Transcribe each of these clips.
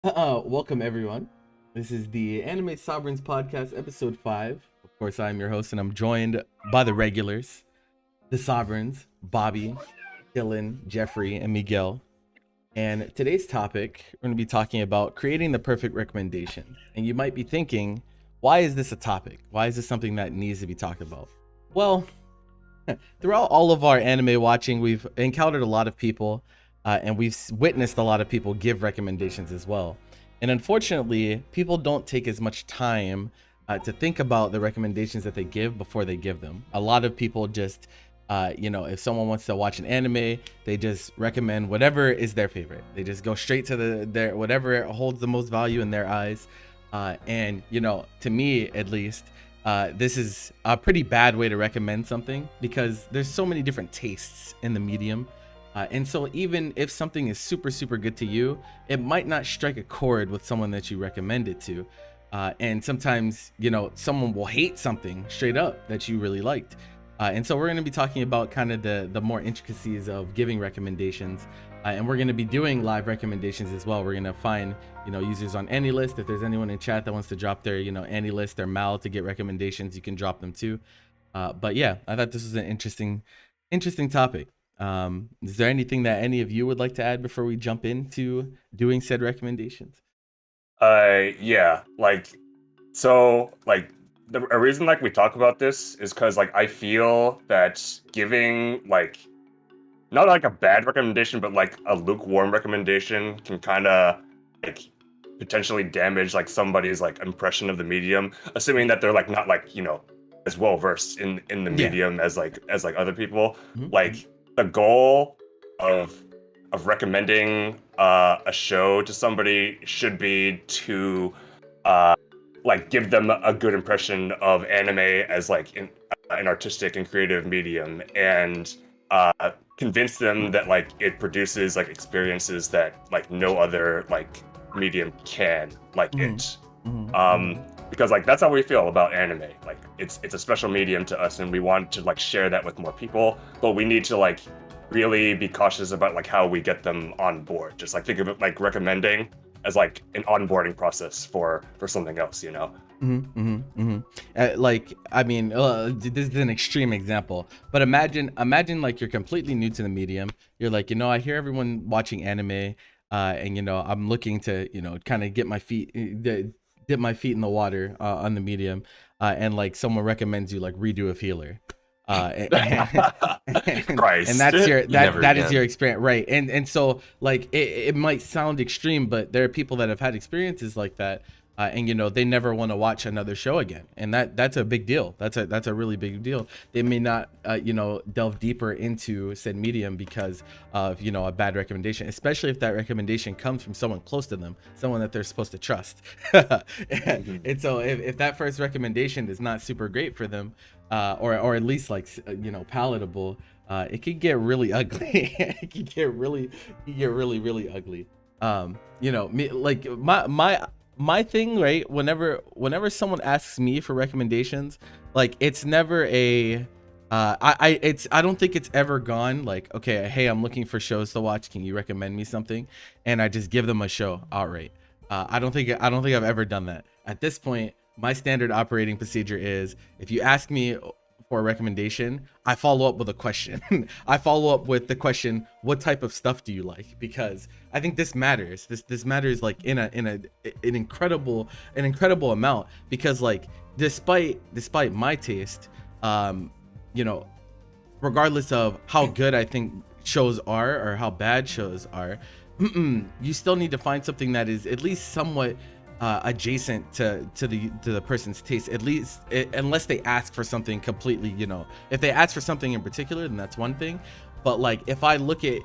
Welcome everyone. This is the Anime Sovereigns Podcast, episode 5. Of course, I'm your host, and I'm joined by the regulars, the Sovereigns, Bobby, Dylan, Jeffrey, and Miguel. And today's topic, we're going to be talking about creating the perfect recommendation. And you might be thinking, why is this a topic? Why is this something that needs to be talked about? Well, throughout all of our anime watching, we've encountered a lot of people, and we've witnessed a lot of people give recommendations as well. And unfortunately, people don't take as much time to think about the recommendations that they give before they give them. A lot of people just, if someone wants to watch an anime, they just recommend whatever is their favorite. They just go straight to their whatever holds the most value in their eyes. And to me at least, this is a pretty bad way to recommend something because there's so many different tastes in the medium. And so even if something is super, super good to you, it might not strike a chord with someone that you recommend it to. And sometimes, someone will hate something straight up that you really liked. And so we're going to be talking about kind of the more intricacies of giving recommendations. And we're going to be doing live recommendations as well. We're going to find, users on AnyList. If there's anyone in chat that wants to drop their, AnyList, their MAL to get recommendations, you can drop them too. But yeah, I thought this was an interesting topic. Is there anything that any of you would like to add before we jump into doing said recommendations? Yeah, a reason we talk about this is because I feel that giving not a bad recommendation, but a lukewarm recommendation can kind of like potentially damage somebody's impression of the medium, assuming that they're not as well versed in the medium as other people. Mm-hmm. The goal of recommending a show to somebody should be to give them a good impression of anime as an artistic and creative medium, and convince them that it produces experiences that no other medium can it. Because that's how we feel about anime. It's a special medium to us, and we want to share that with more people, but we need to really be cautious about how we get them on board. Just think of it recommending as an onboarding process for something else, This is an extreme example, but imagine you're completely new to the medium. You're I hear everyone watching anime, and I'm looking to kind of get my feet dip my feet in the water on the medium, and someone recommends you Redo of Healer. And that's that is your experience, right? And so it might sound extreme, but there are people that have had experiences like that, and they never want to watch another show again, and that's a big deal. That's a really big deal. They may not delve deeper into said medium because of a bad recommendation, especially if that recommendation comes from someone close to them, someone that they're supposed to trust. And so if that first recommendation is not super great for them, or at least palatable, it could get really ugly. It could get really ugly. My thing, right? Whenever someone asks me for recommendations, it's never a I don't think it's ever gone okay, hey, I'm looking for shows to watch, can you recommend me something? And I just give them a show outright. I don't think I've ever done that. At this point, my standard operating procedure is, if you ask me for a recommendation, I follow up with a question. I follow up with the question, what type of stuff do you like? Because I think this matters. This matters in an incredible amount, because despite my taste, regardless of how good I think shows are or how bad shows are, you still need to find something that is at least somewhat adjacent to the person's taste, at least unless they ask for something completely, if they ask for something in particular, then that's one thing. But if I look at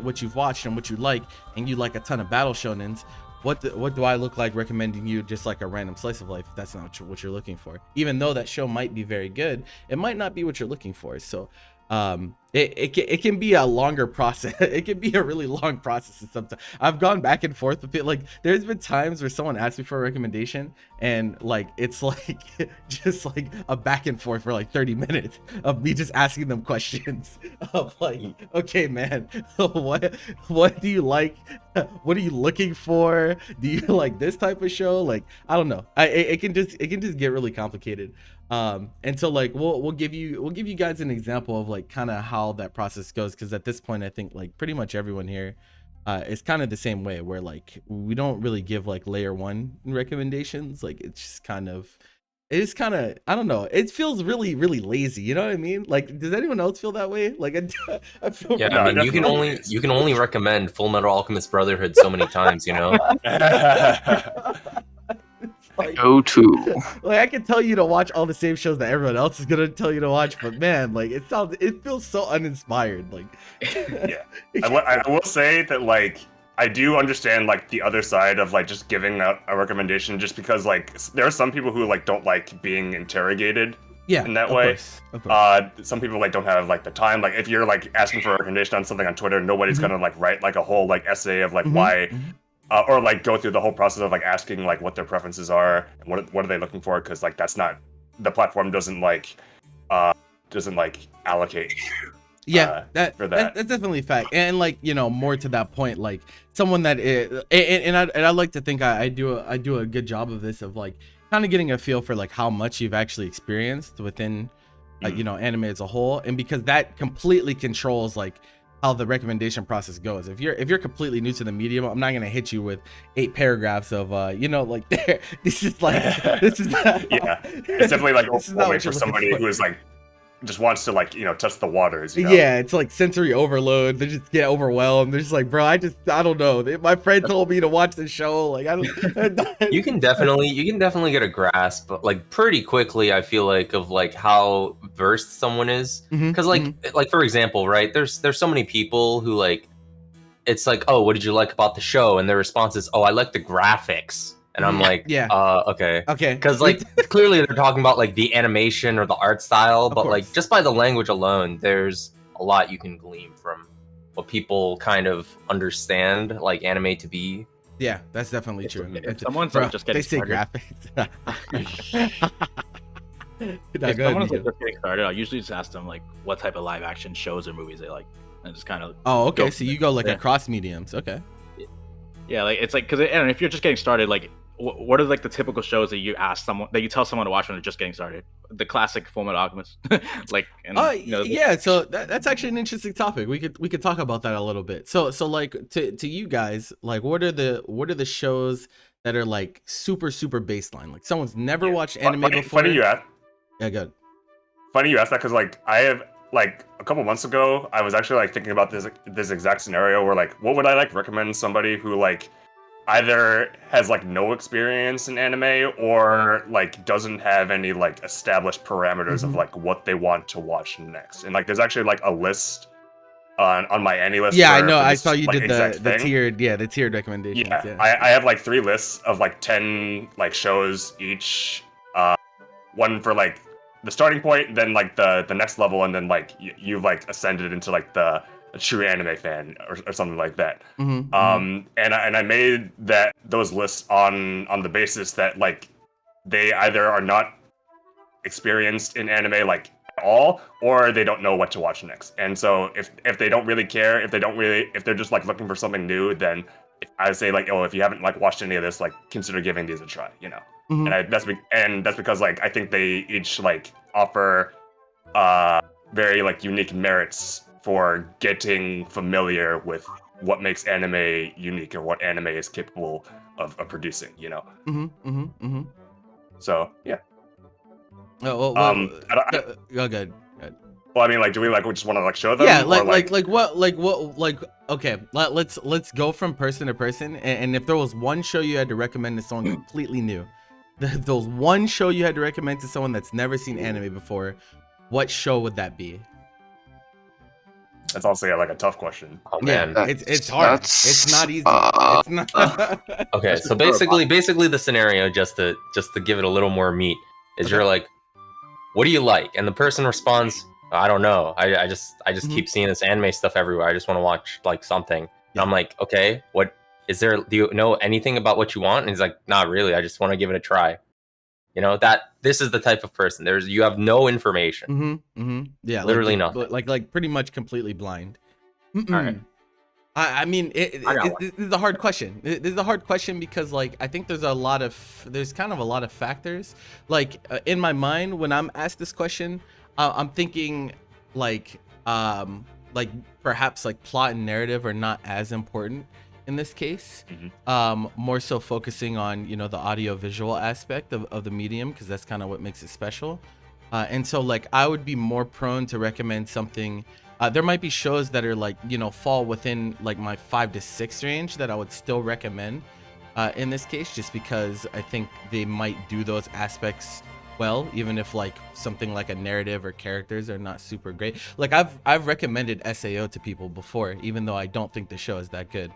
what you've watched and what you like, and you like a ton of battle shonens, what do I look like recommending you just a random slice of life if that's not what you're looking for? Even though that show might be very good, it might not be what you're looking for. So it can be a longer process. It can be a really long process. And sometimes I've gone back and forth with it. Like there's been times where someone asks me for a recommendation and like it's like just like a back and forth for like 30 minutes of me just asking them questions of like, okay, man, what do you like? What are you looking for? Do you like this type of show? Like I don't know. It can just get really complicated. And so like we'll give you guys an example of like kind of how that process goes, because at this point I think like pretty much everyone here is kind of the same way, where like we don't really give like layer 1 recommendations. Like it's just kind of I don't know, it feels really lazy, you know what I mean? Like does anyone else feel that way? Like I feel Yeah, No, I mean, you can only recommend Full Metal Alchemist Brotherhood so many times, you know. like, Go to. like I can tell you to watch all the same shows that everyone else is gonna tell you to watch, but man, like it feels so uninspired. Like Yeah. I will say that like I do understand like the other side of like just giving out a recommendation, just because like there are some people who like don't like being interrogated yeah, in that of way. course. Some people like don't have like the time. Like if you're like asking for a recommendation on something on Twitter, nobody's Mhm. gonna like write like a whole like essay of like Mhm, why mhm. or like go through the whole process of like asking like what their preferences are and what are they looking for, because like that's not, the platform doesn't like allocate Yeah, for that. that's definitely a fact. And like, you know, more to that point, like someone that is, and I like to think I do a good job of this, of like kind of getting a feel for like how much you've actually experienced within you know, anime as a whole, and because that completely controls like how the recommendation process goes. If you're completely new to the medium, I'm not gonna hit you with 8 paragraphs of you know, like this is like this is not, Yeah, it's definitely like this is not overwhelming what for you're looking somebody for. who is like just wants to like, you know, touch the waters, you know? Yeah, it's like sensory overload. They just get overwhelmed. They're just like, bro, I don't know. My friend told me to watch the show. Like, I don't. You can definitely get a grasp, like pretty quickly, I feel like, of like how versed someone is. Mhm, Because like for example, right? There's so many people who like, it's like, oh, what did you like about the show? And their response is, oh, I like the graphics. And I'm like, Yeah. Okay. Okay. Because like clearly they're talking about like the animation or the art style, but like course. just by the language alone, there's a lot you can glean from what people kind of understand like anime to be. Yeah, that's definitely true. If someone's Bro, like just getting they say started, graphics. if someone's like just getting started, I usually just ask them like what type of live action shows or movies they like, and just kind of Oh, okay. go So you go like yeah. across mediums. Okay. yeah, like it's like, because if you're just getting started, like what are like the typical shows that you tell someone to watch when they're just getting started? The classic Full Metal Alchemist, like, and, you know, yeah. So that's actually an interesting topic. We could talk about that a little bit. So like to you guys, like what are the shows that are like super baseline? Like someone's never watched anime before. Funny you ask. Yeah, good. Funny you ask that, because like I have like a couple months ago, I was actually like thinking about this exact scenario where like what would I like recommend somebody who like either has like no experience in anime or like doesn't have any like established parameters of like what they want to watch next. And like there's actually like a list on my Annie list. Yeah, I for know. I this, saw you like, did exact the thing. tiered recommendations. Yeah, Yeah. I have like 3 lists of like 10 like shows each. One for like the starting point, then like the next level, and then like you've like ascended into like a true anime fan or something like that. Mhm, And I made those lists on the basis that like they either are not experienced in anime like at all, or they don't know what to watch next. And so if they don't really care, if they're just like looking for something new, then I say like, oh, if you haven't like watched any of this, like consider giving these a try, you know. mhm. And that's because like I think they each like offer very like unique merits for getting familiar with what makes anime unique and what anime is capable of producing, you know. So yeah. Oh, well, good. Well, I mean, like, do we like just want to like show them? Yeah, or, okay, let's go from person to person, and if there was one show you had to recommend to someone completely new, if there was one show you had to recommend to someone that's never seen anime before, what show would that be? That's also like a tough question. Oh man. Yeah, it's hard. It's not easy. It's not. Okay, so basically the scenario, just to give it a little more meat, is you're like, what do you like? And the person responds, I don't know. I just Mhm. keep seeing this anime stuff everywhere. I just want to watch like something. And Yeah. I'm like, okay, what is there? Do you know anything about what you want? And he's like, not really. I just want to give it a try. You know, that this is the type of person. You have no information. Yeah, Literally like, nothing. like pretty much completely blind. All right. I mean, I got one. this is a hard question. This is a hard question because, like, I think there's kind of a lot of factors. Like, in my mind, when I'm asked this question, I'm thinking, like perhaps like plot and narrative are not as important in this case. More so focusing on, you know, the audio visual aspect of the medium, because that's kind of what makes it special. And so, like, I would be more prone to recommend something. There might be shows that are like, you know, fall within like my 5 to 6 range that I would still recommend in this case, just because I think they might do those aspects well, even if like something like a narrative or characters are not super great. Like I've recommended SAO to people before, even though I don't think the show is that good,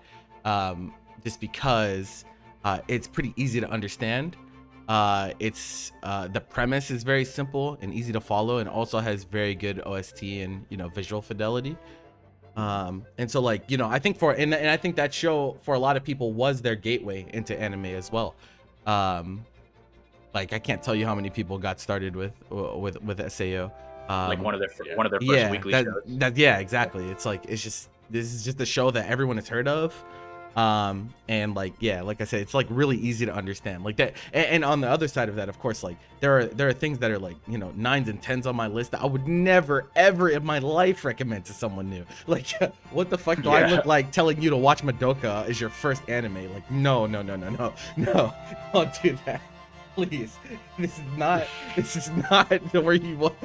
just because it's pretty easy to understand. The premise is very simple and easy to follow, and also has very good OST and, you know, visual fidelity. And so, like, you know, I think and I think that show for a lot of people was their gateway into anime as well. Like, I can't tell you how many people got started with SAO. Like one of their first weekly shows. Yeah, exactly. It's like, this is just a show that everyone has heard of. And like, yeah, like I said, it's like really easy to understand like that. And on the other side of that, of course, like there are things that are like, you know, 9s and 10s on my list that I would never ever in my life recommend to someone new. Like, what the fuck do I look like telling you to watch Madoka as your first anime? Like, no, don't do that. Please, this is not where you want.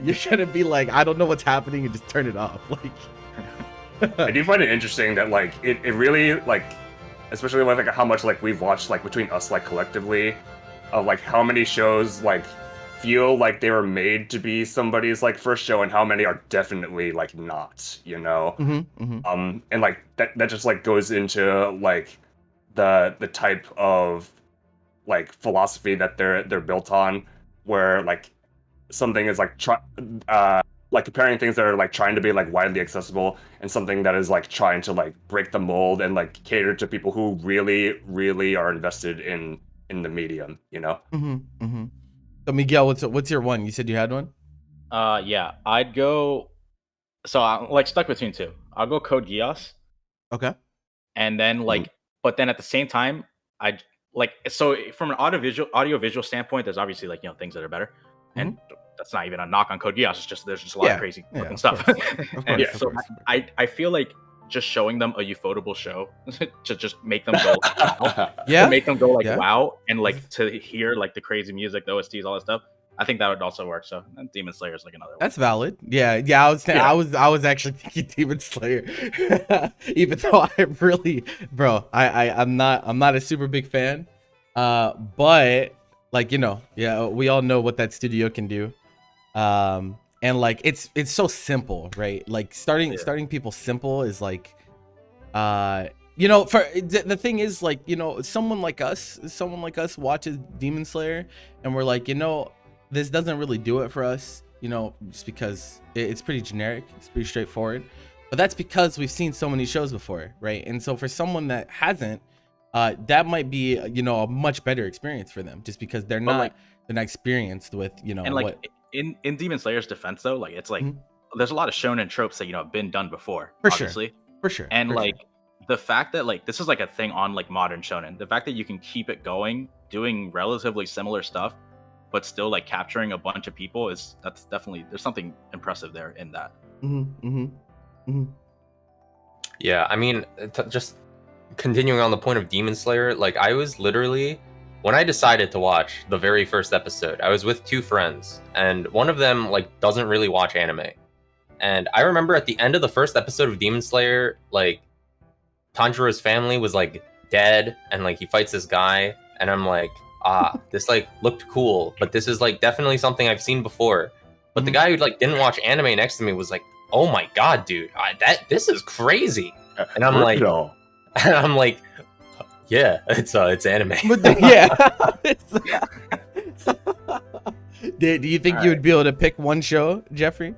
You're gonna be like, I don't know what's happening, and just turn it off. Like, I do find it interesting that like it really, like, especially with like how much like we've watched like between us like collectively, of like how many shows like feel like they were made to be somebody's like first show, and how many are definitely like not, you know. And like that just like goes into like the type of like philosophy that they're built on, where like something is like like comparing things that are like trying to be like widely accessible, and something that is like trying to like break the mold and like cater to people who really are invested in the medium, you know. So Miguel, what's your one? You said you had one. Yeah, I'd go. So I'm like stuck between two. I'll go Code Geass. Okay. And then like, but then at the same time, I like, so from an audio-visual standpoint, there's obviously like, you know, things that are better, and that's not even a knock on Code Geass. It's just there's just a lot of crazy looking stuff. So I feel like just showing them a ufotable show to just make them go to make them go like wow, and like to hear like the crazy music, the OSTs, all that stuff. I think that would also work. So Demon Slayer is like another one. That's valid. Yeah. I was actually thinking Demon Slayer, even though I really, bro, I'm not a super big fan. But like, you know, yeah, we all know what that studio can do. And like it's so simple, right? Like starting people simple is like, you know, for the thing is, like, you know, someone like us watches Demon Slayer, and we're like, you know, this doesn't really do it for us, you know, just because it's pretty generic, it's pretty straightforward. But that's because we've seen so many shows before, right? And so for someone that hasn't, that might be, you know, a much better experience for them, just because they're not experienced with, you know, and like in Demon Slayer's defense though, like it's like there's a lot of shonen tropes that, you know, have been done before, obviously. For sure. And like the fact that like this is like a thing on like modern shonen, the fact that you can keep it going, doing relatively similar stuff, but still like capturing a bunch of people, that's definitely, there's something impressive there in that. Yeah, I mean, just continuing on the point of Demon Slayer, like I was literally, when I decided to watch the very first episode, I was with two friends, and one of them like doesn't really watch anime. And I remember at the end of the first episode of Demon Slayer, like Tanjiro's family was like dead, and like he fights this guy, and I'm like, this like looked cool, but this is like definitely something I've seen before. But the guy who like didn't watch anime next to me was like, oh my god, dude, this is crazy. And I'm like, yeah, it's anime. Yeah. Do you think you would be able to pick one show, Jeffrey?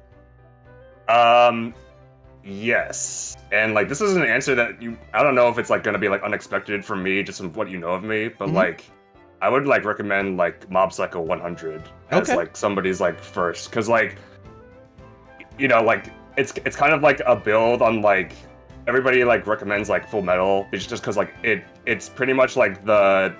Yes. And like this is an answer that I don't know if it's like gonna be like unexpected from me, just from what you know of me, but like I would like recommend like Mob Psycho 100 as like somebody's like first, because like like it's kind of like a build on like everybody like recommends like Full Metal, it's just because like it's pretty much like the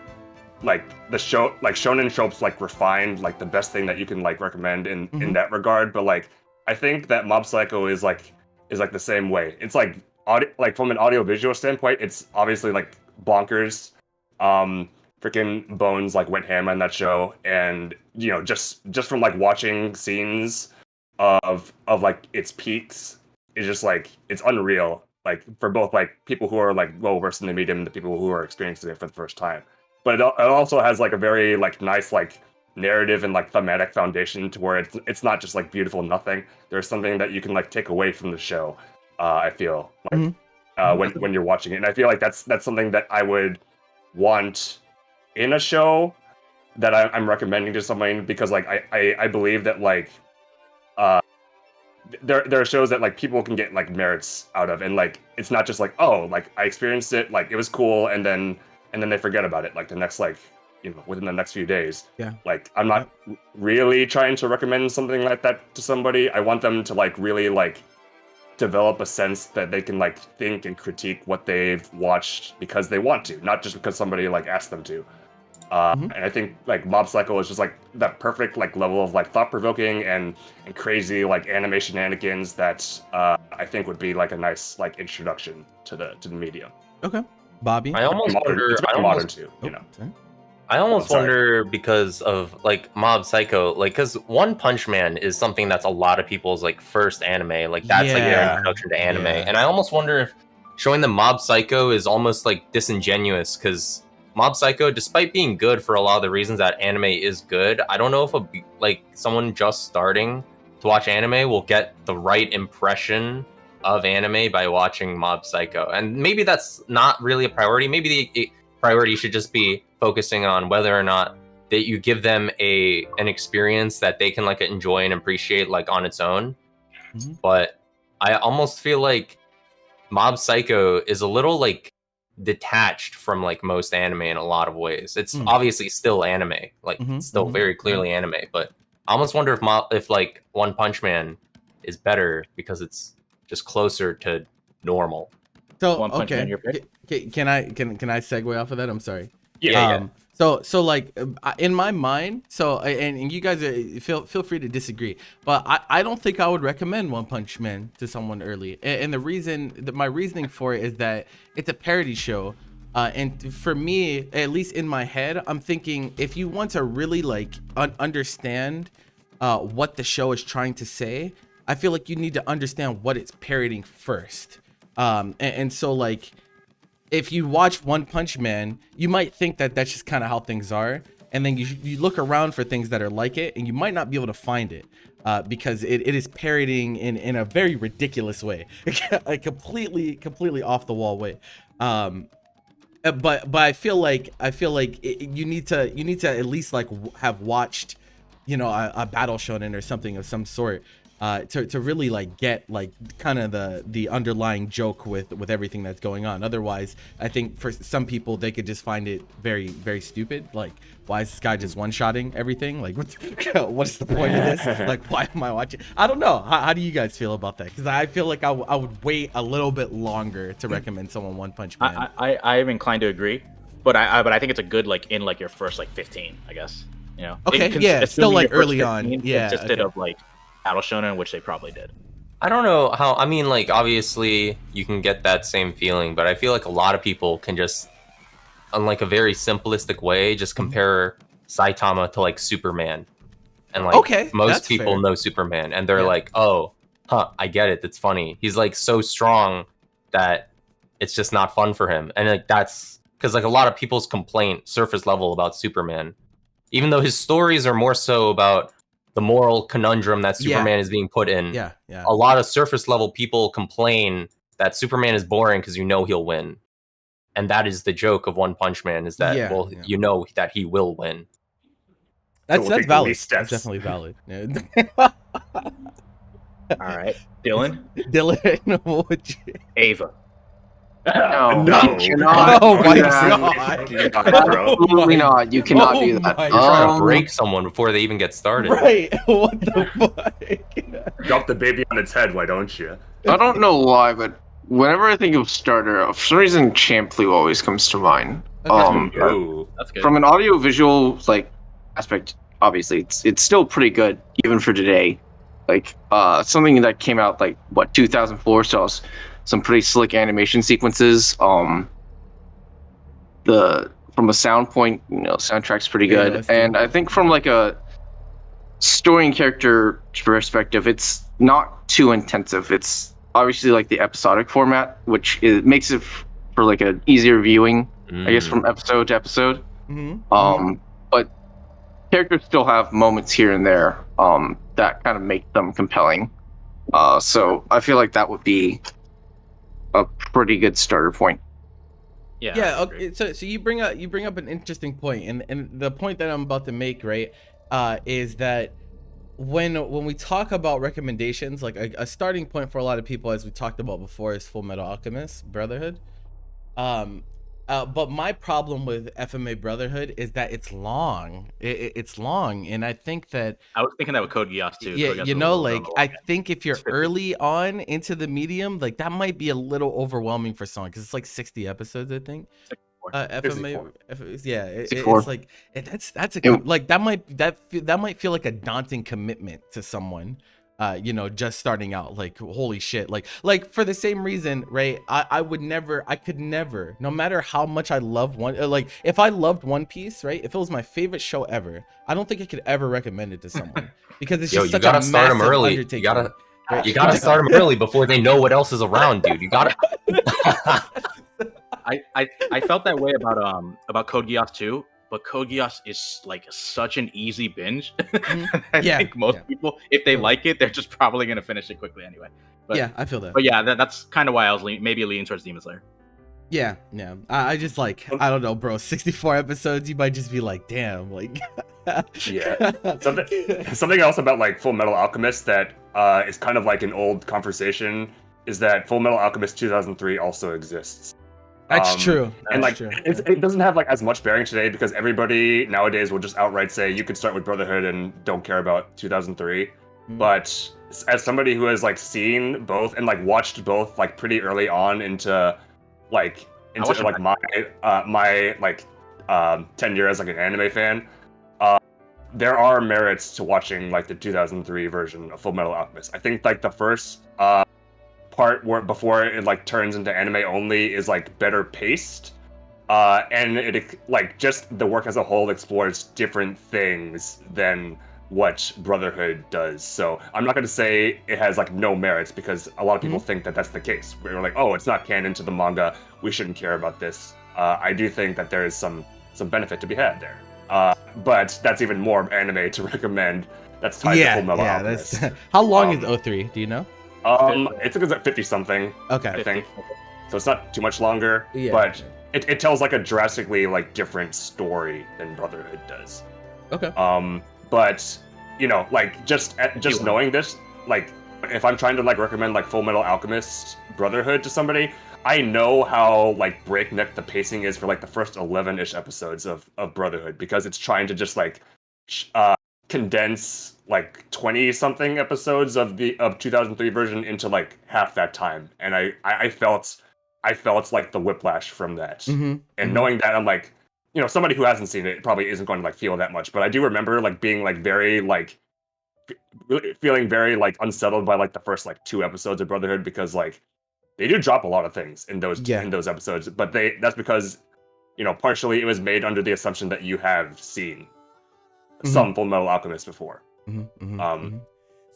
show, like shonen tropes, like refined, like the best thing that you can like recommend in that regard. But like I think that Mob Psycho is like the same way. It's like like from an audio visual standpoint, it's obviously like bonkers. Freaking Bones like went ham on that show, and just from like watching scenes of like its peaks, it's just like it's unreal. Like for both like people who are like well versed in the medium and the people who are experiencing it for the first time. But it also has like a very like nice like narrative and like thematic foundation to where it's not just like beautiful nothing. There's something that you can like take away from the show. I feel like when you're watching it, and I feel like that's something that I would want in a show that I'm recommending to someone, because like I believe that like there are shows that like people can get like merits out of, and like it's not just like, oh, like I experienced it, like it was cool, and then they forget about it like the next like within the next few days. Yeah. Like I'm not really trying to recommend something like that to somebody. I want them to like really like develop a sense that they can like think and critique what they've watched because they want to, not just because somebody like asked them to. And I think like Mob Psycho is just like that perfect like level of like thought-provoking and crazy like anime shenanigans that I think would be like a nice like introduction to the medium. Okay, Bobby. I almost wonder. It's very modern too, I almost wonder because of like Mob Psycho, like because One Punch Man is something that's a lot of people's like first anime, like that's like their introduction to anime, and I almost wonder if showing them Mob Psycho is almost like disingenuous, because Mob Psycho, despite being good for a lot of the reasons that anime is good, I don't know if like someone just starting to watch anime will get the right impression of anime by watching Mob Psycho, and maybe that's not really a priority. Maybe the priority should just be focusing on whether or not that you give them an experience that they can like enjoy and appreciate like on its own. But I almost feel like Mob Psycho is a little like detached from like most anime in a lot of ways. It's obviously still anime, like it's still very clearly anime, but I almost wonder if like One Punch Man is better because it's just closer to normal. So One Punch Man, your pick? Can I segue off of that? I'm sorry. Yeah. So like in my mind, and you guys feel free to disagree, but I don't think I would recommend One Punch Man to someone early. And the reason, my reasoning for it is that it's a parody show. And for me, at least in my head, I'm thinking if you want to really like understand what the show is trying to say, I feel like you need to understand what it's parodying first. And so like, if you watch One Punch Man, you might think that that's just kind of how things are, and then you look around for things that are like it, and you might not be able to find it because it is parodying in a very ridiculous way, a completely off the wall way. But I feel like you need to at least like have watched, a battle shonen or something of some sort. To really like get like kind of the underlying joke with everything that's going on. Otherwise, I think for some people they could just find it very, very stupid. Like, why is this guy just one-shotting everything? Like, what's the point of this? Like, why am I watching? I don't know. How do you guys feel about that? Because I feel like I would wait a little bit longer to recommend someone One Punch Man. I am inclined to agree, but I think it's a good like in like your first like 15, I guess. Okay, yeah, still like early on. Yeah, consisted of like Battle Shonen, which they probably did. I don't know how. I mean, like obviously you can get that same feeling, but I feel like a lot of people can just, on like a very simplistic way, just compare Saitama to like Superman, and like most people know Superman, and they're like, oh, I get it. That's funny. He's like so strong that it's just not fun for him, and like that's because like a lot of people's complaint surface level about Superman, even though his stories are more so about the moral conundrum that Superman is being put in. Yeah. A lot of surface level people complain that Superman is boring because he'll win. And that is the joke of One Punch Man, is that, that he will win. That's take the valid. least That's steps. definitely valid. Yeah. All right, Dylan, Dylan, what would you? Ava. No, No. you cannot Oh do my that. god! bro. Absolutely not. You cannot do that. my You're trying to Um, break someone before they even get started. Right? What the fuck? Drop the baby on its head, why don't you? I don't know why, but whenever I think of starter, for some reason, Champloo always comes to mind. Okay. Ooh. That's good. From an audio visual like aspect, obviously, it's still pretty good even for today. Like something that came out like what 2004, so some pretty slick animation sequences. The from a sound point, soundtrack's pretty Yeah, good, that's true. and I think from like a story and character perspective, it's not too intensive. It's obviously like the episodic format, which makes it for like an easier viewing, I guess, from episode to episode. Mm-hmm. But characters still have moments here and there that kind of make them compelling. So I feel like that would be a pretty good starter point. Yeah. Yeah. I agree. Okay. So you bring up an interesting point, and the point that I'm about to make, right, is that when we talk about recommendations, like a starting point for a lot of people, as we talked about before, is Full Metal Alchemist Brotherhood. But my problem with FMA Brotherhood is that it's long. It's long, and I think that I was thinking that with Code Geass too. yeah, Code Geass you was know, a little like long. I think if you're It's 50. early on into the medium, like that might be a little overwhelming for someone because it's like 60 episodes, I think. 64. FMA, yeah, 64. it's like that's a like that might feel like a daunting commitment to someone. Just starting out, like holy shit, like for the same reason, right? I could never, no matter how much I love like if I loved One Piece, right? If it was my favorite show ever, I don't think I could ever recommend it to someone because it's just You such gotta a start them massive early. undertaking. You gotta start them early before they know what else is around, dude. You gotta. I felt that way about Code Geass too, but Code Geass is like such an easy binge. I Yeah, think most yeah. people, if they like it, they're just probably gonna finish it quickly anyway. But Yeah, I feel that. But yeah, that's kind of why I was maybe leaning towards Demon Slayer. Yeah. I just like, I don't know, bro. 64 episodes, you might just be like, damn, like. Yeah. Something else about like Full Metal Alchemist that is kind of like an old conversation is that Full Metal Alchemist 2003 also exists. That's true. And That's like true. it doesn't have like as much bearing today because everybody nowadays will just outright say you could start with Brotherhood and don't care about 2003. Mhm. But as somebody who has like seen both and like watched both like pretty early on into watched like them my tenure as like an anime fan, there are merits to watching like the 2003 version of Full Metal Alchemist. I think like the first part where before it like turns into anime only is like better paced, and it like just the work as a whole explores different things than what Brotherhood does. So I'm not going to say it has like no merits because a lot of people think that that's the case. We're like, oh, it's not canon to the manga, we shouldn't care about this. I do think that there is some benefit to be had there. But that's even more anime to recommend. That's tied to Full Metal Alchemist. That's how long is 03? Do you know? It took us at 50 something, Okay. I think. So it's not too much longer, Yeah. but it tells like a drastically like different story than Brotherhood does. Okay. But like just knowing this, like if I'm trying to like recommend like Full Metal Alchemist Brotherhood to somebody, I know how like breakneck the pacing is for like the first 11-ish episodes of Brotherhood because it's trying to just like condense like 20 something episodes of 2003 version into like half that time, and I felt like the whiplash from that. Mm-hmm. And knowing that, I'm like, somebody who hasn't seen it probably isn't going to like feel that much, but I do remember like being like very like feeling very like unsettled by like the first like 2 episodes of Brotherhood because like they do drop a lot of things in those episodes, but that's because partially it was made under the assumption that you have seen some Full Metal Alchemist before.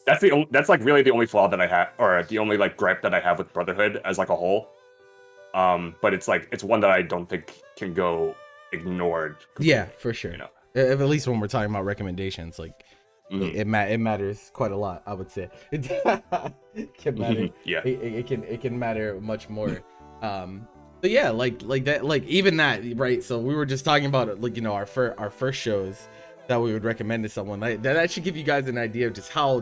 That's like really the only flaw that I have, or the only like gripe that I have with Brotherhood as like a whole. But it's one that I don't think can go ignored. Yeah, for sure. At least when we're talking about recommendations, like it matters quite a lot, I would say. It can matter. Yeah. It can matter much more. But yeah, like that, like even that, right? So we were just talking about like our first shows. that we would recommend to someone. Like, that should give you guys an idea of just how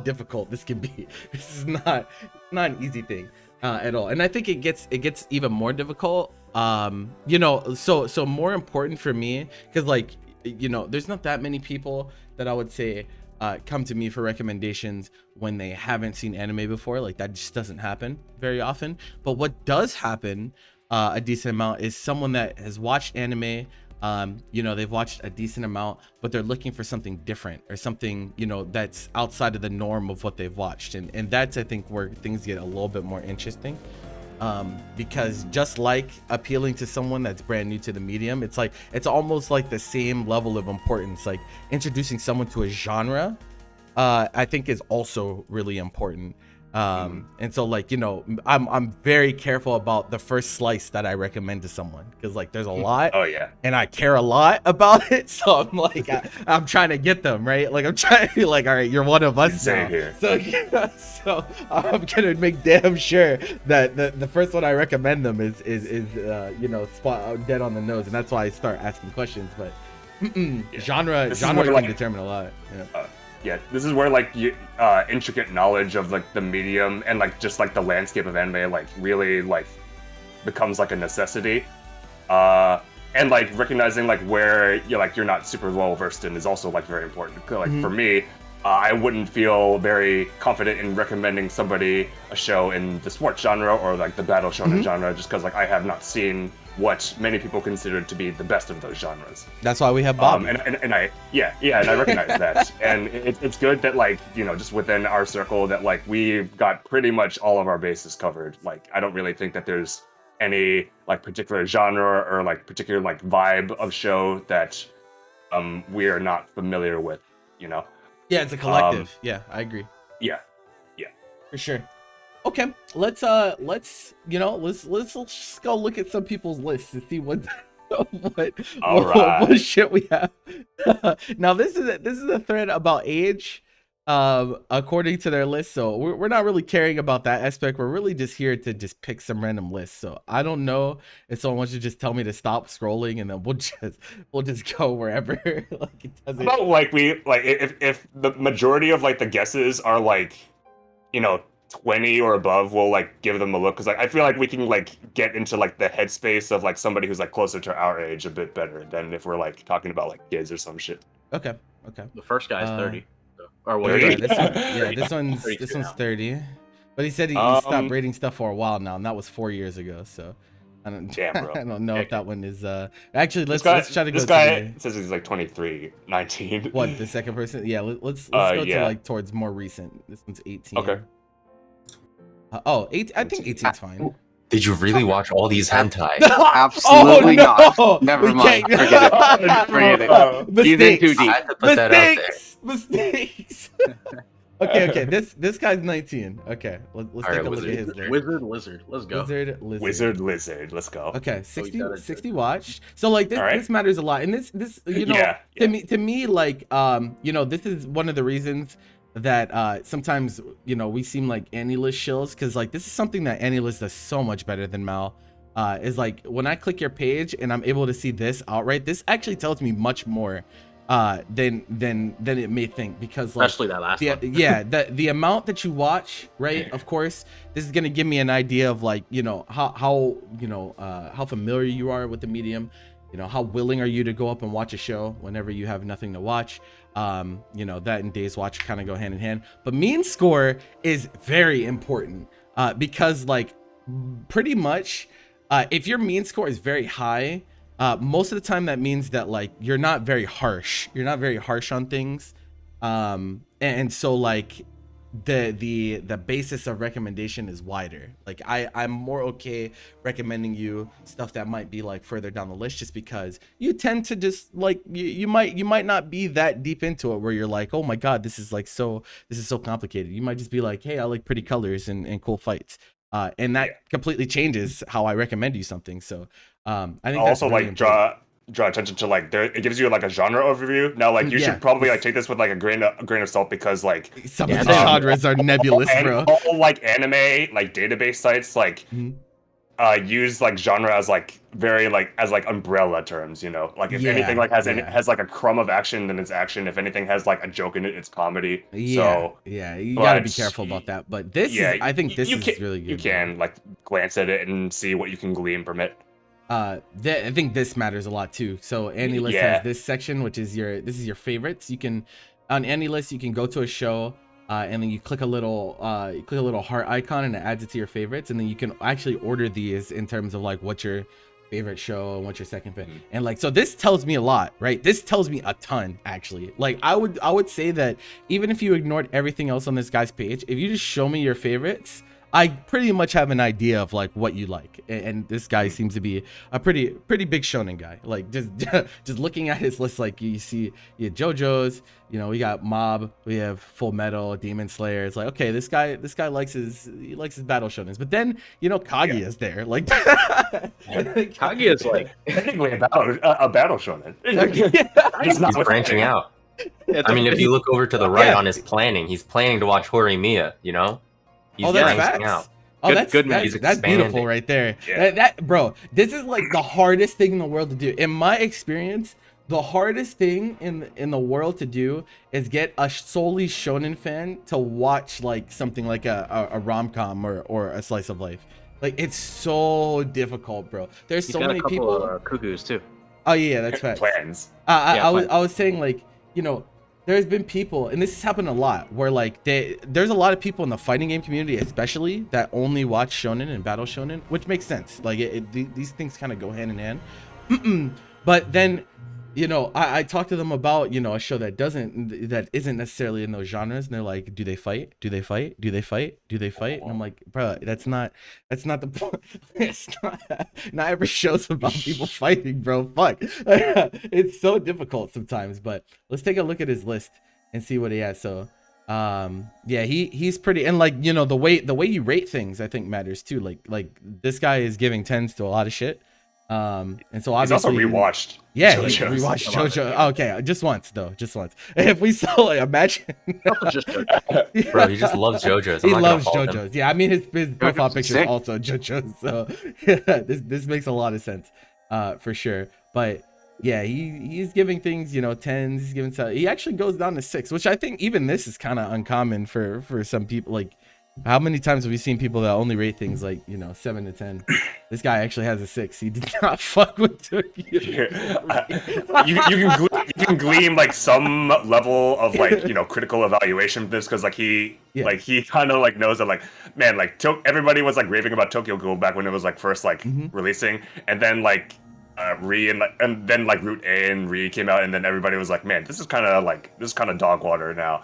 difficult this can be. This is not an easy thing at all. And I think it gets even more difficult. You know, so more important for me, because like, you know, there's not that many people that I would say come to me for recommendations when they haven't seen anime before. Like, that just doesn't happen very often. But what does happen a decent amount is someone that has watched anime. You know, they've watched a decent amount, but they're looking for something different or something, you know, that's outside of the norm of what they've watched. And that's, I think, where things get a little bit more interesting. Because just like appealing to someone that's brand new to the medium, it's like, it's almost like the same level of importance. Like, introducing someone to a genre, I think is also really important. And so, like, you know, I'm very careful about the first slice that I recommend to someone, because like there's a lot. Oh yeah. And I care a lot about it, so I'm like, I'm trying to get them right. Like, I'm trying to be like, all right, you're one of us now. Here. So I'm gonna make damn sure that the first one I recommend them is you know, spot dead on the nose, and that's why I start asking questions. But genre can determine a lot. Yeah. Yeah, this is where like intricate knowledge of like the medium and like just like the landscape of anime like really like becomes like a necessity. And like recognizing like where you're not super well versed in is also like very important. Like for me, I wouldn't feel very confident in recommending somebody a show in the sports genre or like the battle shonen genre, just because like I have not seen what many people consider to be the best of those genres. That's why we have Bob. And I recognize that, and it's good that like, you know, just within our circle that like we've got pretty much all of our bases covered. Like, I don't really think that there's any like particular genre or like particular like vibe of show that we are not familiar with, you know. Yeah, it's a collective. Yeah, I agree. Yeah, for sure. Okay, let's just go look at some people's lists to see what shit we have. Now this is a thread about age, according to their list. So we're not really caring about that aspect. We're really just here to just pick some random lists. So I don't know if someone wants to just tell me to stop scrolling, and then we'll just go wherever. Like, it doesn't. About like if the majority of like the guesses are like, you know, 20 or above, we'll like give them a look, because like I feel like we can like get into like the headspace of like somebody who's like closer to our age a bit better than if we're like talking about like kids or some shit. Okay. The first guy's 30. Or what? This one's 30. But he said he stopped rating stuff for a while now, and that was 4 years ago. So I don't. Damn, bro. I don't know if that one is. Actually, let's try to go. This guy says he's like 23, 19. What, the second person? Yeah, let's go to like towards more recent. This one's 18. Okay. 8. I think 18's fine. Did you really watch all these hentai? Absolutely not. Never mind. Forget it. Mistakes. Too deep. I had to put that out there. Mistakes. Okay. This guy's 19. Okay, let's take a look at his list. Wizard Lizard. Let's go. Wizard Lizard. Let's go. Okay, 60 watched. So like this matters a lot, and this you know, to me like you know, this is one of the reasons that sometimes, you know, we seem like AniList shills, because like this is something that AniList does so much better than Mal. Is like when I click your page and I'm able to see this outright, this actually tells me much more than it may think, because like, especially that last one. Yeah, the amount that you watch, right? Of course, this is gonna give me an idea of like, you know, how familiar you are with the medium. You know, how willing are you to go up and watch a show whenever you have nothing to watch? You know, that and Days Watch kind of go hand in hand. But mean score is very important because like pretty much if your mean score is very high, most of the time that means that like you're not very harsh. You're not very harsh on things. And so like the basis of recommendation is wider. Like I'm more okay recommending you stuff that might be like further down the list, just because you tend to just like you might not be that deep into it where you're like, oh my god, this is so complicated. You might just be like, hey, I like pretty colors and cool fights, and that completely changes how I recommend you something. So I think I'll also really like draw attention to like it gives you like a genre overview. Now like you should probably like take this with like a grain of salt, because like some of the genres are nebulous, bro. All like anime like database sites like use like genre as like very like as like umbrella terms, you know. Like if anything like has like a crumb of action, then it's action. If anything has like a joke in it, it's comedy. So you gotta be careful about that. But this is, I think this is really good. You can like glance at it and see what you can glean from it. I think this matters a lot too. So AniList has this section, which is your favorites. You can on AniList you can go to a show. And then you click a little heart icon and it adds it to your favorites, and then you can actually order these in terms of like what's your favorite show and what's your second favorite. And like, so this tells me a lot, right? This tells me a ton actually. Like I would say that even if you ignored everything else on this guy's page, if you just show me your favorites, I pretty much have an idea of like what you like. And this guy seems to be a pretty big shonen guy. Like just looking at his list, like you see JoJo's, you know, we got Mob, we have Full Metal, Demon Slayer. It's like, okay, this guy likes his battle shonens. But then, you know, Kaguya's there. Like Kaguya's like technically a battle shonen. He's branching out. I mean, if you look over to the right on his planning, he's planning to watch Horimiya, you know? He's that's facts. Oh, that's beautiful right there. Yeah. That bro, this is like the hardest thing in the world to do. In my experience, the hardest thing in the world to do is get a solely shonen fan to watch like something like a rom-com or a slice of life. Like it's so difficult, bro. There's so many people. Cuckoos too. Oh yeah, that's facts. Plans. I was saying, like, you know, there's been people, and this has happened a lot, where like there's a lot of people in the fighting game community especially that only watch shonen and battle shonen, which makes sense. Like these things kind of go hand in hand. But then, you know, I talk to them about, you know, a show that isn't necessarily in those genres, and they're like, do they fight? Do they fight? Do they fight? Do they fight? And I'm like, bro, that's not the point. It's not every show's about people fighting, bro. Fuck. It's so difficult sometimes. But let's take a look at his list and see what he has. So yeah, he's pretty, and like, you know, the way you rate things I think matters too. Like this guy is giving 10s to a lot of shit. And so obviously he's also rewatched. Yeah, he rewatched JoJo. Okay, just once. If we saw, like, imagine. Bro, he just loves JoJo's. He loves JoJo's. Yeah, I mean his profile picture is also JoJo's. So yeah, this makes a lot of sense, for sure. But yeah, he's giving things, you know, 10s. He's giving he actually goes down to 6, which I think even this is kind of uncommon for some people. Like, how many times have we seen people that only rate things like, you know, 7 to 10? This guy actually has a 6. He did not fuck with Tokyo. You can glean like some level of like, you know, critical evaluation from this, because like he kind of like knows that like, man, like everybody was like raving about Tokyo Ghoul back when it was like first like releasing, and then like Re and then like Route A and Re came out, and then everybody was like, man, this is kind of dog water now.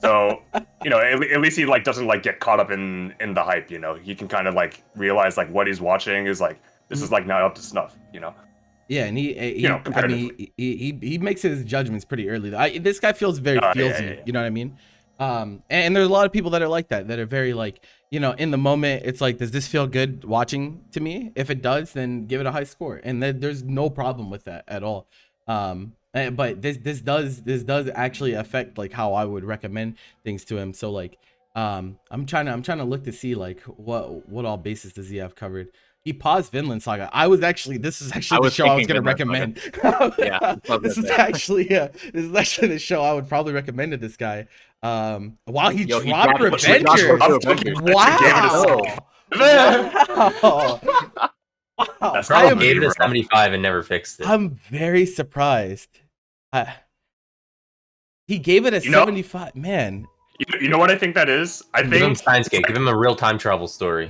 So, you know, at least he like doesn't like get caught up in the hype, you know. He can kind of like realize like what he's watching is like, this is like not up to snuff, you know. Yeah, and he makes his judgments pretty early. This guy feels very feelsy, you know what I mean? And there's a lot of people that are like that are very like, you know, in the moment it's like, does this feel good watching to me? If it does, then give it a high score, and there's no problem with that at all. But this does actually affect like how I would recommend things to him. So like, I'm trying to look to see like what all bases does he have covered. He paused Vinland Saga. This is actually the show I was gonna recommend. Yeah, this is actually the show I would probably recommend to this guy. Wow, he dropped Revenger. Wow. Wow. I gave it a 75 and never fixed it. I'm very surprised. He gave it a 75. Man. You know what I think that is? Give him Steins;Gate. Give him a real time travel story.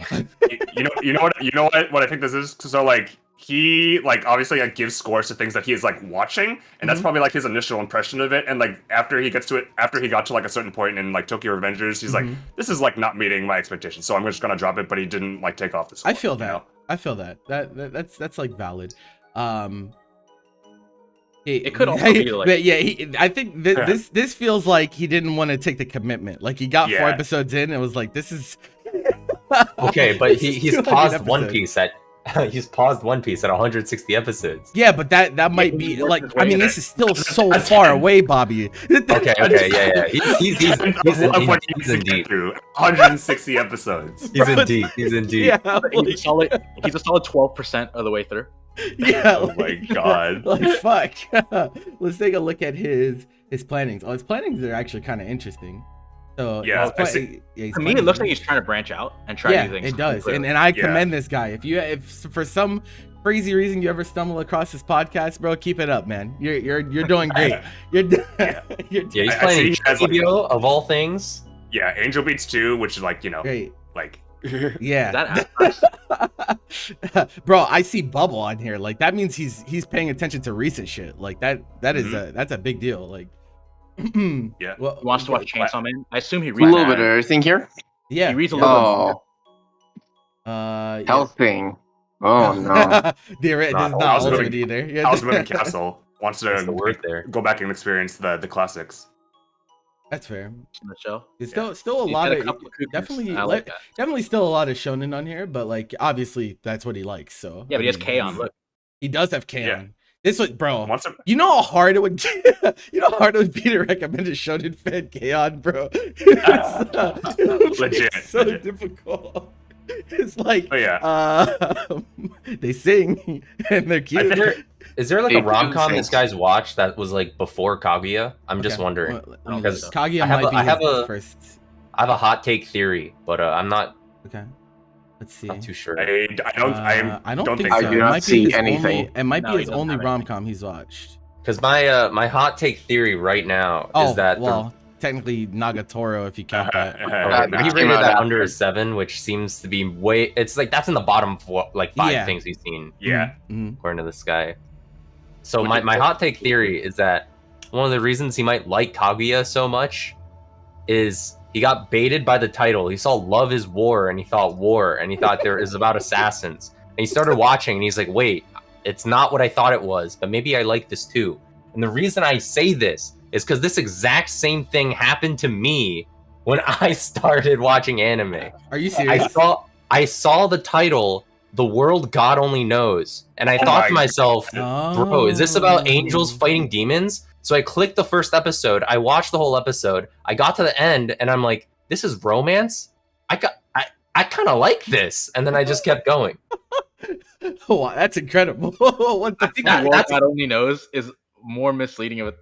you know what I think this is? So like he like obviously like gives scores to things that he is like watching, and that's probably like his initial impression of it. And like after he got to like a certain point in like Tokyo Revengers, he's like, this is like not meeting my expectations, so I'm just gonna drop it. But he didn't like take off the score. I feel that. You know? I feel that. That's like valid. It could also be like, but yeah, I think this feels like he didn't want to take the commitment. Like he got 4 episodes in and was like, this is okay, but he's paused One Piece at He's paused One Piece at 160 episodes. Yeah, but that might be he's like, working I mean, way this is still so far away, Bobby. Okay, yeah. He's in deep. Through 160 episodes. He's in deep. He's in deep. Yeah, He's a solid 12% of the way through. yeah. Oh my God. Like fuck. Let's take a look at his plannings. Oh, his plannings are actually kind of interesting. So Yeah, his I see. his To me, it plannings looks are- like he's trying to branch out and try yeah, new things. it does, Clearly. and I Yeah. commend this guy. If for some crazy reason you ever stumble across this podcast, bro, keep it up, man. You're doing great. You're Yeah. you're Yeah, he's I playing see he has, like- Yu-Gi-Oh! Of all things. Yeah, Angel Beats 2, which is like, great. like Yeah. That happens. Bro, I see Bubble on here. Like that means he's paying attention to recent shit. Like that is that's a big deal. Like Yeah. Well, He wants to watch Chainsaw Man. I assume he A reads. little bit of everything here. yeah. He reads a little. Oh, yeah. health thing. Oh no. This is Not not House of ultimate the- either. Yeah. House of Moving Castle wants That's the to word there. go back and experience the classics. That's fair. In the show. There's still a He's lot got of couple of cougars. definitely I like that. definitely still a lot of shonen on here, but like obviously that's what he likes. So Yeah, but he has I mean, K on. Look, He does have K Yeah. on. This was, bro. Wants to You know how hard it would you know how hard it would be to recommend a shonen fan K-On, bro. Legit, So legit. difficult. It's like Oh yeah. they sing and they're cute. Is there like a Hey, rom-com dude, this guy's watched that was like before Kaguya? I'm just Okay, wondering. well, let me Because look. Kaguya I have might be I have his a- first. I have a hot take theory, but I'm not Okay. Let's see. too sure. I don't I don't think I so. do It not might be see his anything. Only, it might No, be he his doesn't only have anything. rom-com he's watched. Because my hot take theory right now Oh, is that well, technically Nagatoro if you count that. he that rated came out that after. under a 7, which seems to be way. It's like that's in the bottom like 5 Yeah. things he's seen Yeah. Mhm. according to this guy. So Would my, you- my hot take theory is that one of the reasons he might like Kaguya so much is he got baited by the title. He saw Love is War and he thought war and he thought there is about assassins. And he started watching and he's like, wait, it's not what I thought it was, but maybe I like this too. And the reason I say this is because this exact same thing happened to me when I started watching anime. Are you serious? I saw the title, The World God Only Knows, and I thought to my- myself, bro, is this about angels Oh. fighting demons? So I clicked the first episode, I watched the whole episode, I got to the end, and I'm like, this is romance? I kind of like this, and then I just kept going. Wow, that's incredible. What the I think That- the world that's- God only knows is more misleading of it.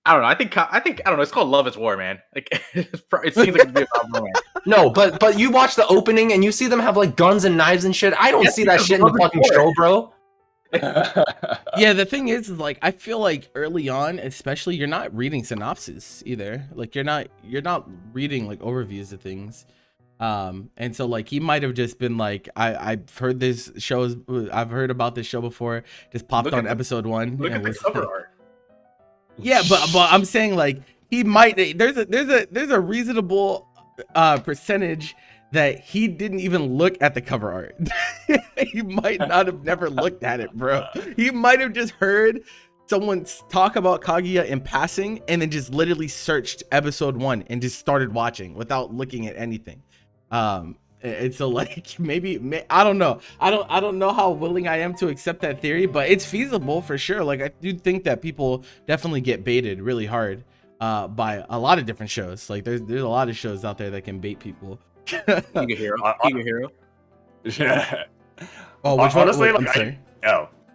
I don't know. I think I don't know. It's called Love is War, man. Like it seems like it'd be about romance. No, but you watch the opening and you see them have like guns and knives and shit. I don't Yes, see that because shit in the Love is fucking War. show, bro. Yeah, the thing is like I feel like early on, especially, you're not reading synopsis either. Like you're not reading like overviews of things. And so like he might have just been like, I've heard this shows, I've heard about this show before, just popped Look on at- episode 1. Look and at the was cover like- art. Yeah, but I'm saying like he might, there's a reasonable percentage that he didn't even look at the cover art. He might not have never looked at it, bro. He might have just heard someone talk about Kaguya in passing and then just literally searched episode 1 and just started watching without looking at anything. And so like maybe I don't know. I don't know how willing I am to accept that theory, but it's feasible for sure. Like I do think that people definitely get baited really hard by a lot of different shows. Like there's a lot of shows out there that can bait people. Giga Hero. Giga Hero. Yeah. Oh, which one? Honestly, I'm like, sorry.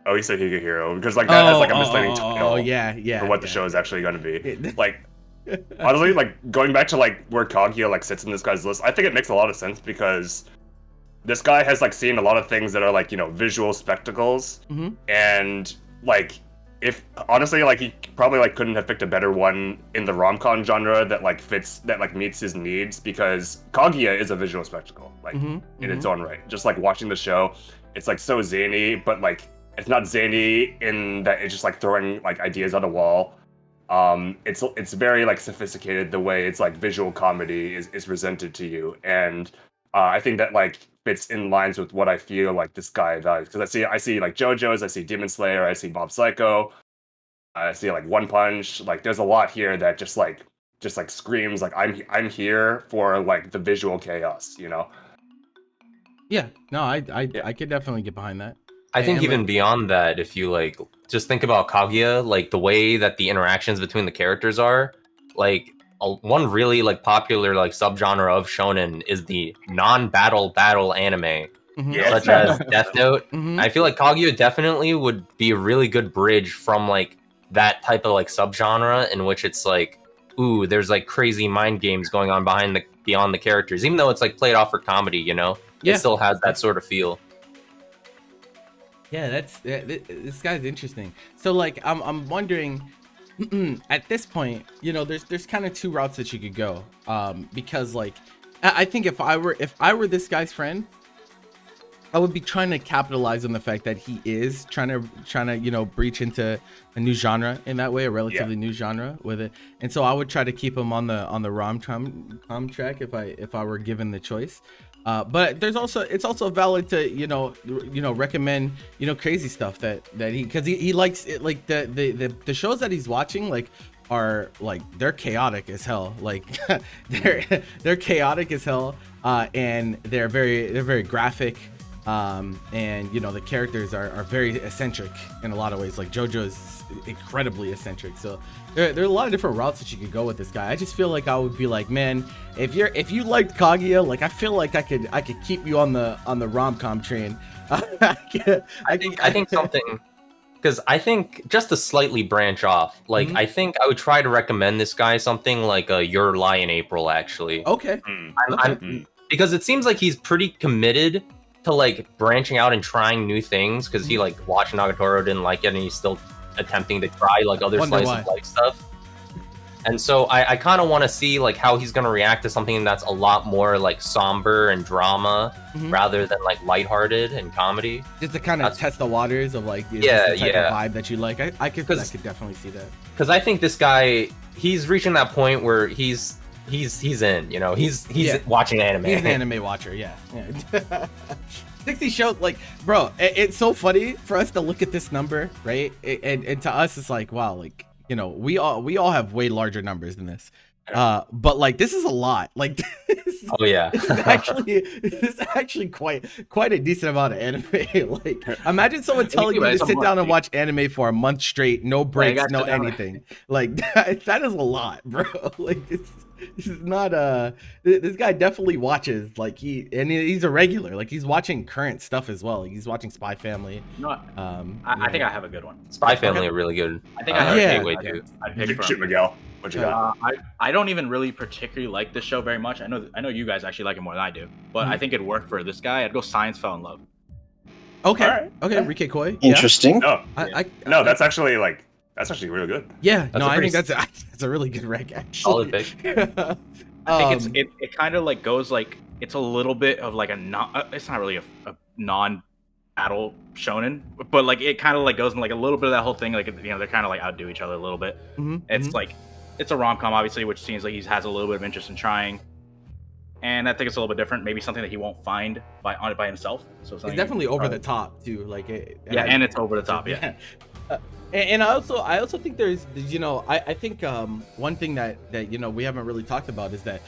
Oh, he said Giga Hero because like that has like a misleading title Oh, yeah. for what the yeah. show is actually going to be. It- Like, honestly, like going back to like where Kaguya like sits in this guy's list, I think it makes a lot of sense because this guy has like seen a lot of things that are like, you know, visual spectacles, Mhm. and like if honestly like he probably like couldn't have picked a better one in the rom-com genre that like fits, that like meets his needs, because Kaguya is a visual spectacle like Mhm, in its mhm. own right. Just like watching the show, it's like so zany, but like it's not zany in that it's just like throwing like ideas on the wall. It's very like sophisticated the way it's like visual comedy is presented to you, and I think that like fits in lines with what I feel like this guy does, because I see like JoJo's, I see Demon Slayer, I see Mob Psycho, I see like One Punch. Like there's a lot here that just like screams like I'm here for like the visual chaos, you know. Yeah, no, I could definitely get behind that. I think And, even like- beyond that, if you like just think about Kaguya, like the way that the interactions between the characters are, like one really like popular like subgenre of shonen is the non-battle battle anime, Mhm. Yeah. such as Death Note. Mhm. I feel like Kaguya definitely would be a really good bridge from like that type of like subgenre in which it's like, ooh, there's like crazy mind games going on beyond the characters, even though it's like played off for comedy, you know, Yeah. it still has that sort of feel. Yeah, this guy's interesting. So like I'm wondering at this point, you know, there's kind of two routes that you could go. Because like I think if I were this guy's friend, I would be trying to capitalize on the fact that he is trying to you know, breach into a new genre in that way, a relatively new genre with it. And so I would try to keep him on the rom-com track if I were given the choice. But it's also valid to you know recommend, you know, crazy stuff that he, because he likes it, like the shows that he's watching like are like they're chaotic as hell, like they're chaotic as hell, and they're very graphic, and you know the characters are very eccentric in a lot of ways. Like JoJo is incredibly eccentric, so there are a lot of different routes that you could go with this guy. I just feel like I would be like, man, if you liked Kaguya, like I feel like I could keep you on the rom-com train. I think something, because I think just to slightly branch off, like I think I would try to recommend this guy something like Your Lie in April, actually. Okay. Because it seems like he's pretty committed to like branching out and trying new things, because he like watched Nagatoro, didn't like it, and he's still attempting to try like other Wonder slice why. of life stuff. And so I kind of want to see like how he's gonna react to something that's a lot more like somber and drama rather than like lighthearted and comedy. Just to kind of test the waters of like, is Yeah, this the type yeah. of vibe that you like. I could definitely see that. Because I think this guy, he's reaching that point where he's in, you know, he's watching anime. He's an anime watcher, yeah. 60 shows, like, bro, it's so funny for us to look at this number, right? And to us, it's like, wow, like, you know, we all have way larger numbers than this. But like, this is a lot. Like, this, Oh yeah. this is actually quite a decent amount of anime. Like, imagine someone telling you to sit down and watch anime for a month straight, no breaks, no anything. Like, that is a lot, bro. Like, this is not this guy definitely watches, like, he's a regular, like he's watching current stuff as well. Like, he's watching Spy Family. No, I think I have a good one. Spy Family are really good. I think I have yeah. a Gateway gateway too. I'd pick Shoot, from. Miguel. What you got? I don't even really particularly like this show very much. I know you guys actually like it more than I do, but I think it'd work for this guy. I'd go Science Fell in Love. Okay. All right. Okay, Rike Koi. Interesting. No, No, that's actually really good. yeah, That's no, a I think pretty that's a really good rec, actually. Solid pick. I think it kind of like goes like, it's a little bit of like it's not really a non-battle shonen, but like it kind of like goes in like a little bit of that whole thing, like, you know, they're kind of like outdo each other a little bit. It's like, it's a rom-com obviously, which seems like he has a little bit of interest in trying, and I think it's a little bit different, maybe something that he won't find by himself. So It's definitely over the top too, like and it's over the top. Yeah. And I also think there's, you know, I think one thing that you know we haven't really talked about is that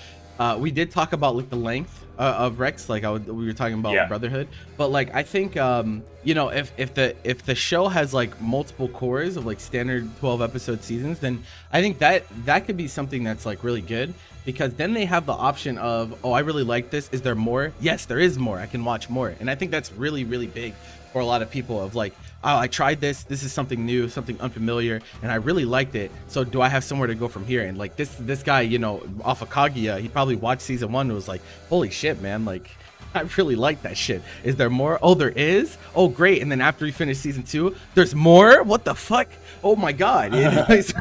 we did talk about like the length of Rex, like we were talking about Brotherhood, but like I think you know, if the show has like multiple cores of like standard 12 episode seasons, then I think that could be something that's like really good, because then they have the option of, oh, I really like this, is there more? Yes, there is more, I can watch more. And I think that's really, really big for a lot of people, of like, oh, I tried this is something new, something unfamiliar, and I really liked it, so do I have somewhere to go from here? And like this guy, you know, off of Kaguya, he probably watched season 1 and was like, holy shit, man, like I really like that shit. Is there more? Oh, there is? Oh, great. And then after he finished season 2, there's more? What the fuck? Oh my god. You know, he's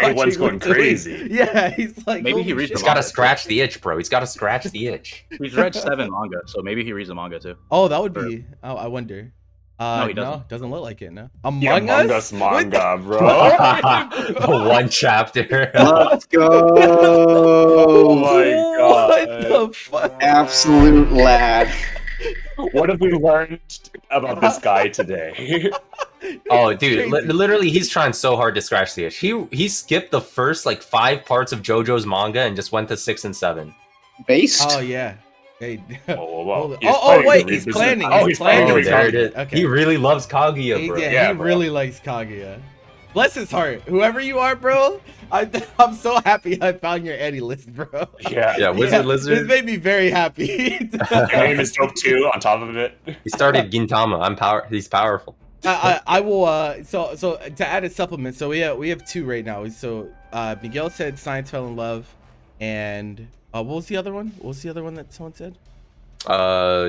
Everyone's going crazy. Yeah, he's like, Maybe he reads He's the got to manga. scratch the itch, bro. He's got to scratch the itch. He's read 7 manga, so maybe he reads the manga too. oh, that would be, oh, I wonder. No, he No, doesn't. doesn't look like it, no. Yeah, Among Us manga, bro. One chapter. Let's Oh go. my god. What the fuck? Absolute lad. What have we learned about this guy today? Oh, dude, literally, he's trying so hard to scratch the itch. He skipped the first like 5 parts of JoJo's manga and just went to 6 and 7. Based? Oh yeah. Hey. Whoa. Wait, he's planning. Oh, he's planning to Oh, be there it Kaguya. is. Okay. He really loves Kaguya, bro. Yeah, Yeah, he bro. really likes Kaguya. Bless his heart. Whoever you are, bro, I'm so happy I found your Eddie list, bro. Yeah, Wizard This Lizard. made me very happy. Your name is dope too. On top of it. He started Gintama. He's powerful. I will. So to add a supplement. So we have two right now. So Miguel said Science Fell in Love, and what was the other one? What was the other one that someone said?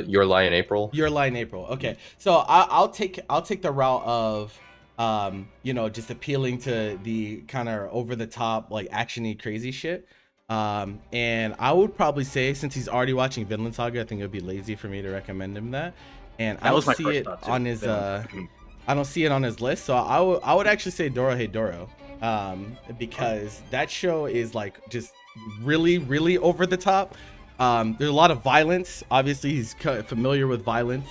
Your Lie in April. Your Lie in April. Okay, so I'll take the route of just appealing to the kind of over the top like actiony crazy shit. And I would probably say, since he's already watching Vinland Saga, I think it would be lazy for me to recommend him that. And I don't see it on his I don't see it on his list. So I would actually say Dorohedoro, because that show is like just really, really over the top. There's a lot of violence. Obviously, he's familiar with violence,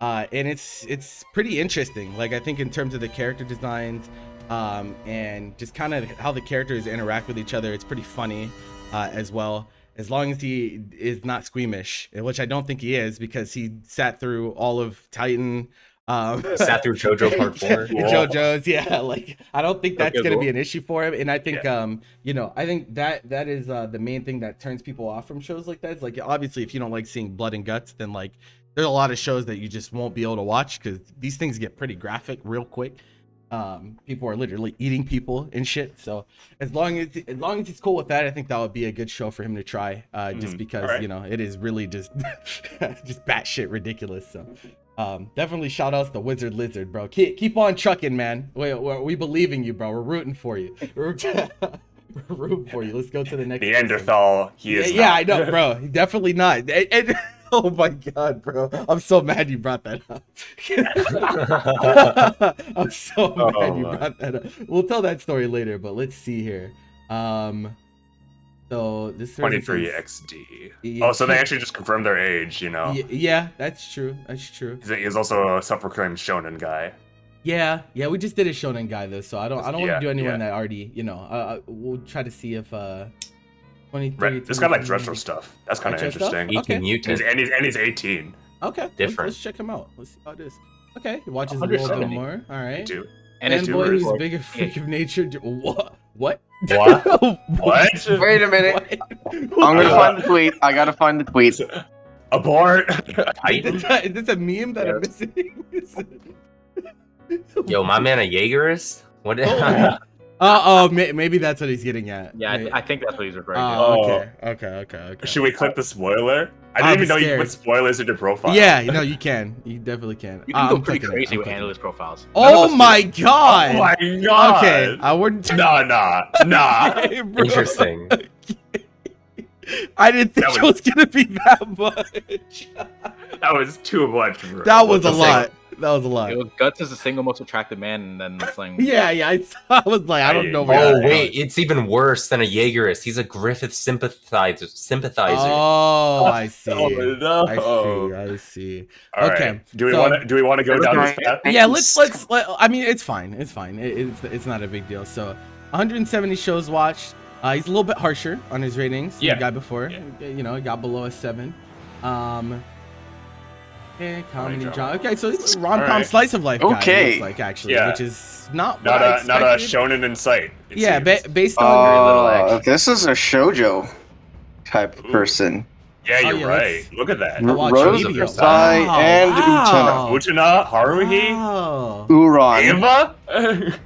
and it's pretty interesting. Like, I think in terms of the character designs, and just kind of how the characters interact with each other, it's pretty funny as well. As long as he is not squeamish, which I don't think he is, because he sat through all of Titan. Sat through JoJo Part 4. JoJo's, yeah. Like, I don't think that's Okay, gonna cool. be an issue for him. And I think, I think that is the main thing that turns people off from shows like that. It's like, obviously, if you don't like seeing blood and guts, then like there's a lot of shows that you just won't be able to watch because these things get pretty graphic real quick. People are literally eating people and shit. So as long as he's cool with that, I think that would be a good show for him to try. Just because Alright. it is really just just batshit ridiculous. So definitely shout outs to Wizard Lizard, bro. Keep on trucking, man. We believe in you, bro. We're rooting for you. We're rooting for you. Let's go to the next. Neanderthal. He is. Yeah, not. I know, bro. Definitely not. Oh my god, bro. I'm so mad you brought that up. I'm so mad you brought that up. We'll tell that story later, but let's see here. So this 23 XD. Oh, so they actually just confirmed their age, you know. Yeah, that's true. That's true. He's also a self-proclaimed shonen guy. Yeah, we just did a shonen guy though, so I don't want to do anyone yeah. that already, we'll try to see if 23. This guy likes retro stuff. That's kind of Retro stuff? interesting. Okay. Mutant. And he's 18. Okay, Different. Let's check him out. Let's see how it is. Okay, he watches a little bit 170. more. All right. Too. And it's Fanboy who's like- bigger freak of nature. What? What? What? Wait a minute. I'm gonna Uh, find the tweet. I gotta find the tweet. Abort. Is this a meme that I'm missing? Yo, my man, a Jaegerist? What? Maybe that's what he's getting at. Yeah, Maybe. I think that's what he's referring to. Oh, okay. Should we click the spoiler? I I'm didn't even know you scared. put spoilers in your profile. Yeah, you can. You definitely can. You can go I'm pretty clicking it. crazy I'm with clicking it. analyst profiles. None of Oh us do. my god. Oh my god. Okay, I wouldn't. Nah. Okay, bro. Interesting. I didn't think That it was- was gonna be that much. That was too much, bro. That was a What's lot. That was a lot. It was Guts is the single most attractive man, and then it's like Yeah. I was like, I don't know where. Oh, that wait, was. it's even worse than a Jaegerist. He's a Griffith sympathizer. Oh, I see. Oh, no. I see. All Okay, right. Do we so- want to go down this path? Yeah, let's. I mean, it's fine. It's fine. It's not a big deal. So, 170 shows watched. He's a little bit harsher on his ratings than Yeah. the guy before. Yeah. He got below a 7. Comedy drama. drama. Okay, so it's a rom-com Alright. slice of life guy. Okay. It looks like actually, Yeah. which is not what I Not a expected. shonen in sight. it Yeah, seems. based on. little action. This is a shoujo type Ooh. person. Yeah, you're yeah, right. let's- Look at that. I watched Rose, Yu-Gi-Oh! Sai, and Wow. Utena, Haruhi, Wow. Uran. Eva.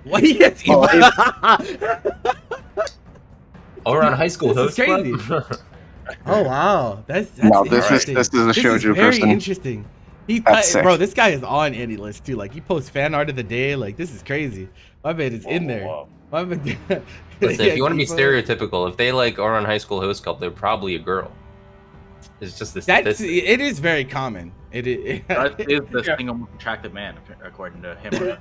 What? Yes, Oh, Or on High School This is Host crazy. Club? Oh wow, that's No, this interesting. is a shoujo very person. interesting. That's sick. Bro, this guy is on any list too. Like he posts fan art of the day. Like this is crazy. My man is in there. Whoa. My man, Listen, Yeah, if you want to be people- stereotypical, if they like are on High School Host Club, they're probably a girl. It's just the That's statistic. it is very common. It is. Guts is the Yeah. single most attractive man, according to him.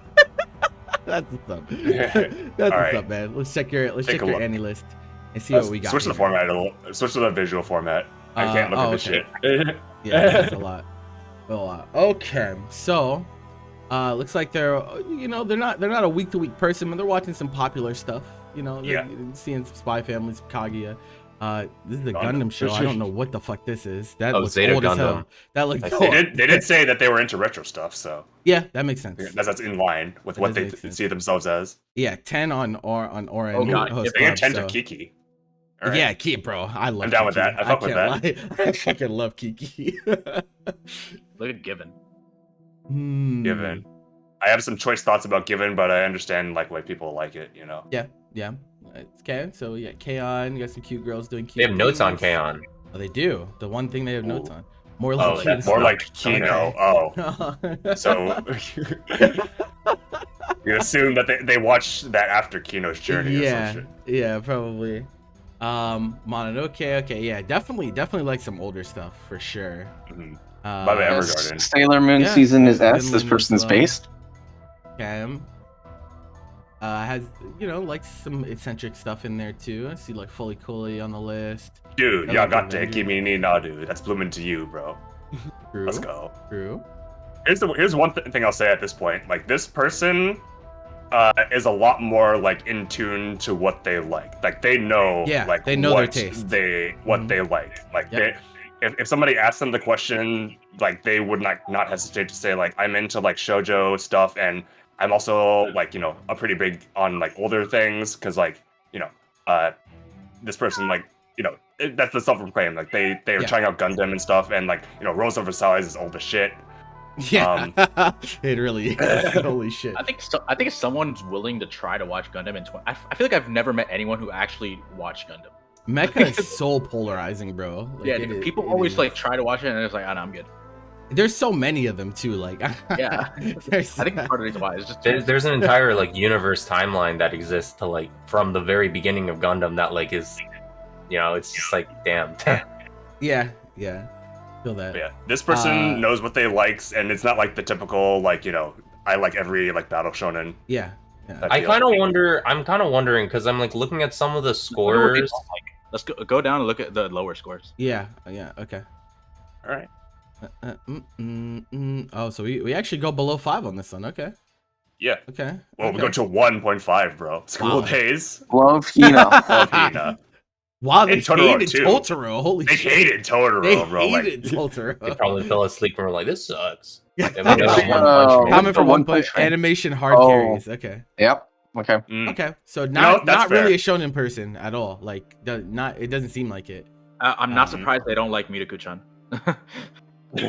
That's what's up. Yeah. That's what's Alright. up, man. Let's check your Take a look. Annie list and see what we got. Switch to the here. format a little. Switch to the visual format. I can't look at this okay. shit. Yeah, that's a lot. A lot. Okay, so looks like they're they're not a week to week person, but they're watching some popular stuff. They're Yeah. seeing some Spy Family, some Kaguya. This is the Gundam show. I don't know what the fuck this is. That Oh, looks Zeta old as hell. Gundam. That looks I old. see. They did say that they were into retro stuff, so Yeah, that makes sense. that's in line with That what does they make sense. see themselves as. Yeah, 10 on Orange. Oh, God. Host They get Club, 10 to so- Kiki. All right. Yeah, Kiki, bro. I love. I'm down with Kiki. that. I fuck with can't lie. I fucking love Kiki. Look at Given. Given. I have some choice thoughts about Given, but I understand like why people like it. You know. Yeah. It's okay. So you got K-On, you got some cute girls doing cute They have notes on things. K-On. Oh, they do. The one thing they have notes Ooh. on. More Oh, like that's More not- like Kino. Oh, so you assume that they watched that after Kino's journey or yeah, some yeah, probably. Mononoke, okay, yeah, definitely like some older stuff for sure. shit. Mhm. Uh, By the way, Yes, Evergarden. Sailor Moon Yeah, season is S. Vinland This is person's slow. based. Cam. Has like some eccentric stuff in there too. I see like Fully Cooley on the list. Dude, I y'all like got the to Avenger. Kimi ni Nadu. That's blooming to you, bro. True. Let's go. True. Here's one thing I'll say at this point. Like this person is a lot more like in tune to what they like. Like they know, Yeah, like they know their what taste. they like. Like Yep. if somebody asked them the question, like they would not hesitate to say like I'm into like shoujo stuff, and I'm also like a pretty big on like older things because like this person like that's the self-proclaimed like they were Yeah. trying out Gundam and stuff, and like Rosa Versailles is old as shit. Yeah, it really is. Holy shit. I think if someone's willing to try to watch Gundam in 20, I feel like I've never met anyone who actually watched Gundam. Mecha is so polarizing, bro. Like, Yeah, it is- people it always is. like try to watch it and it's like, oh no, I'm good. There's so many of them too. Like, Yeah. there's- I think part of the reason why is just There's an entire like universe timeline that exists to like from the very beginning of Gundam that like is, it's just like damn. yeah, feel that. But yeah, this person knows what they likes, and it's not like the typical like I like every like battle shonen. Yeah. type I deal. kind of wonder. I'm kind of wondering because I'm like looking at some of the scores. Let's go down and look at the lower scores. Yeah. Okay. All right. Oh, so we actually go below 5 on this one. Okay. Yeah. Okay. Well, we okay. go to 1.5, bro. School Wow. days. Love Hina. Love Hina. Wow, they And Totoro, hated too. Totoro. Holy They shit. hated Totoro, They bro. hated They Totoro. probably fell asleep and were like, "This sucks." Yeah. And we got One Punch Man. Comment for For one One point. Punch Man. Animation hard Oh. carries. Okay. Yep. Okay. Okay. So know, not that's really a fair. shonen person at all. Like it doesn't seem like it. I'm not surprised they don't like Mitaku-chan.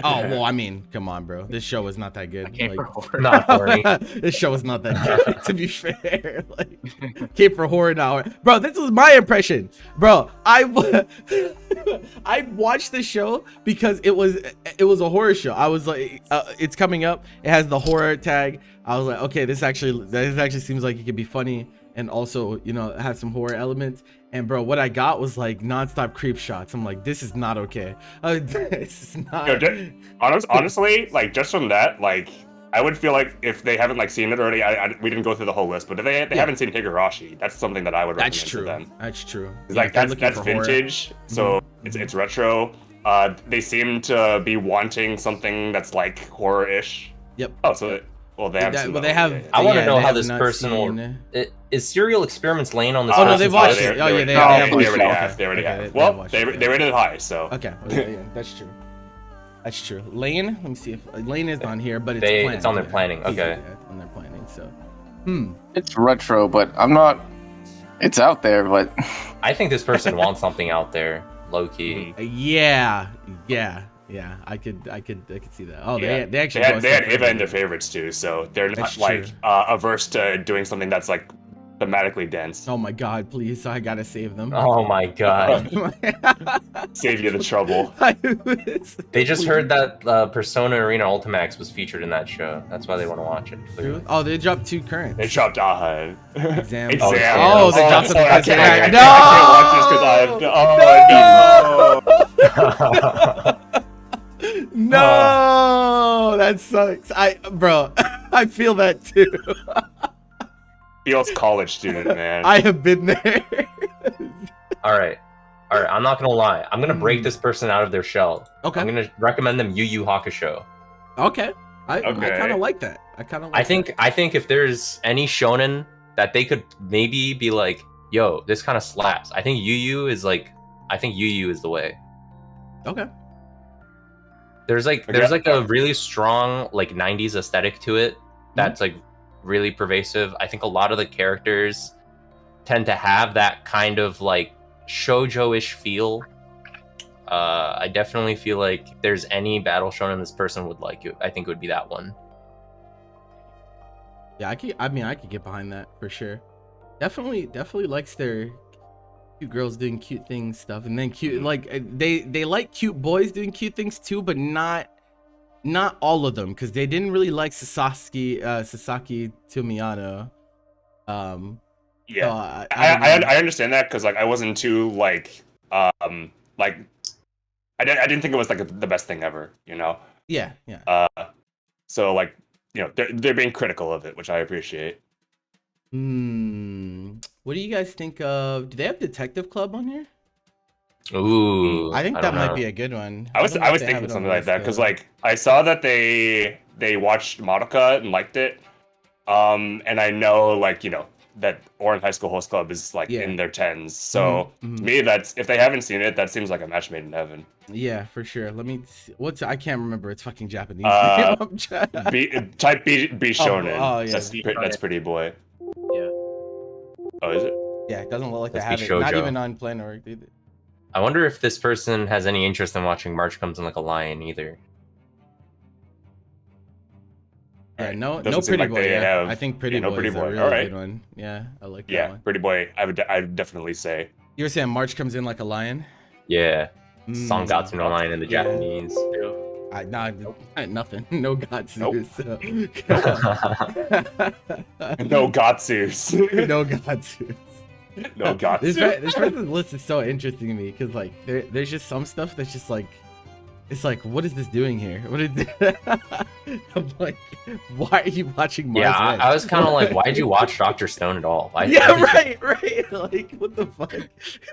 Oh well, I mean, come on, bro. This show is not that good. I came Like, for horror. Not horny. this show is not that good, to be fair. Like, came for horror now, bro. This was my impression, bro. I watched the show because it was a horror show. I was like, it's coming up. It has the horror tag. I was like, okay, this actually seems like it could be funny and also it has some horror elements. And bro, what I got was like nonstop creep shots. I'm like, this is not okay. This is not. Honestly, like just from that, like I would feel like if they haven't like seen it already, we didn't go through the whole list, but if they haven't seen Higurashi, that's something that I would recommend That's to true. them. That's true. It's Yeah, like if they're that's looking for horror. vintage, so it's retro. They seem to be wanting something that's like horror-ish. Yep. Oh, so they have. seen Well, that they have. one, yeah. I want to yeah, know they how have this not person will. seen- Is Serial Experiments laying on this? Oh no, person's they've watched list? it. Oh yeah, they No, have they watched already it. have. Okay. They already Okay, have. Well, watched they it, yeah. rated it high, so. Okay, yeah, that's true. That's true. Lane, let me see if Lane is on here, but it's They- planned, it's on their yeah. planning, okay. Yeah, it's on their planning. So, It's retro, but I'm not. It's out there, but I think this person wants something out there, low key. yeah. I could see that. Oh, Yeah. they actually They had posted Eva in their it. favorites too, so they're not That's like true. averse to doing something that's like thematically dense. Oh my god, please! I gotta save them. Oh my god! Save you the trouble. They just heard that Persona Arena Ultimax was featured in that show. That's why they want to watch it. clearly. Oh, they dropped 2 currents. They dropped Aha. Exam. Oh, Exam. Oh, they dropped sorry, something I that's can't watch this because I have. No, that sucks. Bro, I feel that too. Feels college student, man. I have been there. All right. I'm not gonna lie. I'm gonna break this person out of their shell. Okay. I'm gonna recommend them Yu Yu Hakusho. Okay. I Okay. kind of like that. I think if there's any shonen that they could maybe be like, yo, this kind of slaps. I think Yu Yu is like I think Yu Yu is the way. Okay. There's like a really strong like 90s aesthetic to it that's like really pervasive. I think a lot of the characters tend to have that kind of like shoujo-ish feel. I definitely feel like if there's any battle shonen this person would like, I think it would be that one. Yeah, I could get behind that for sure. Definitely likes their cute girls doing cute things stuff, and then cute like they like cute boys doing cute things too, but not all of them, because they didn't really like Sasaki Tomiyano. Yeah, so I understand that, because like I wasn't too like like I didn't think it was like the best thing ever, you know. Yeah. So like, you know, they're being critical of it, which I appreciate. What do you guys think of? Do they have Detective Club on here? Ooh, I think that might be a good one. I was thinking something like that, because like I saw that they watched Madoka and liked it, and I know, like, you know, that Orange High School Host Club is like in their 10s, so to me, that's, if they haven't seen it, that seems like a match made in heaven. Yeah, for sure. Let me see. I can't remember. It's fucking Japanese. Type B shonen. Oh yeah, That's Pretty Boy. Yeah. Oh, is it? Yeah, it doesn't look like they Let's have be it. Not shoujo. even on Plan or either. I wonder if this person has any interest in watching March Comes in Like a Lion either. Yeah, no Doesn't seem Pretty like Boy. they Yeah, have- I think Pretty no Boy Pretty is a Boy. really All right. good one. Yeah, I like that Yeah, one. Pretty Boy. I would definitely say. You were saying March Comes in Like a Lion? Yeah, Sangatsu no Lion in the Yeah. Japanese. Nothing. No Gatsu. Nope. So. No Gatsus. No Gatsu. No Gatsu. This person's list is so interesting to me, because like there's just some stuff that's just like, it's like, what is this doing here? What is I'm like, why are you watching Mars? Yeah, Red? I was kind of like, why did you watch Dr. Stone at all? Why right. Like, what the fuck?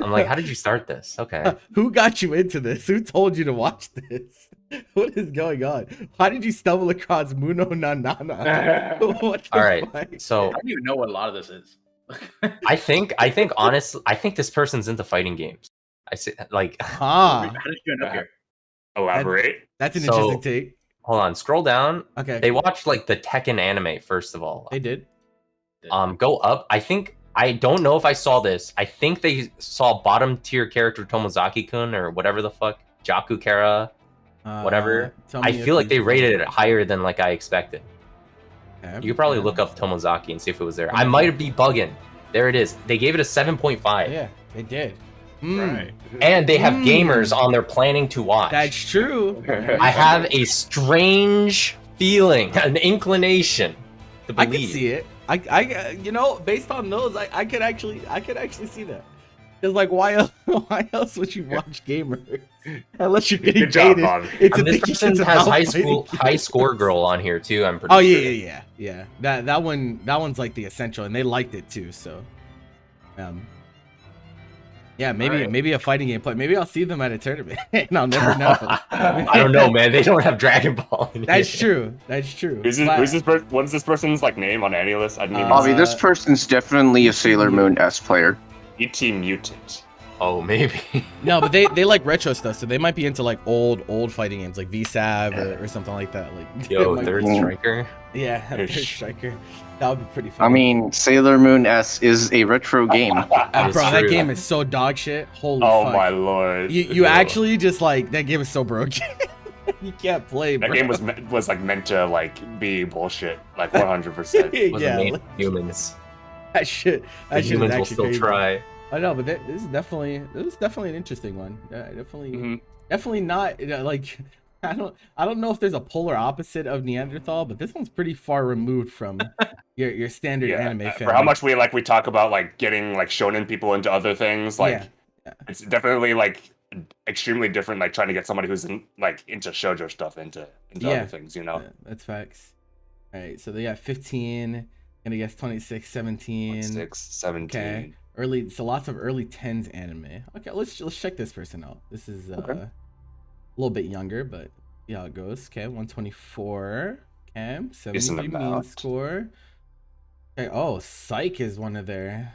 I'm like, how did you start this? Okay. Who got you into this? Who told you to watch this? What is going on? Why did you stumble across Muno Nanana? What the All right. fuck? So I don't even know what a lot of this is. I think honestly, I think this person's into fighting games. I say like, Ah, How did you end up here? Elaborate. that's an So- interesting take. hold on, scroll down. Okay, They watched like the Tekken anime first of all. they did. Go up. I don't know if I saw this. I think they saw bottom tier character Tomozaki-kun or whatever the fuck, Jaku Kara, whatever. Tell me I if feel like you- they rated it higher than like I expected. Okay. You could probably look up Tomozaki and see if it was there. I might be bugging. There it is. They gave it a 7.5. Yeah, they did. Right. And they have Mm. gamers on their planning to watch. That's true. I have a strange feeling, an inclination to I believe. can see it. I you know, based on those, I could actually see that. Because like, why else would you watch gamers unless you're getting Good job, baited Bob. into And this thinking person it's has about high fighting score gamers? girl on here too. I'm pretty. Oh sure. yeah. That one's like the essential, and they liked it too. So, yeah, maybe a fighting game play. Maybe I'll see them at a tournament, and I'll never know. I don't know, man. They don't have Dragon Ball. In That's here. true. That's true. Who's this what's this person's like name on any list? I didn't even Bobby, see. this person's definitely a Sailor Moon S player. ET Mutant. Oh, maybe. No, but they like retro stuff, so they might be into like old fighting games, like VSAV or something like that. Like Yo, it might Third be- Striker. Yeah, Third Ish. Striker. That would be pretty I funny. mean, Sailor Moon S is a retro game. Bro, It's that true. game is so dog shit. Holy Oh fuck. my lord. You Yo. actually just like, that game is so broken. You can't play, bro. That game was like meant to like be bullshit, like 100%. Wasn't Yeah, made like, for humans. that shit. The That shit is humans will actually still crazy. try. I know, but this is definitely an interesting one. Definitely Mhm. definitely not like I don't know if there's a polar opposite of Neanderthal, but this one's pretty far removed from your standard anime fan. For how much we talk about like getting like shonen people into other things, like Yeah. it's definitely like extremely different, like trying to get somebody who's into shoujo stuff into Yeah. other things, you know. Yeah, that's facts. All right, so they got 15, gonna guess 26, 17. 6, 17. Okay. Early, so lots of early 10s anime. Okay, let's check this person out. This is a little bit younger, but yeah, how it goes. Okay, 124. Okay, 73 mean amount. score. Okay, oh, Psych is one of their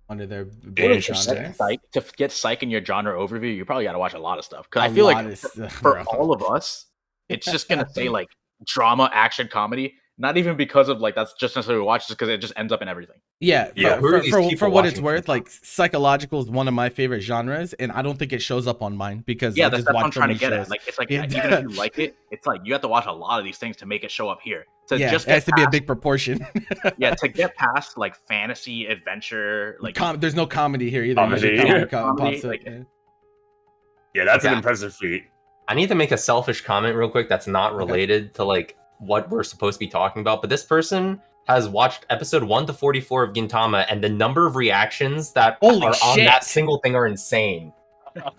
under their Really big interesting. genre. To get psych in your genre overview, you probably got to watch a lot of stuff. Because A I feel lot like of stuff, for bro. all of us, it's just gonna say like drama, action, comedy. Not even because of like that's just necessarily watch, just because it just ends up in everything. Yeah, Yeah, who are these for people what it's watching worth, from? like psychological is one of my favorite genres, and I don't think it shows up on mine because Yeah, I that's just what I'm watch so trying to many get shows. at. Like, it's like Yeah. even if you like it, it's like you have to watch a lot of these things to make it show up here. To Yeah, just it has get to be a past- big proportion. yeah, to get past like fantasy, adventure, like There's no comedy here either. Comedy. Usually comedy Comedy, pops up. like- Yeah. Yeah, that's an Okay. impressive feat. I need to make a selfish comment real quick that's not related to like what we're supposed to be talking about, but this person has watched episode 1 to 44 of Gintama, and the number of reactions that Holy are on shit. that single thing are insane.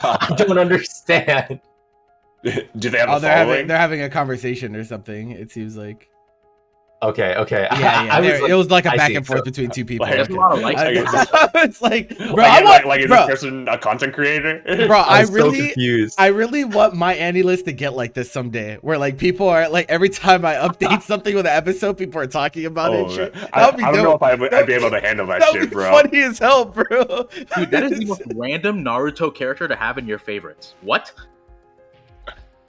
I don't understand. Do they have Oh, a they're following? having a conversation or something. It seems like. Okay. Yeah. I was it was like a I back see. and forth So- betwee two people. Like, there's a lot of likes. I guess It's like, bro, like, I want, like, is bro, this person a content creator? bro, I I'm so really, confused. I really want my Annie list to get like this someday, where like people are like every time I update something with an episode, people are talking about it. And shit. man. That would be I don't know dope. if I'd be able to handle that That shit, would be bro. funny as hell, bro. Dude, that is the most random Naruto character to have in your favorites. What?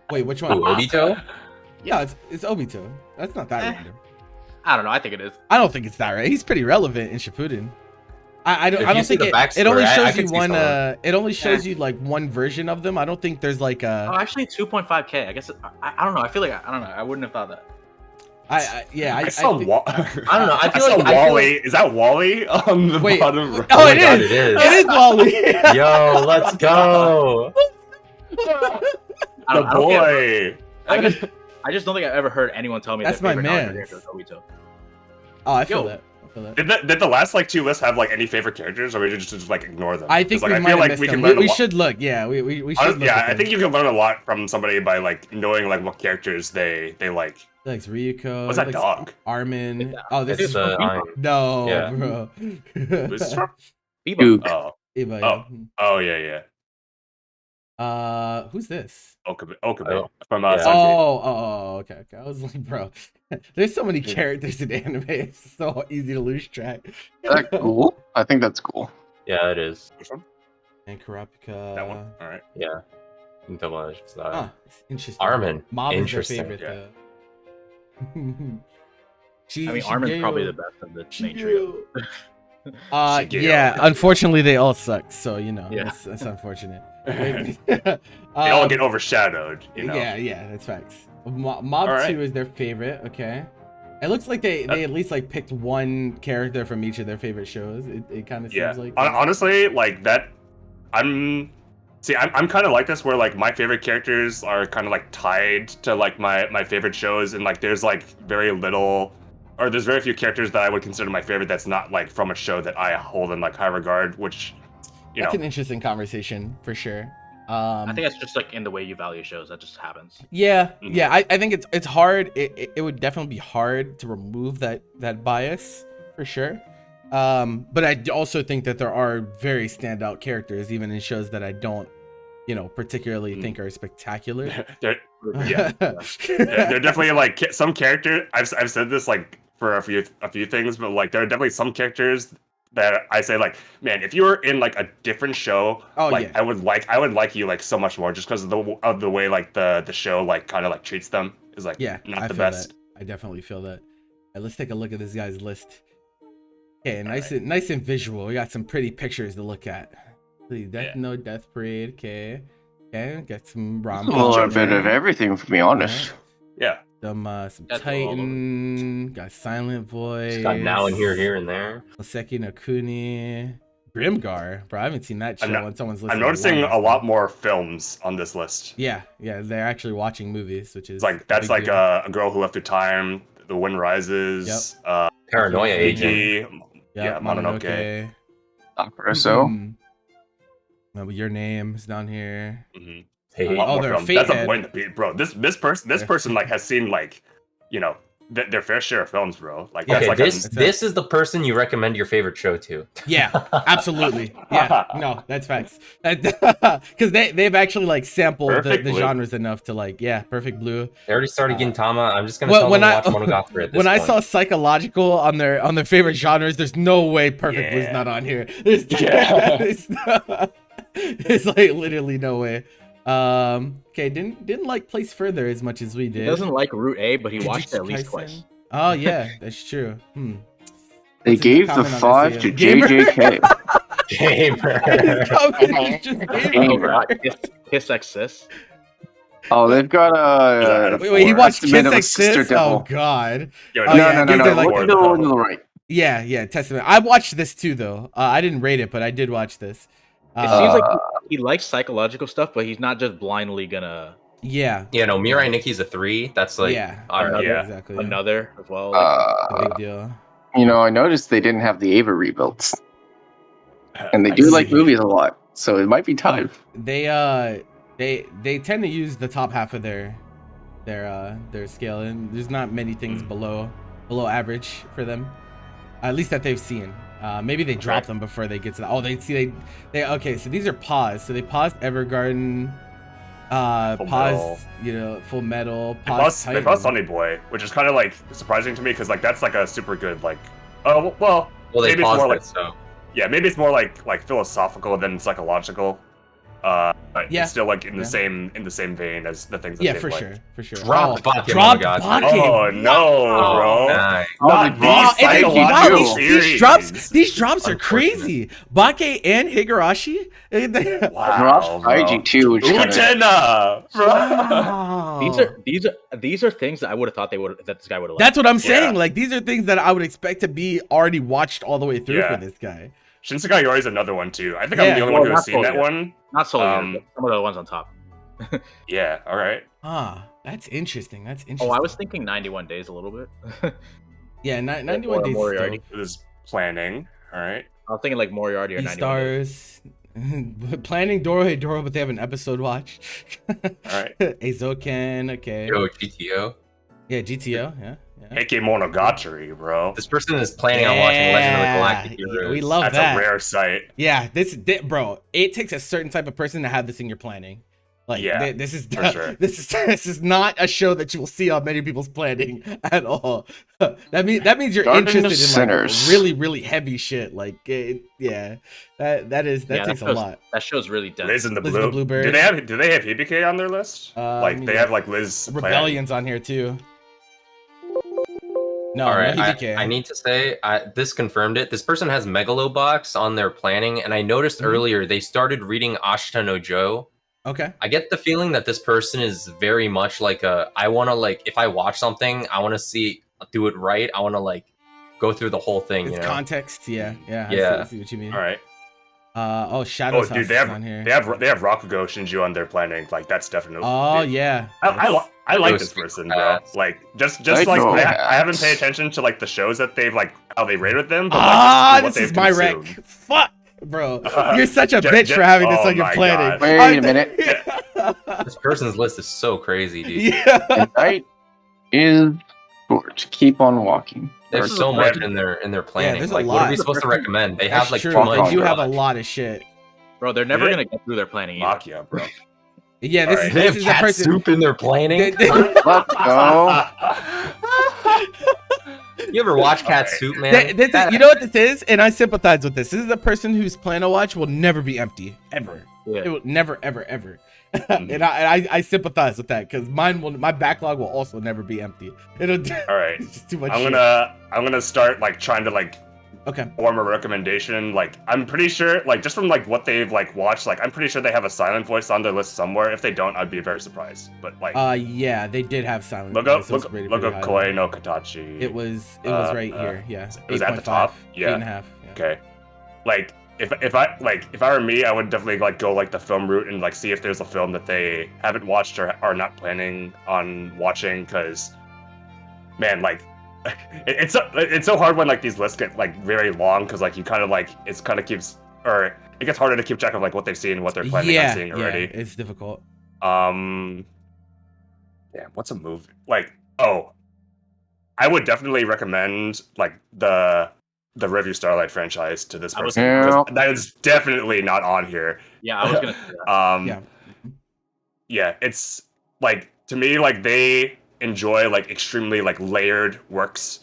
Wait, which Ooh, one? Obito? Yeah, it's Obito. That's not that random. I don't know. I think it is. I don't think it's that right. He's pretty relevant in Shippuden. I If don't you see think the it only backstory, I shows can you see one. someone. It only shows you like one version of them. I don't think there's like Oh, a. actually, 2.5K. I guess I don't know. I feel like I don't know. I wouldn't have thought that. I saw think- Wa- I don't know. I feel saw like I feel Wally. Is that Wally on the Wait, bottom? Right? oh, my it God, is. it is. It is Wally. Yo, let's go. I The don't, I don't get- boy. I just don't think I ever heard anyone tell me That's their my favorite Naruto man. character is Obito. Oh, I feel Yo. that. I feel that. Did the last like two lists have like any favorite characters, or we just like ignore them? I think 'Cause, we like, might have missed we them. can We, learn a we lot. should look. Yeah, we should look. Yeah, at I them. think you can learn a lot from somebody by like knowing like what characters they like. He likes Ryuko. What's he that likes dog? Armin. Oh, this It's is the Iron. no, Yeah. bro. Who's this from? Bebo. Duke. Oh, Eva, Oh. oh yeah. who's this? Okabe Oh. from Yeah. Sanji. Oh, okay. I was like, bro, there's so many characters in anime. It's so easy to lose track. Is that cool? I think that's cool. Yeah, it is. Which one? And Kurapika. That one. All right. Yeah. You can tell by it's that. Huh, it's interesting. Armin. Mob is their Interesting. favorite, Yeah. though. I mean, Armin's probably the best of the main trio. Shigeo. Yeah, unfortunately they all suck, so you know, Yeah. that's unfortunate. They all get overshadowed, you know. Yeah, that's facts. Mob All right. 2 is their favorite, okay. It looks like they at least like picked one character from each of their favorite shows. It kind of Yeah. seems like Honestly, like that, I'm kind of like this where like my favorite characters are kind of like tied to like my favorite shows, and like there's like very little, or there's very few characters that I would consider my favorite that's not like from a show that I hold in like high regard, which you that's know. an interesting conversation for sure. I think that's just like in the way you value shows. That just happens. Yeah, Mhm. yeah. I think it's hard. It would definitely be hard to remove that bias for sure. But I also think that there are very standout characters, even in shows that I don't, particularly think are spectacular. They're, yeah, they're definitely like some character. I've said this like for a few things, but like there are definitely some characters that I say like, man, if you were in like a different show, Oh, like yeah. I would like you like so much more just because of the way like the show like kind of like treats them is like Yeah, not I the feel best. that. I definitely feel that. Right, let's take a look at this guy's list. Okay, nice and visual. We got some pretty pictures to look at. Death Note, Death Parade. Okay, got some rom. A little bit of everything, to be honest. Yeah, Some That's all Titan. Got Silent Voice. Just got now and here and there. Seki no Kuni. Grimgar. Bro, I haven't seen that show I'm no- on someone's list. I'm in noticing long a time. lot more films on this list. Yeah, they're actually watching movies, which is It's like that's big like deal. A Girl Who Left Her Time, The Wind Rises, Paranoia agent. Fiji, yeah, Mononoke. Sakura, so. Your name is down here. Mhm. Hey, A lot Oh, more they're films. That's a Fatehead. point to be, bro. This person like has seen like, their fair share of films, bro. Like Yeah, that's Okay, like this is the person you recommend your favorite show to. Yeah, absolutely. Yeah, no, that's facts. Because they've actually like sampled Perfect the Blue. genres enough to like, yeah, Perfect Blue. They already started Gintama. I'm just gonna When- tell when them to I- watch Monogatari at this When I point. saw psychological on their favorite genres, there's no way Perfect Blue's Yeah. not on here. There's, Yeah. it's like literally no way. Okay, didn't like Place Further as much as we did. He doesn't like Route A, but he watched Jujutsu it at least Kaisen? twice. Oh yeah, that's true. They What's his gave the comment on 5 this, to Ian? Gamer? JJK. Gamer. His comment is just gamer. Kiss X Sis. Oh, they've got Yeah, a. Wait, he watched Estimate Kiss of a X Sister Sis? Oh Devil. god. Yo, Oh, yeah, no. gives it, like, Look at the one to the right. Yeah, Testament. I watched this too though. I didn't rate it, but I did watch this. It seems like he likes psychological stuff, but he's not just blindly gonna Yeah. Yeah, no, Mirai Nikki's a 3. That's like Yeah. alright. Yeah. Exactly. another as well. A big deal. I noticed they didn't have the Ava rebuilds, and they I do like see. movies a lot, so it might be time. They tend to use the top half of their scale, and there's not many things below average for them, at least that they've seen. Maybe they drop Right. them before they get to that. Oh, they okay. So these are paused. So they paused Evergarden, Full paused Full Metal, They paused paused Sunny Boy, which is kind of like surprising to me because like that's like a super good like. Oh well. Well, they Maybe it's paused more it, like- so Yeah, maybe it's more like philosophical than psychological. But Yeah. it's still like in the Yeah. same vein as the things. That Yeah, they've, for like- sure. Dropped Oh, Bake dropped Monogatari. Bake. Oh no, Oh, bro! nice. Not they Oh, these and then, wow, psychological these drops are Unfortunate. crazy. Bake and Higurashi. Wow, Dropped IG too, which kind of. Utena, bro. Wow. These are things that I would have thought that this guy would have. That's what I'm saying. Yeah. Like these are things that I would expect to be already watched all the way through Yeah. for this guy. Shinsekai Yori is another one too. I think Yeah. I'm the only one Well, who has not seen that Soul one. not so um, but some of the ones on top. Yeah. All right. That's interesting. That's interesting. Oh, I was thinking 91 days a little bit. Yeah, 91 Or days. Moriarty. Still. It is planning. All right. I was thinking like Moriarty or 91 days. Stars. Planning Doro, but they have an episode watch. Alright. Azoken, okay. Yo, GTO. Yeah, GTO, yeah. Heike Monogatari, bro. This person is planning on watching Legend of the Galactic Yeah, Heroes. we love That's that. a rare sight. Yeah, bro, it takes a certain type of person to have this in your planning. Like, Yeah, this is for sure. this is not a show that you will see on many people's planning at all. that means you're Garden of interested in like Sinners. really heavy shit. Like, that takes a lot. That show's really dense. Liz and the Liz and the Blue. Bluebird. Do they have Hibike on their list? Let me Like they look. have like Liz. Rebellion's on here too. No, All right, no Hibike. I need to say, this confirmed it. This person has Megalobox on their planning, and I noticed Mhm. earlier they started reading Ashita no Joe. Okay. I get the feeling that this person is very much like I want to like, if I watch something, I want to do it right. I want to like go through the whole thing, It's you know? context, yeah. Yeah. I see what you mean. All right. Shadow's Oh, House dude, is on here. they have Rakugo Shinju on their planning. Like that's definitely. Oh dude. yeah. I like Those this person, super bro. fast. Like just I like know I that. haven't paid attention to like the shows that they've like how they rated them. But, like, This what is they've my wreck. consumed. Fuck, bro. You're such a Ju- bitch ju- for having this oh on your my planning. God. Wait a minute. This person's list is so crazy, dude. Yeah. The night is short. Keep on walking. There's Or- so much in their planning. there's a like, what are lot. we supposed to recommend? They That's have like true. too much. They do to have a watch. lot of shit. Bro, they're never Yeah. gonna get through their planning. Either. Makia, bro. Yeah, this Alright. is They have this is a cat person. soup in their planning. They- they- Let's go. You ever watch Cat Alright. Soup, man? you know what this is, and I sympathize with this. This is a person whose Plano watch will never be empty, ever. Yeah. It will never, ever. and I sympathize with that because my backlog will also never be empty. It'll. All right. It's just too much. I'm shit. gonna start like trying to like Okay. form a recommendation. Like I'm pretty sure like just from like what they've like watched, like I'm pretty sure they have a silent voice on their list somewhere. If they don't, I'd be very surprised. But like Yeah, they did have silent. look voice. up It was look, rated look pretty up high. Koi no Katachi. It was right here. Yeah. it was at the 8.5, top? Yeah. 8.5. Yeah. Okay. Like if I were me, I would definitely like go like the film route and like see if there's a film that they haven't watched or are not planning on watching. Because man, like it's so hard when like these lists get like very long because like you kind of like it gets harder to keep track of like what they've seen and what they're planning on seeing already. Yeah, it's difficult. Yeah, what's a movie? Like, oh, I would definitely recommend like the Review Starlight franchise to this I was- person. Yeah. 'Cause that is definitely not on here. Yeah, I was gonna say that. Yeah. Yeah, it's like to me like they enjoy like extremely like layered works.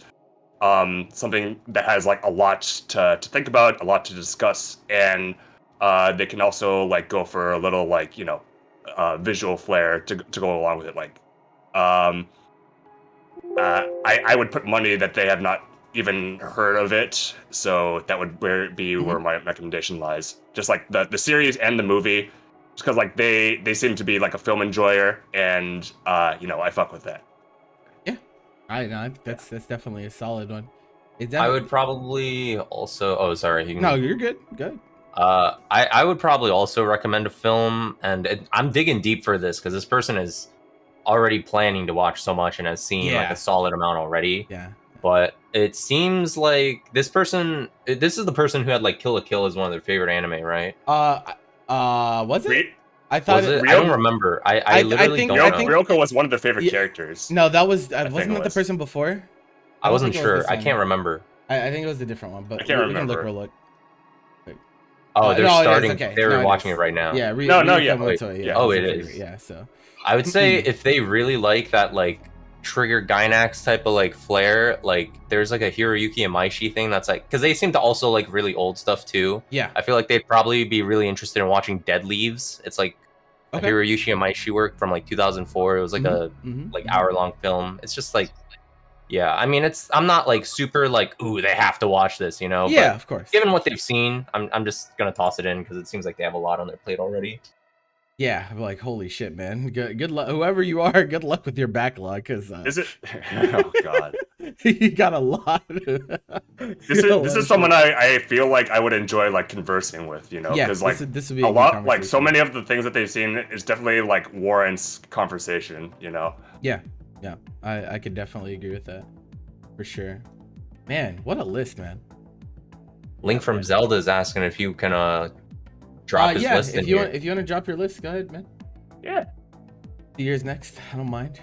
Something that has like a lot to think about, a lot to discuss, and they can also like go for a little like visual flair to go along with it. Like, I would put money that they have not even heard of it, so that would be where my recommendation lies. Just like the series and the movie, just because like they seem to be like a film enjoyer, and I fuck with that. I think that's definitely a solid one. I would probably also. Oh, sorry. You can... No, you're good. Good. I would probably also recommend a film, and I'm digging deep for this because this person is already planning to watch so much and has seen like a solid amount already. Yeah. But it seems like this is the person who had like Kill la Kill as one of their favorite anime, right? Was it? I thought I don't remember. I literally don't know. Ryoko was one of their favorite characters. No, that was wasn't think it that the was. person before? I wasn't think it was sure. this I one. can't remember. I think it was a different one, but I can't we can look remember. real look. Oh, they're no, it is, starting. okay. They're No, it watching is. it right now. Yeah. Yeah. Wait. Yeah, Oh, it's it a is. favorite, Yeah. So. I would say if they really like that like Trigger Gainax type of like flair, like there's like a Hiroyuki Imaishi thing that's like, because they seem to also like really old stuff too. Yeah. I feel like they'd probably be really interested in watching Dead Leaves. It's like a Okay. Hiroyuki Imaishi work from like 2004. It was like a like hour-long film. It's just like, yeah, I mean, I'm not like super like, ooh, they have to watch this, you know? Yeah, But of course. given what they've seen, I'm just gonna toss it in because it seems like they have a lot on their plate already. Yeah, I'm like, holy shit, man. Good luck, whoever you are. Good luck with your backlog, because Is it? Oh God. you got a lot. This is someone I feel like I would enjoy like conversing with, Yeah, because like this would be a good lot like so conversation. many of the things that they've seen is definitely like warrants conversation. Yeah, I could definitely agree with that, for sure. Man, what a list, man. Link from Zelda is asking if you can drop his list in here. if you want to drop your list, go ahead, man. Yeah. The year's next. I don't mind.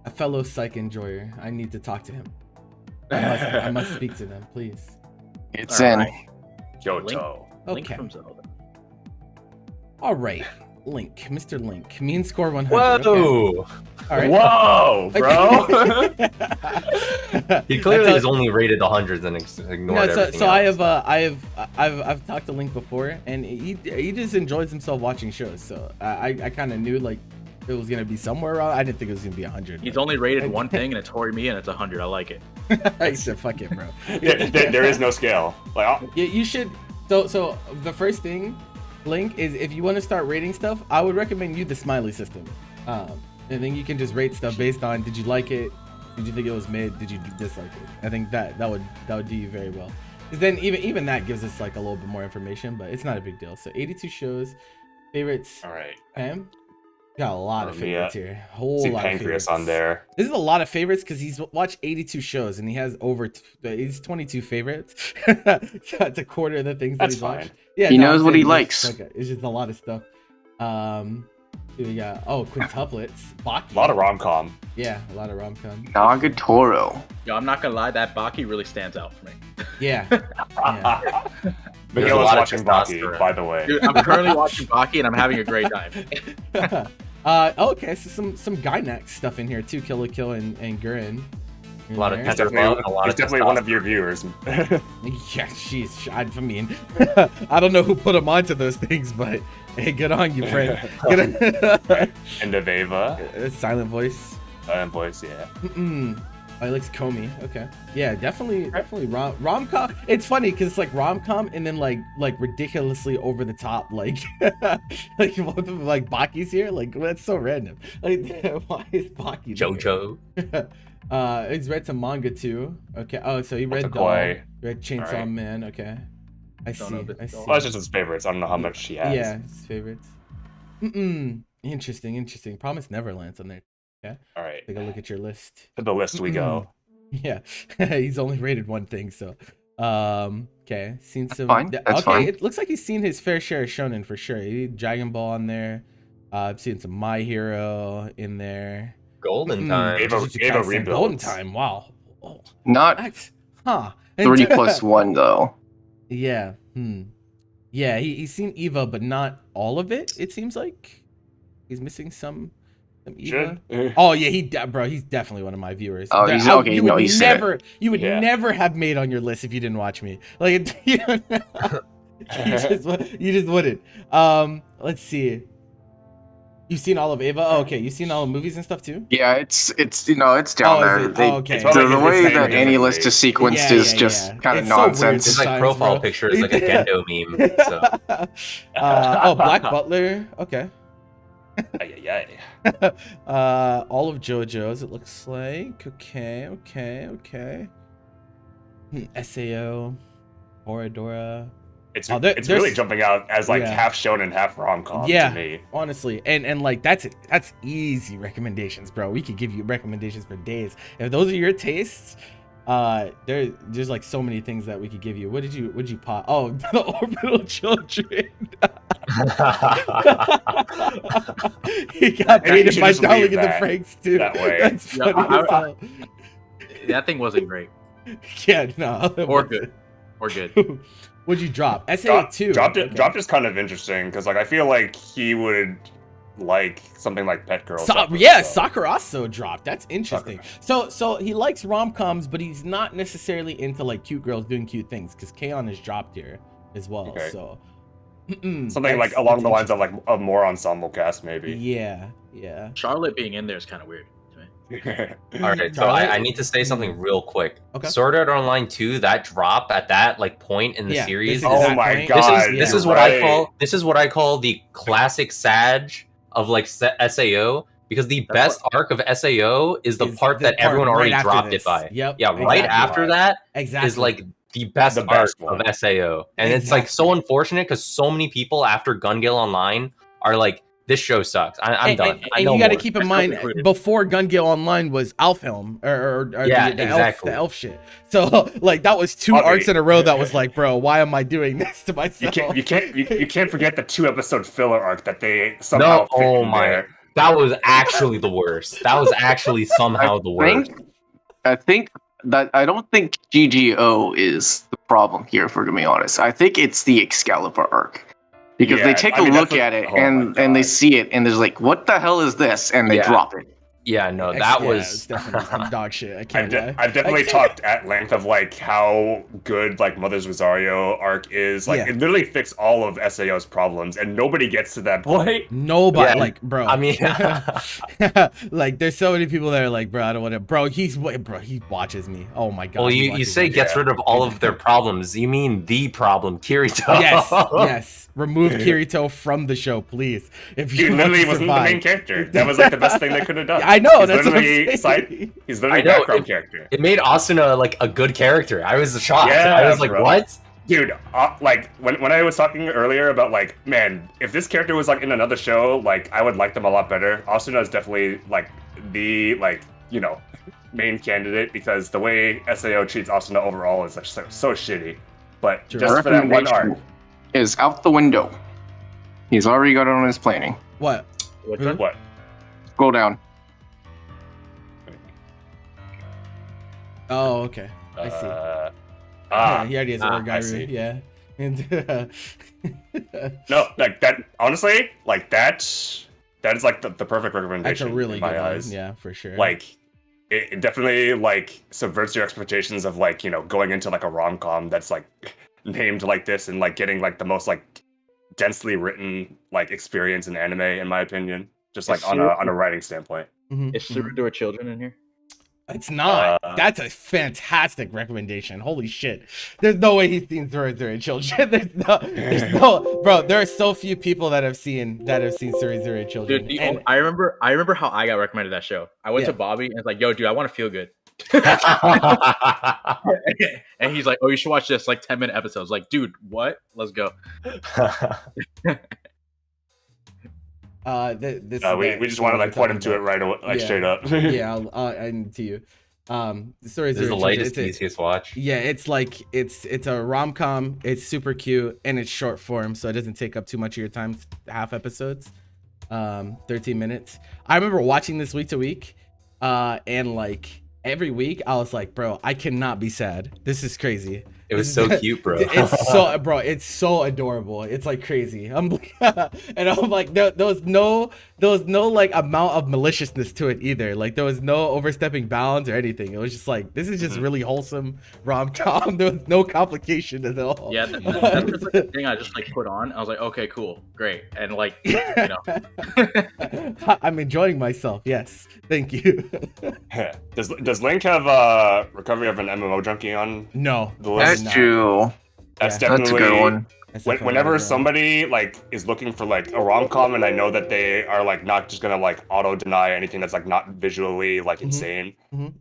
A fellow psych enjoyer. I need to talk to him. I must speak to them, please. It's All in. right. Kyoto. Link Okay. from Zelda. All right. Link, Mr. Link. Mean score 100. Whoa! Okay. All right. Whoa, bro. He clearly That's has only rated the hundreds and ignored No, everything so else. I've talked to Link before, and he just enjoys himself watching shows. So I kind of knew like it was gonna be somewhere around. I didn't think it was gonna be 100. He's only rated one thing, and it's Horimiya, and it's 100. I like it. I said, fuck it, bro. There is no scale. Like, Yeah, you should. So the first thing, Link, is if you want to start rating stuff, I would recommend you the smiley system. And then you can just rate stuff based on, did you like it? Did you think it was mid? Did you dislike it? I think that would do you very well. Because then even that gives us like a little bit more information, but it's not a big deal. So 82 shows, favorites. all right. Pam, got a lot of favorites Yeah. here. Whole See lot Pancreas of favorites on there. This is a lot of favorites because he's watched 82 shows and he has he's 22 favorites. That's a quarter of the things that That's he's fine. watched. Yeah, He knows I'm what he saying likes. it's just a lot of stuff. Here we got quintuplets. Baki. A lot of rom-com. Yeah, a lot of rom-com. Nagatoro. Yo, I'm not gonna lie, that Baki really stands out for me. Yeah. Yeah. There's a Miguel is lot of watching Baki, testosterone. by the way. Dude, I'm currently watching Baki, and I'm having a great time. Okay, so some Gainax stuff in here too. Kill la Kill and Gurren. A lot of In He's there. definitely one of your viewers. Yeah, jeez. I mean, I don't know who put him onto those things, but hey, good on you, friend. And of Ava. Silent voice. And voice, yeah. Oh, he likes Comey. Okay. Yeah, definitely rom-com. It's funny because it's like rom-com and then like ridiculously over the top, like like both of them, like Baki's here. Like that's so random. Like why is Baki there? JoJo. He's read some manga too. Okay. Oh, so he read What's a Doll, koi? read Chainsaw Alright. Man. Okay. I Don't know see. this I see. doll. Well, that's just his favorites. I don't know how much he has. Yeah, his favorites. Interesting. Promise Neverland's on there. All right. Take a look at your list. To the list we go. Yeah, he's only rated one thing, so okay. Seen some. fine, that's okay, fine. it looks like he's seen his fair share of shonen for sure. He Dragon Ball on there. I've seen some My Hero in there. Golden Time. Ava Jujutsu Kaisen rebuilds. Golden Time. Wow. Oh, Not huh. 3+1 though. Yeah. Yeah, he's seen Eva, but not all of it. It seems like he's missing some Eva. Should. Oh yeah, bro, he's definitely one of my viewers. Oh, he's okay. You No, would he's set. you would Yeah. never have made on your list if you didn't watch me. Like you just wouldn't. Let's see. You've seen all of Ava? Oh, okay. You've seen all the movies and stuff too? Yeah, it's down Oh, is there. it? Oh, okay. It's probably The his way name that differently. Annie list is sequenced is just kind of It's so weird nonsense. His like sometimes, profile bro. picture is like a Gendo meme. So. Black Butler. Okay. Ay, ay, ay. All of JoJo's. It looks like. Okay. Sao, Oradora. It's Oh, it's really there's- jumping out as like yeah. half shonen, half rom-com Yeah. to me. Honestly, and like that's easy recommendations, bro. We could give you recommendations for days. If those are your tastes, there's like so many things that we could give you. What'd you pop? Oh, the Orbital Children. He got Maybe you baited should by just Darling leave in the that Franks too. that way. That's Yeah, funny as hell. That thing wasn't great Yeah, no. it or wasn't. good or good. What'd you drop? SA2. Dropped Okay. is kind of interesting because like I feel like he would like something like Pet Girl. Yeah, Sakurazo dropped. That's interesting. So he likes rom-coms, but he's not necessarily into like cute girls doing cute things because K-On! Is dropped here as well. Okay. So Something like along the lines of like a more ensemble cast maybe. Yeah. Charlotte being in there is kind of weird to me. All right, so Charlotte? I need to say something real quick. Okay. Sword Art Online 2, that drop at that like point in the Yeah, series. this Oh exact my point. god! This yeah. is what I call the classic Sag of like SAO, because the best arc of SAO is the Is part the that part everyone right already after dropped this. it by. Yep. Yeah, right exactly. after that Exactly. is like the best The arc best one. of SAO. And it's like so unfortunate because so many people after Gun Gale Online are like, this show sucks. I'm done. I And know you got to more. keep in mind, before Gun Gale Online was Alfhelm or Yeah, the exactly. elf shit. So like that was two Okay. arcs in a row that was like, bro, why am I doing this to You myself? can't forget the 2-episode filler arc that they somehow fit oh in my. there. That was actually the worst. That was actually somehow the worst. I think that I don't think GGO is the problem here, for to be honest. I think it's the Excalibur arc. Because Yeah, they take I a mean, look that's at it oh my and they God. see it and there's like, what the hell is this? And they Yeah. drop it. Yeah, no, Yeah, that it's was definitely some dog shit. I can't lie. I've definitely talked at length of like how good like Mother's Rosario arc is. Like Yeah. it literally fixed all of SAO's problems, and nobody gets to that point. Nobody, Yeah, like, bro. I mean, like, there's so many people that are like, bro, I don't want to. Bro, he watches me. Oh my god. well, he you watches say me. gets rid of all of their problems. You mean the problem, Kirito? Yes. Remove Kirito from the show, please. If you He want literally to wasn't the survive. main character. That was like the best thing they could have done. I know. He's That's what I'm literally saying. He's literally I know, background character. It made Asuna like a good character. I was shocked. Yeah, I was like, bro. what? Dude, like when I was talking earlier about like, man, if this character was like in another show, like I would like them a lot better. Asuna is definitely like the main candidate because the way SAO treats Asuna overall is like so shitty. But Sure. just for that one arc, Recommendation is out the window. He's already got it on his planning. What? Which Who? one? what? Scroll down. Oh, okay. I see. Ah, He already has I see. Origairu. Yeah. And no, like that. Honestly, like that is like the perfect recommendation. that's a really in good my one. eyes. Yeah, for sure. Like it definitely like subverts your expectations of like going into like a rom-com that's like named like this and like getting like the most like densely written like experience in anime, in my opinion, just like on a writing standpoint. Mhm, Is mhm. Super Children in here? It's not. Uh, That's a fantastic recommendation. Holy shit. There's no way he's seen Zero Children. There's no, bro. There are so few people that have seen Zero Children. Dude, And- I remember how I got recommended that show. I went Yeah. to Bobby and was like, "Yo, dude, I want to feel good," and he's like, "Oh, you should watch this like 10-minute episodes." Like, dude, what? Let's go. We just want to like point him to it right away, like Yeah. straight up. Yeah, and to you. The story This is the latest, easiest watch. Yeah, it's like it's a rom-com. It's super cute and it's short form, so it doesn't take up too much of your time. Half episodes, 13 minutes. I remember watching this week to week, and like every week I was like, bro, I cannot be sad. This is crazy. It was so cute, bro. It's so adorable. It's like crazy. And I'm like, there was no like amount of maliciousness to it either. Like there was no overstepping bounds or anything. It was just like, this is just really wholesome rom-com. There was no complication at all. Yeah, that's just like the thing I just like put on. I was like, okay, cool, great, and like, you know, I'm enjoying myself. Yes, thank you. Does Link have Recovery of an MMO Junkie on No, the list? That's true. That's Yeah. definitely That's a good one. Whenever somebody like is looking for like a rom-com, and I know that they are like not just gonna like auto deny anything that's like not visually like insane,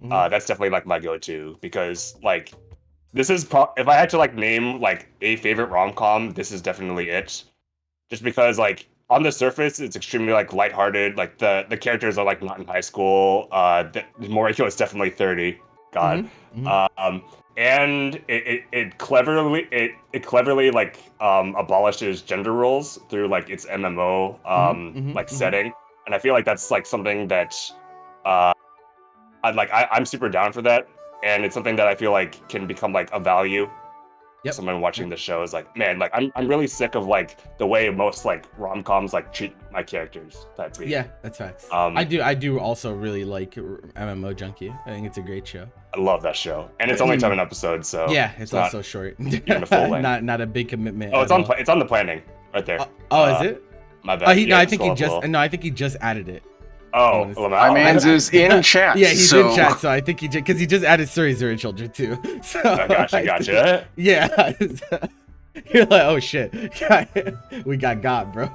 that's definitely like my go-to, because like this is if I had to like name like a favorite rom-com, this is definitely it. Just because like on the surface it's extremely like lighthearted, like the characters are like not in high school. Moriko is definitely 30. God. And it cleverly like abolishes gender roles through like its MMO setting, and I feel like that's like something that I'm super down for that, and it's something that I feel like can become like a value. Yep. Someone watching the show is like, man, like I'm really sick of like the way most like rom-coms like treat my characters. Yeah, that's facts. I do also really like MMO Junkie. I think it's a great show. I love that show, and it's only 7 episodes, so yeah, it's also short. Even a full length. not a big commitment. Oh, it's on the planning right there. Is it? My bad. I think he just added it. Oh, my man's is in chat. Yeah, he's in chat, so I think because he just added stories are children too. So gotcha. Yeah, you're like, oh shit, we got bro.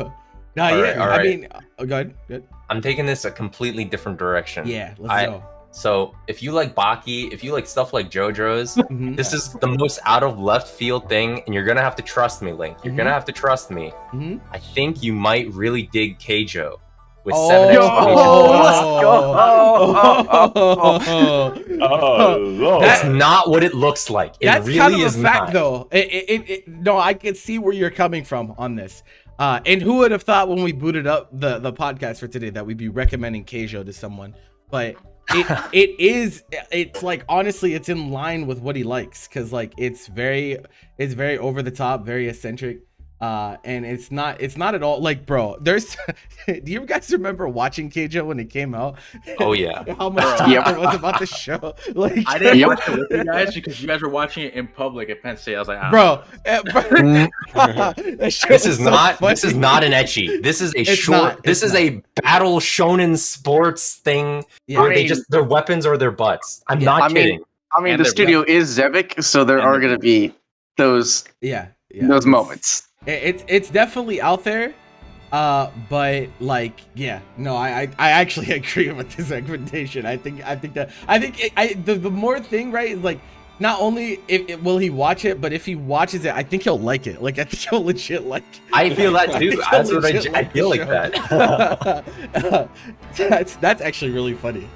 No, All yeah, right. I mean, go ahead. Good. I'm taking this a completely different direction. Yeah, let's go. So if you like Baki, if you like stuff like JoJo's, Mhm. this is the most out of left field thing, and you're gonna have to trust me, Link. You're gonna have to trust me. Mhm. I think you might really dig Keijo with Oh, 7 Oh, That's not what it looks like. It That's really kind of is a fact, not. though. No, I can see where you're coming from on this. And who would have thought when we booted up the podcast for today that we'd be recommending Keijo to someone? But it's like, honestly, it's in line with what he likes, because like it's very over the top, very eccentric. And it's not at all like, bro, there's do you guys remember watching Keijo when it came out? Oh yeah. How much talk there was about the show? Like, I didn't watch it with you guys because you guys were watching it in public at Penn State. I was like, bro, This is not an ecchi. This is a this is a battle shonen sports thing where their weapons or their butts. I'm not kidding. I mean, the studio is Zevik, so there are going to be those those moments. It's definitely out there, but like, yeah, no, I actually agree with this recommendation. I think the more thing, right, is like, not only will he watch it, but if he watches it, I think he'll like it. Like, I think he'll legit like it. I feel that too. That's what I feel like that. That's actually really funny.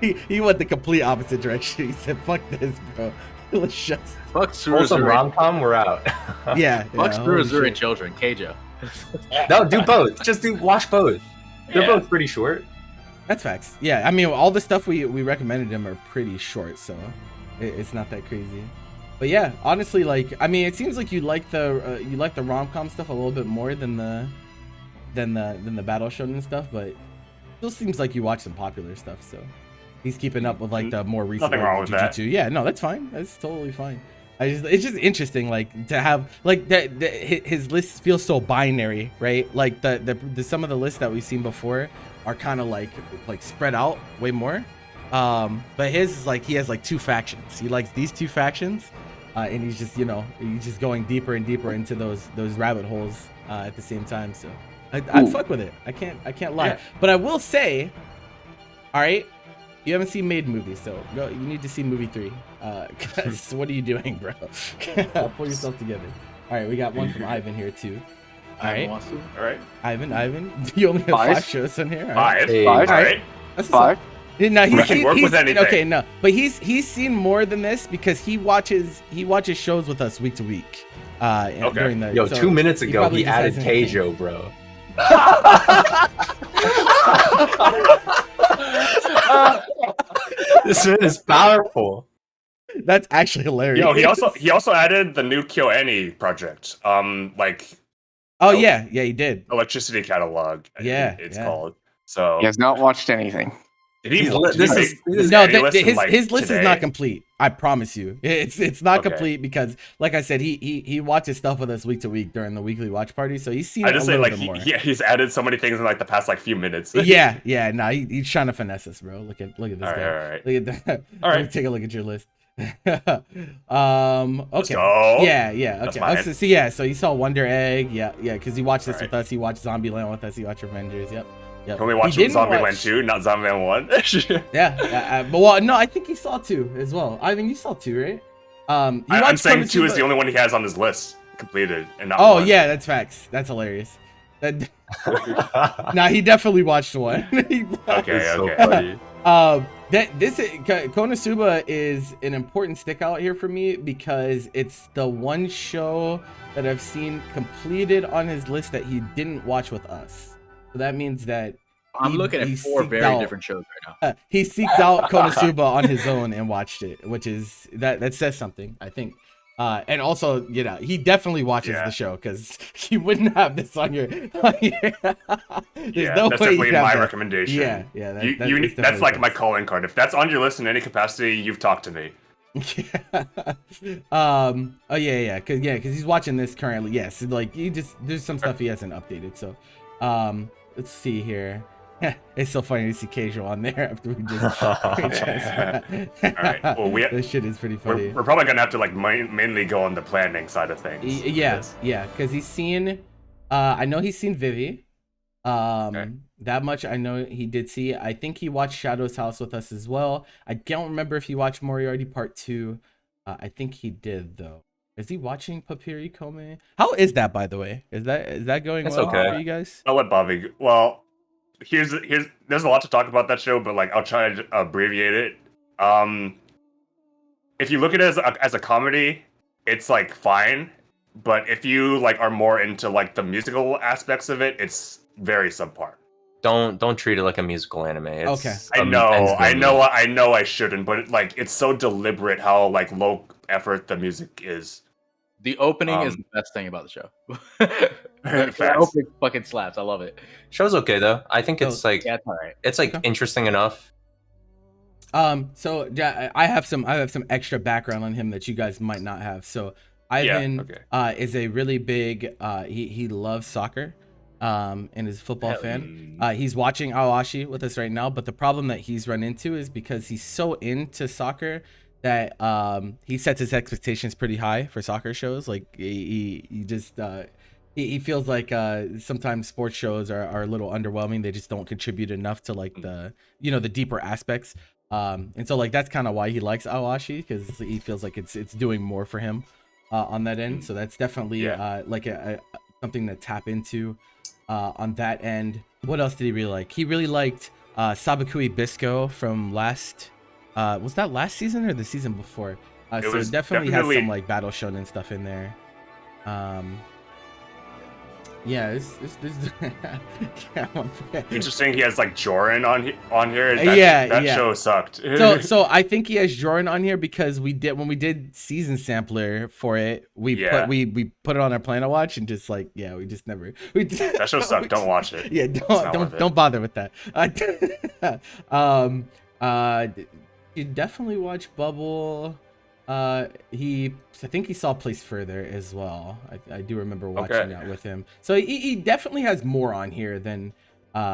He went the complete opposite direction. He said, "Fuck this, bro. Let's just fuck Suruzuri. Rom-com, we're out." Yeah. Fuck Suruzuri children, Keijo. No, do both. Just watch both. They're both pretty short. That's facts. Yeah, I mean, all the stuff we recommended him are pretty short, so it's not that crazy. But yeah, honestly, like, I mean, it seems like you like the rom-com stuff a little bit more than the battle shonen stuff, but it still seems like you watch some popular stuff, so he's keeping up with like the more recent. Nothing wrong with that. Yeah, no, that's fine. That's totally fine. It's just interesting, like, to have like that. His list feels so binary, right? Like the some of the lists that we've seen before are kind of like spread out way more. But his is like, he has like 2 factions. He likes these 2 factions, and he's just going deeper and deeper into those rabbit holes at the same time. So I'd fuck with it. I can't lie. Yeah. But I will say, all right, you haven't seen Maid movie, so you need to see movie 3. Cause what are you doing, bro? Pull yourself together. All right, we got one from Ivan here too. All right. All right. Ivan, you only have 5 shows on here. All right. 5. All right. That's 5. No, can work with anything. Okay, no, but he's seen more than this because he watches shows with us week to week. During the 2 minutes ago he added Keijo, bro. This man is powerful. That's actually hilarious. Yo, he also added the new KyoAni project. Like Oh yeah, he did. electricity catalog. Yeah, it's yeah. called. So He has not watched anything. did he? He's did lit- he this make is- this is- No, Annie list in, like, his list is today? not complete. I promise you, it's not Okay. complete because, like I said, he watches stuff with us week to week during the weekly watch party, so he's seen I it a just say little like bit more. he's added so many things in like the past like few minutes. yeah. Nah, he's trying to finesse us, bro. Look at this All guy. right. Look at that. All Let me right. take a look at your list. Let's Okay. go. Yeah. That's Okay. mine. So you saw Wonder Egg. Yeah. Because he watched this All right. with us. He watched Zombieland with us. He watched Avengers. Yep. Can we He watch didn't Zombieland watch- 2, not Zombieland 1? Yeah. But well, no, I think he saw 2 as well. I mean, you saw 2, right? You I'm watched saying 2 is Konosuba- the only one he has on his list completed, and not Oh 1. yeah, that's facts. That's hilarious. That, nah, he definitely watched 1. Okay, It's so okay. funny. Konosuba is an important stick out here for me because it's the one show that I've seen completed on his list that he didn't watch with us. So that means that I'm he- looking at he 4 seeked very out- different shows right now. he seeked out Konosuba on his own and watched it, which is that says something, I think. And also, you know, he definitely watches Yeah. the show because you wouldn't have this on your. There's Yeah, no that's way definitely you'd have my that. recommendation. Yeah. That's definitely like my facts. calling card. If that's on your list in any capacity, you've talked to me. Oh yeah, because he's watching this currently. Yes, like there's some stuff he hasn't updated. So, let's see here. It's so funny to see Casual on there after we just. All right. Well, this shit is pretty funny. we're probably gonna have to like mainly go on the planning side of things. Yeah, because he's seen. I know he's seen Vivi. Okay. That much I know he did see. I think he watched Shadow's House with us as well. I don't remember if he watched Moriarty Part 2. I think he did though. Is he watching Papiri Kome? How is that, by the way? Is that going That's well okay. for you guys? I'll let Bobby. Well, here's there's a lot to talk about that show, but like I'll try to abbreviate it. If you look at it as a comedy, it's like fine, but if you like are more into like the musical aspects of it, it's very subpar. Don't treat it like a musical anime. It's Okay. I know I shouldn't, but it's so deliberate how like low effort the music is. The opening is Um, the best thing about the show. Facts. The opening fucking slaps. I love it. Show's okay though. I think it's like Yeah, it's alright. it's like Okay. interesting enough. So yeah, I have some extra background on him that you guys might not have. So Ivan okay. is a really big he loves soccer and is a football Hell fan. He's watching Aoashi with us right now, but the problem that he's run into is because he's so into soccer that he sets his expectations pretty high for soccer shows. Like he just he feels like sometimes sports shows are a little underwhelming. They just don't contribute enough to like the the deeper aspects. And so like that's kind of why he likes Aoashi, because he feels like it's doing more for him on that end. So that's definitely like a something to tap into on that end. What else did he really like? He really liked Sabakui Bisco from last was that last season or the season before? So was it definitely has definitely- some like battle shonen stuff in there. Yeah, this Interesting. He has like Joran on here. That show sucked. so I think he has Joran on here because when we did season sampler for it, we put it on our plan to watch and just like we just never that show sucked. Don't watch it. Yeah, not worth it. don't bother with that. You definitely watch Bubble. I think he saw Place Further as well. I do remember watching that with him. So he definitely has more on here than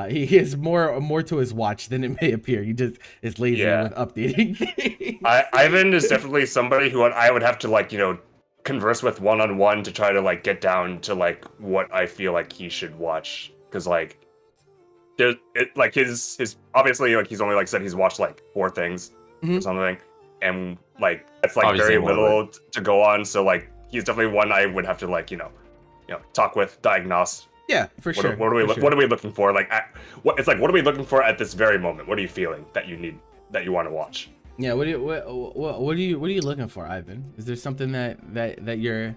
he has more to his watch than it may appear. He just is lazy with updating things. Ivan is definitely somebody who I would have to like converse with one-on-one to try to like get down to like what I feel like he should watch, because like there's like his obviously like he's only like said he's watched like 4 things or something, and like that's like Obviously very little to go on. So like he's definitely one I would have to like talk with, diagnose. Yeah, for sure. What are we looking for? Like what are we looking for at this very moment? What are you feeling that you want to watch? Yeah, what are you looking for, Ivan? Is there something that you're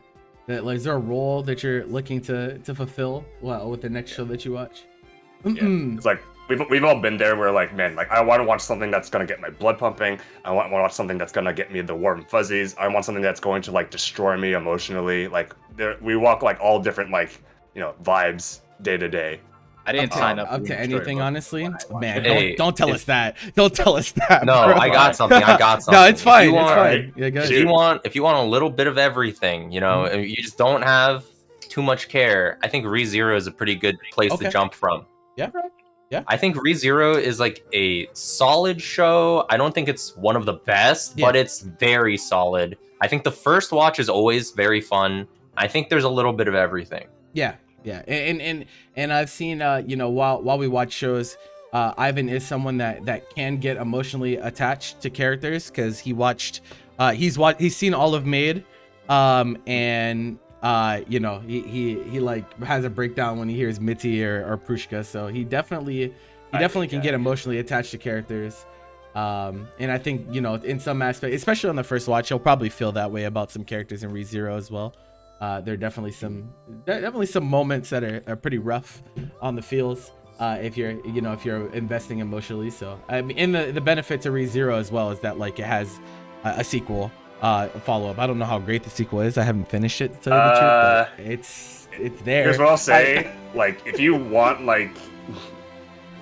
like, is there a role that you're looking to fulfill with the next show that you watch? Yeah. It's like we've all been there where like, man, like I want to watch something that's gonna get my blood pumping. I want to watch something that's gonna get me the warm fuzzies. I want something that's going to like destroy me emotionally. Like we walk like all different like vibes day to day. I didn't sign up to anything, honestly. Man, Hey, don't tell us that. Don't tell us that. No, bro. I got something. No, it's fine. It's fine. Yeah, go If ahead. you want a little bit of everything, and you just don't have too much care, I think ReZero is a pretty good place to jump from. Yeah. Yeah. I think ReZero is like a solid show. I don't think it's one of the best, but it's very solid. I think the first watch is always very fun. I think there's a little bit of everything. Yeah. Yeah, and I've seen while we watch shows, Ivan is someone that can get emotionally attached to characters because he's seen all of Maid, and he like has a breakdown when he hears Mitty or Prushka, so he definitely can get emotionally attached to characters, and I think in some aspect, especially on the first watch, he'll probably feel that way about some characters in ReZero as well. There are definitely some moments that are pretty rough on the feels if you're investing emotionally. So I mean, and the benefit to ReZero as well is that like it has a sequel, follow up. I don't know how great the sequel is. I haven't finished it, to tell you the truth, but it's there. Here's what I'll say: like if you want like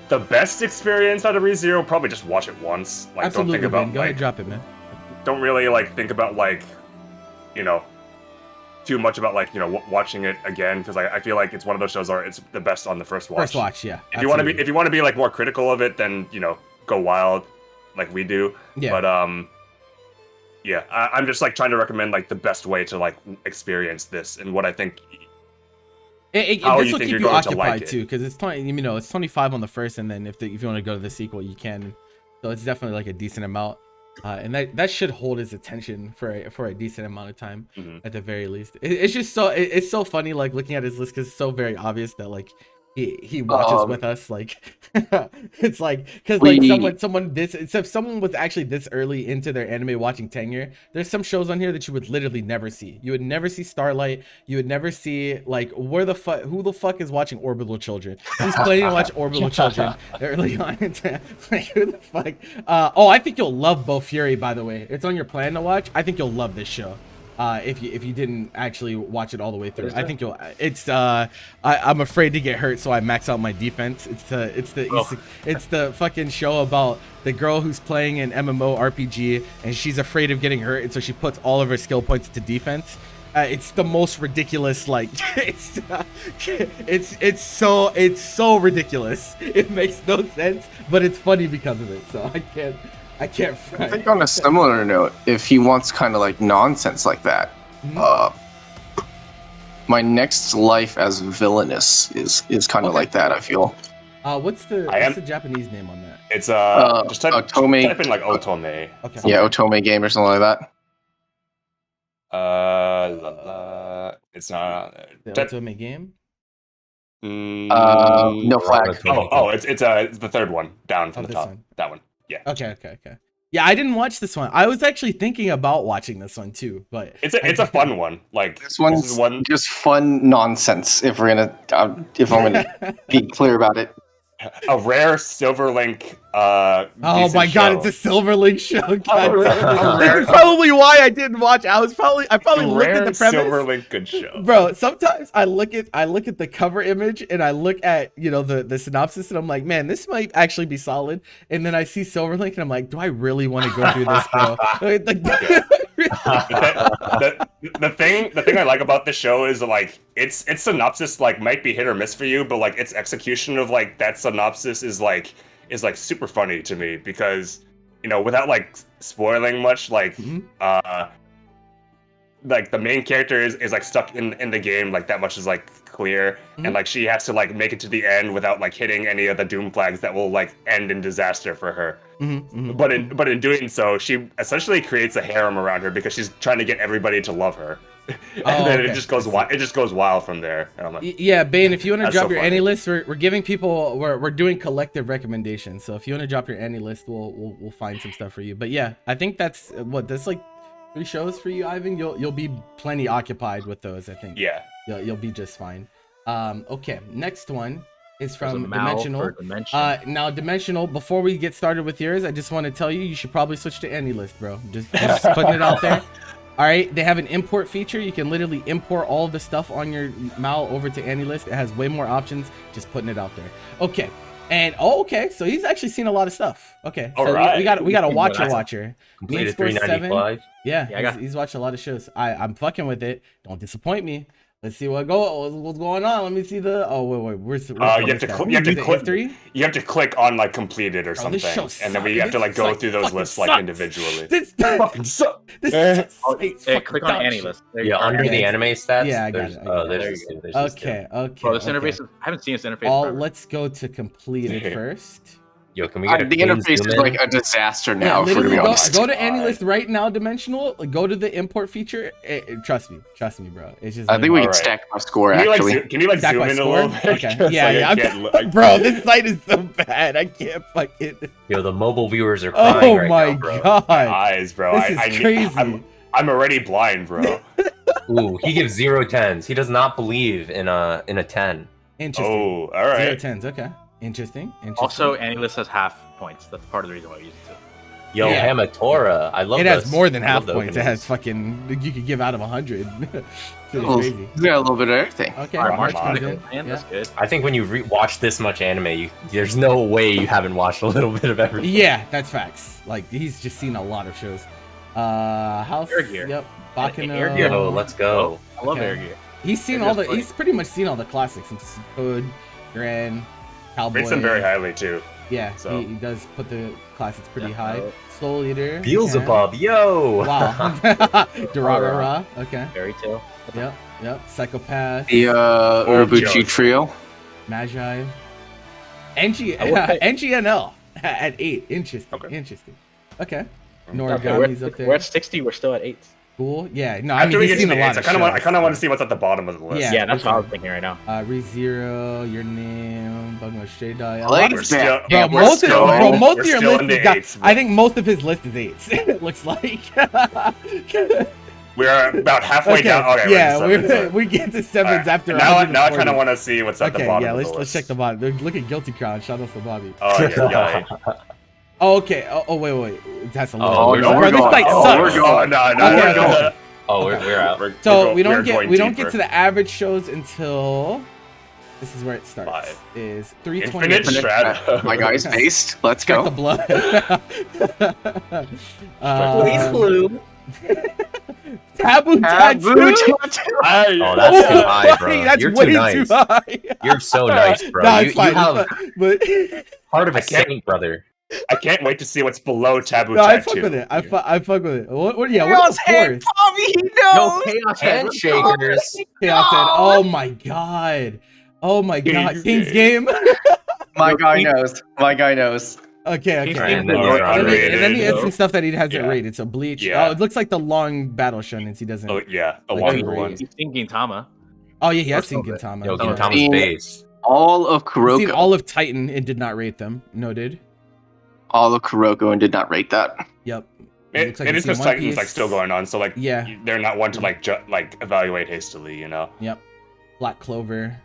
the best experience out of ReZero, probably just watch it once. Like Absolutely, don't think about man. Go ahead, drop it, man. Don't really like think about like too much about like watching it again, because I feel like it's one of those shows where it's the best on the first watch. First watch, yeah. If you want to be like more critical of it, then go wild, like we do. Yeah. But I'm just like trying to recommend like the best way to like experience this and what I think. This will keep you occupied too, because it's 20. It's 25 on the first, and then if you want to go to the sequel, you can. So it's definitely like a decent amount. And that should hold his attention for a decent amount of time, at the very least. It's just it's so funny like looking at his list, because it's so very obvious that like he watches with us. Like it's like because like someone was actually this early into their anime watching tenure, there's some shows on here that you would literally never see. You would never see Starlight. You would never see like who the fuck is watching Orbital Children? Who's planning to watch Orbital Children early on? Like who the fuck? I think you'll love Bo Fury, by the way. It's on your plan to watch. I think you'll love this show. If you didn't actually watch it all the way through, I think you'll. I'm afraid to get hurt, so I max out my defense. It's the fucking show about the girl who's playing an MMO RPG and she's afraid of getting hurt, and so she puts all of her skill points to defense. It's the most ridiculous. Like it's so ridiculous. It makes no sense, but it's funny because of it. So I can't. I think on a similar note, if he wants kind of like nonsense like that, My Next Life as Villainous is kind of like that, I feel. What's the Japanese name on that? It's just type in like Otome. Okay. Yeah, Otome Game or something like that. It's not the Otome Game. No flag. It's the third one down from the top. That one. Yeah. Okay. Yeah, I didn't watch this one. I was actually thinking about watching this one too, but it's a fun one. Like this one's just fun nonsense. If I'm gonna be clear about it. A rare Silverlink. Oh my god, show. It's a Silverlink show. That's probably why I didn't watch. I probably looked at the premise. Silverlink good show, bro. Sometimes I look at the cover image and I look at the synopsis and I'm like, man, this might actually be solid. And then I see Silverlink and I'm like, do I really want to go through this, bro? The thing I like about this show is like its synopsis like might be hit or miss for you, but like its execution of like that synopsis is like super funny to me, because without like spoiling much, like like the main character is like stuck in the game, like that much is like clear, and like she has to like make it to the end without like hitting any of the doom flags that will like end in disaster for her. But in doing so, she essentially creates a harem around her because she's trying to get everybody to love her. And then it just goes wild. It just goes wild from there. And I'm like, yeah, Bane, if you want to drop your funny. Annie list, we're giving people we're doing collective recommendations. So if you want to drop your Annie list, we'll find some stuff for you. But yeah, I think that's like 3 shows for you, Ivan. You'll be plenty occupied with those. I think. Yeah. You'll be just fine. Okay, next one is There's a from Mal Dimensional. for Dimension. Now Dimensional. Before we get started with yours, I just want to tell you, you should probably switch to AnyList, bro. Just putting it out there. All right, they have an import feature. You can literally import all of the stuff on your Mal over to AnyList. It has way more options. Just putting it out there. Okay. And okay, so he's actually seen a lot of stuff. Okay, so Alright. we got a watcher. Completed Score 395. Yeah, Yeah, I got- he's watched a lot of shows. I'm fucking with it. Don't disappoint me. Let's see what's going on. Let me see the. Oh wait, where's you have to click. history. You have to click on like completed or Bro, something, this show and then we sucks. have to like This go like through those fucking lists like sucks. individually. This Fucking suck. this Eh. site's Hey, fucking click on dog any shit. list. There you Yeah, go. under Yeah, the anime stats. Yeah, I got there's, it, I got it. there's There just you two, there's just two. Okay. Bro, this okay. interface is, I haven't seen this interface. All forever. let's go to completed first. Yo, can we get a The clean interface zoom is in? like a disaster Yeah, now. if we're to literally be go, honest. go to AnyList right now, Dimensional. Go to the import feature. Trust me, bro. It's just. I think we can Alright. stack my score Can you like, actually. can you like Stack zoom my in a score? little bit? Okay. 'Cause, Yeah, like, yeah. I can't look. Bro, this site is so bad. I can't fucking. Yo, the mobile viewers are crying Oh right my now, bro. god. Eyes, bro. This is I need- crazy. I'm already blind, bro. Ooh, he gives 0 10s. He does not believe in a 10. Interesting. Oh, all 0 right. 10s. Okay. Interesting. Also, AnyList has half points. That's part of the reason why I use it too. Yo, Yeah. Hamatora. I love it has this. more than I half love the points. It openings. has fucking. You could give out of 100. So it's Well, crazy. we got a little bit of everything. Okay. Alright, March March comes comes in. Man, Yeah. that's good. I think when you watch this much anime, there's no way you haven't watched a little bit of everything. Yeah, that's facts. Like he's just seen a lot of shows. House. Air Gear. Yep. Air Baccano. Gear. Yo, let's go. I love Okay. Air Gear. He's seen Air all Gear's the. He's pretty much seen all the classics. He's Code, Grand, Cowboy. Rates them very highly too. Yeah, So. he does put the classics pretty Yeah, high. no. Soul Eater. Beelzebub, yo! Wow. Durarara. Okay. Fairy Tail. Yep. Psychopath. The Urobuchi Joe. trio. Magi. I would say- NGNL at 8. Interesting. Okay. Interesting. Okay. Okay, Norigami's up there. we're at 60. We're still at 8. Cool. Yeah. No, I After mean we he's get to seen the a lot eights, of I kind of want to shows. see what's at the bottom of the list. Yeah. Yeah, that's what I was thinking right now. ReZero, Your Name, Bungo Stray Dog. A Like lot of- We're still, that. Bro, Yeah, we're most of still- most we're of your still list in is the got, eights, I think most of his list is 8s. It looks like. We're about halfway down. Okay, yeah, we're at sevens, we get to 7s Alright, after. now I 140. kind of want to see what's at the Okay, bottom yeah, of let's the list. check the bottom. Look at Guilty Crown. Shout out to Bobby. Oh, yeah, yeah. Oh, okay. Oh, wait. That's a Oh, little. we're no, Bro, we're this going. site Oh, sucks. we're going. No, Okay, we're okay. going. Oh, we're out. So we we're don't going get deeper. to the average shows until this is where it starts. 5. Is 320. Infinite Strata. My guy's based. Let's Check the go. blood. Please, Blue. Taboo Taboo tattoo. tattoo. Oh, that's too high, bro. That's You're way too nice. too high. You're so nice, bro. Nah, you, it's fine. you have It's fine. But heart of a I can't- saint, brother. I can't wait to see what's below Taboo no, I Tattoo. fuck with it. I fuck with it. Yeah, what's the fourth? Bobby, he No, knows. Chaos Head. Handshakers. Chaos Head. Oh my god. Oh my god. King's King's Game. My guy knows. My guy knows. Okay. King's Okay. Game And then is you're not And unrated. then he has though. some stuff that he hasn't Yeah. rated. So Bleach. Yeah. Oh, it looks like the long battle shonens he doesn't. Oh yeah, the Like longer Taboo. ones. You've seen Gintama. Oh yeah, he has Or seen something. Gintama. Yo, Yeah. Gintama's Seen- base. All of I've seen Kuroko. all of Titan and did not rate them. Noted. All of Kuroko and did not rate that. Yep. It looks like is you've because seen One Titan's like Piece. still going on, so like Yeah. they're not one to like evaluate hastily, you know. Yep. Black Clover.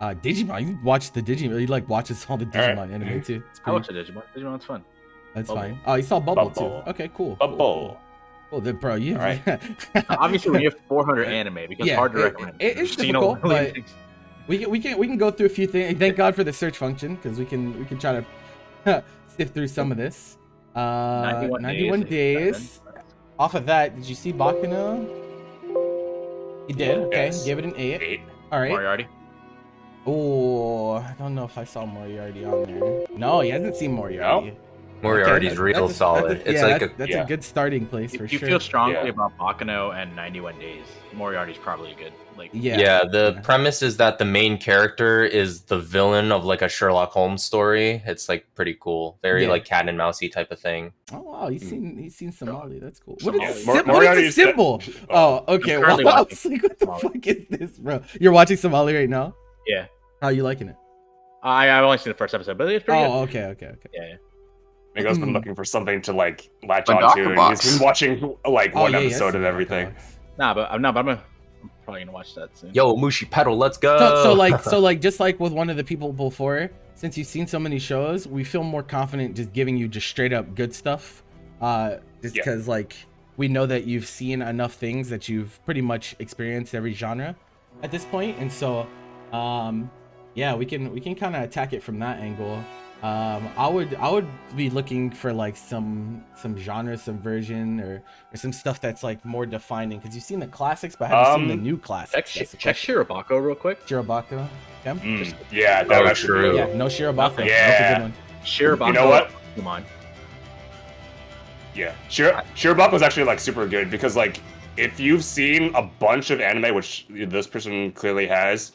Digimon. You watch the Digimon. He like watches all the Alright. Digimon anime too. It's I pretty, watched the Digimon. Digimon's fun. that's Bubble. fine. Oh, you saw Bubble, Bubble. too. Okay, cool. Bubble. Cool. Then, bro, you. Alright. Obviously, when you have 400 anime, it becomes Yeah, hard to it- recommend. it's So you know, difficult, but- we can go through a few things. Thank God for the search function because we can try to sift through some of this. 91 days. Off of that, did you see Baccano? He did. Okay, Yes. give it an 8. 8. All right. Moriarty. Oh, I don't know if I saw Moriarty on there. No, he hasn't seen Moriarty. Moriarty's Okay, real that's a- solid. that's a- It's yeah, like that's, that's yeah. a good starting place for If you sure. feel strongly Yeah. about Baccano and 91 Days, Moriarty's probably good. Like, yeah. The Yeah. premise is that the main character is the villain of like a Sherlock Holmes story. It's like pretty cool, very Yeah. like cat and mousey type of thing. Oh wow, he's seen Somali. That's cool. Somali. What is Mor- what is the Moriarty's good. symbol? Oh, okay. I'm Wow. currently I watching was like, what the Somali. fuck is this, bro? You're watching Somali right now? Yeah. How are you liking it? I've only seen the first episode, but it's pretty Oh, okay. good. Yeah. Nico's been looking for something to like latch A onto, Docker and box. he's been watching like Oh, one yeah, episode yes. of everything. Nah, but I'm gonna I'm probably gonna watch that soon. Yo, Mushi Pedal, let's go. So like just like with one of the people before, since you've seen so many shows, we feel more confident just giving you just straight up good stuff. Just because like we know that you've seen enough things that you've pretty much experienced every genre at this point, and so yeah, we can kind of attack it from that angle. I would be looking for like some genre subversion or some stuff that's like more defining, because you've seen the classics, but have you seen the new classics? Check Shirobako real quick. Shirobako. Okay. Yeah, that actually true. Yeah, no Shirobako. Yeah. That's a good one. Shirobako. You know what? Come on. Yeah, Shirobako is actually like super good because like if you've seen a bunch of anime, which this person clearly has,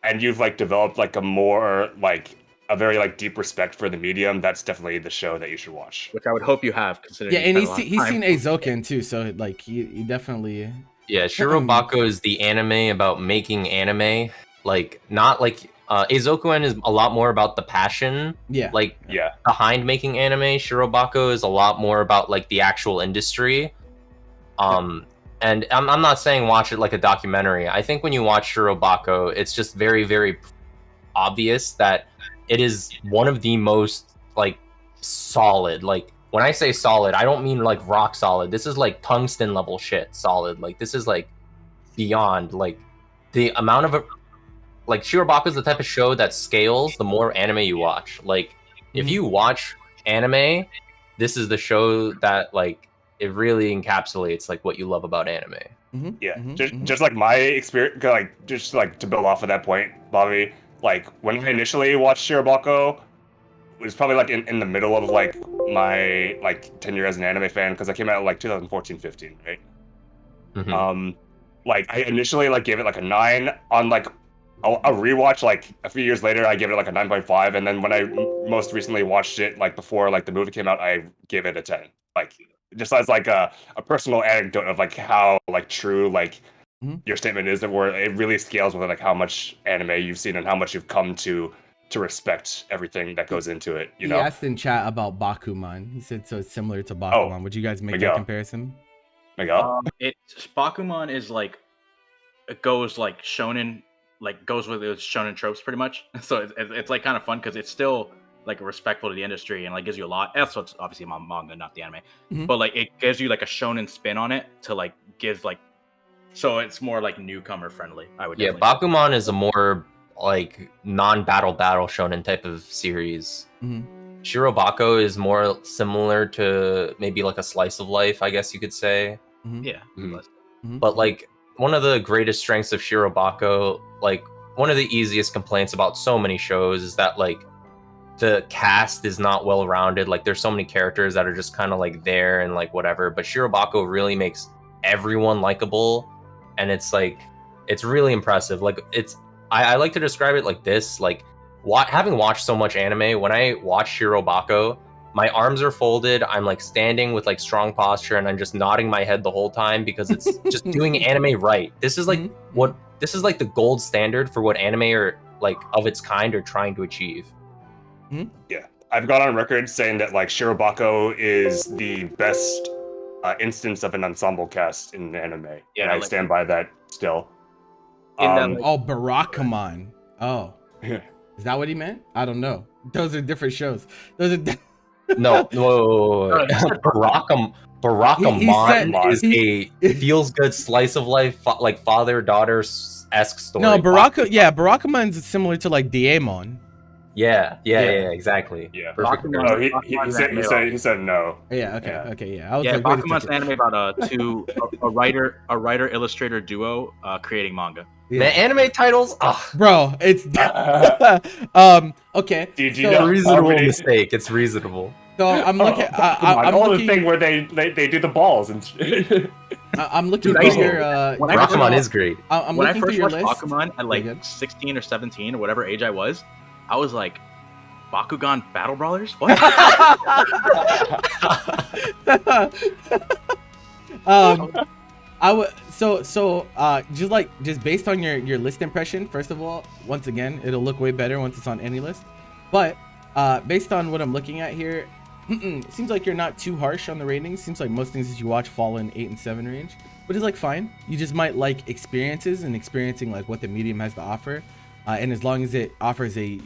and you've like developed like a more like a very like deep respect for the medium, that's definitely the show that you should watch. Which I would hope you have, considering. Yeah, and he's seen Eizouken too, so like he definitely. Yeah, Shirobako is the anime about making anime, like not like Eizouken is a lot more about the passion, like behind making anime. Shirobako is a lot more about like the actual industry. And I'm not saying watch it like a documentary. I think when you watch Shirobako, it's just very, very obvious that it is one of the most like solid. Like when I say solid, I don't mean like rock solid. This is like tungsten level shit solid. Like this is like beyond like the amount of like Shirobako is the type of show that scales the more anime you watch. Like if you watch anime, this is the show that like it really encapsulates like what you love about anime. Just like my experience, like just like to build off of that point, Bobby. Like when I initially watched Shirobako, it was probably like in the middle of like my like tenure as an anime fan, because I came out like 2014-15, right? Like I initially like gave it like a 9 on like a rewatch. Like a few years later, I gave it like a 9.5, and then when I most recently watched it, like before like the movie came out, I gave it a 10. Like just as like a personal anecdote of like how like true like your statement is, that where it really scales with like how much anime you've seen and how much you've come to respect everything that goes into it. You know, he asked in chat about Bakuman. He said so it's similar to Bakuman. Would you guys make that comparison? Bakuman is like it goes like shonen, like goes with its shonen tropes pretty much. So it's like kind of fun because it's still like respectful to the industry and like gives you a lot. That's what's obviously manga, not the anime, but like it gives you like a shonen spin on it to like give like, so it's more like newcomer friendly. I would. Yeah, Bakuman is a more like non-battle shonen type of series. Shirobako is more similar to maybe like a slice of life, I guess you could say. But like one of the greatest strengths of Shirobako, like one of the easiest complaints about so many shows is that like the cast is not well rounded. Like there's so many characters that are just kind of like there and like whatever, but Shirobako really makes everyone likable, and it's like it's really impressive. Like it's I like to describe it like this, like having watched so much anime, when I watch Shirobako, my arms are folded, I'm like standing with like strong posture, and I'm just nodding my head the whole time because it's just doing anime right. This is like this is like the gold standard for what anime are like of its kind are trying to achieve. Yeah, I've gone on record saying that like Shirobako is the best instance of an ensemble cast in anime. Yeah, and I stand by that still. Barakamon. Oh, is that what he meant? I don't know. Those are different shows. Those are. No. Barakamon is a feels good slice of life, like father-daughter esque story. No, Barakamon's similar to like Daemon. Yeah, exactly. Yeah. He said no. Yeah. Okay. Yeah. I was like, Bakuman's an anime about a writer illustrator duo creating manga. Yeah. The anime titles, bro, it's okay. It's a reasonable mistake. It's reasonable. So I'm looking. I'm looking the thing where they do the balls and. I'm looking for your. Bakuman is great. When I first watched Bakuman at like 16 or 17 or whatever age I was like, Bakugan Battle Brawlers? What? I would just based on your list impression. First of all, once again, it'll look way better once it's on any list. But based on what I'm looking at here, it seems like you're not too harsh on the ratings. Seems like most things that you watch fall in 8 and 7 range. which is like fine. You just might like experiences and experiencing like what the medium has to offer. And as long as it offers a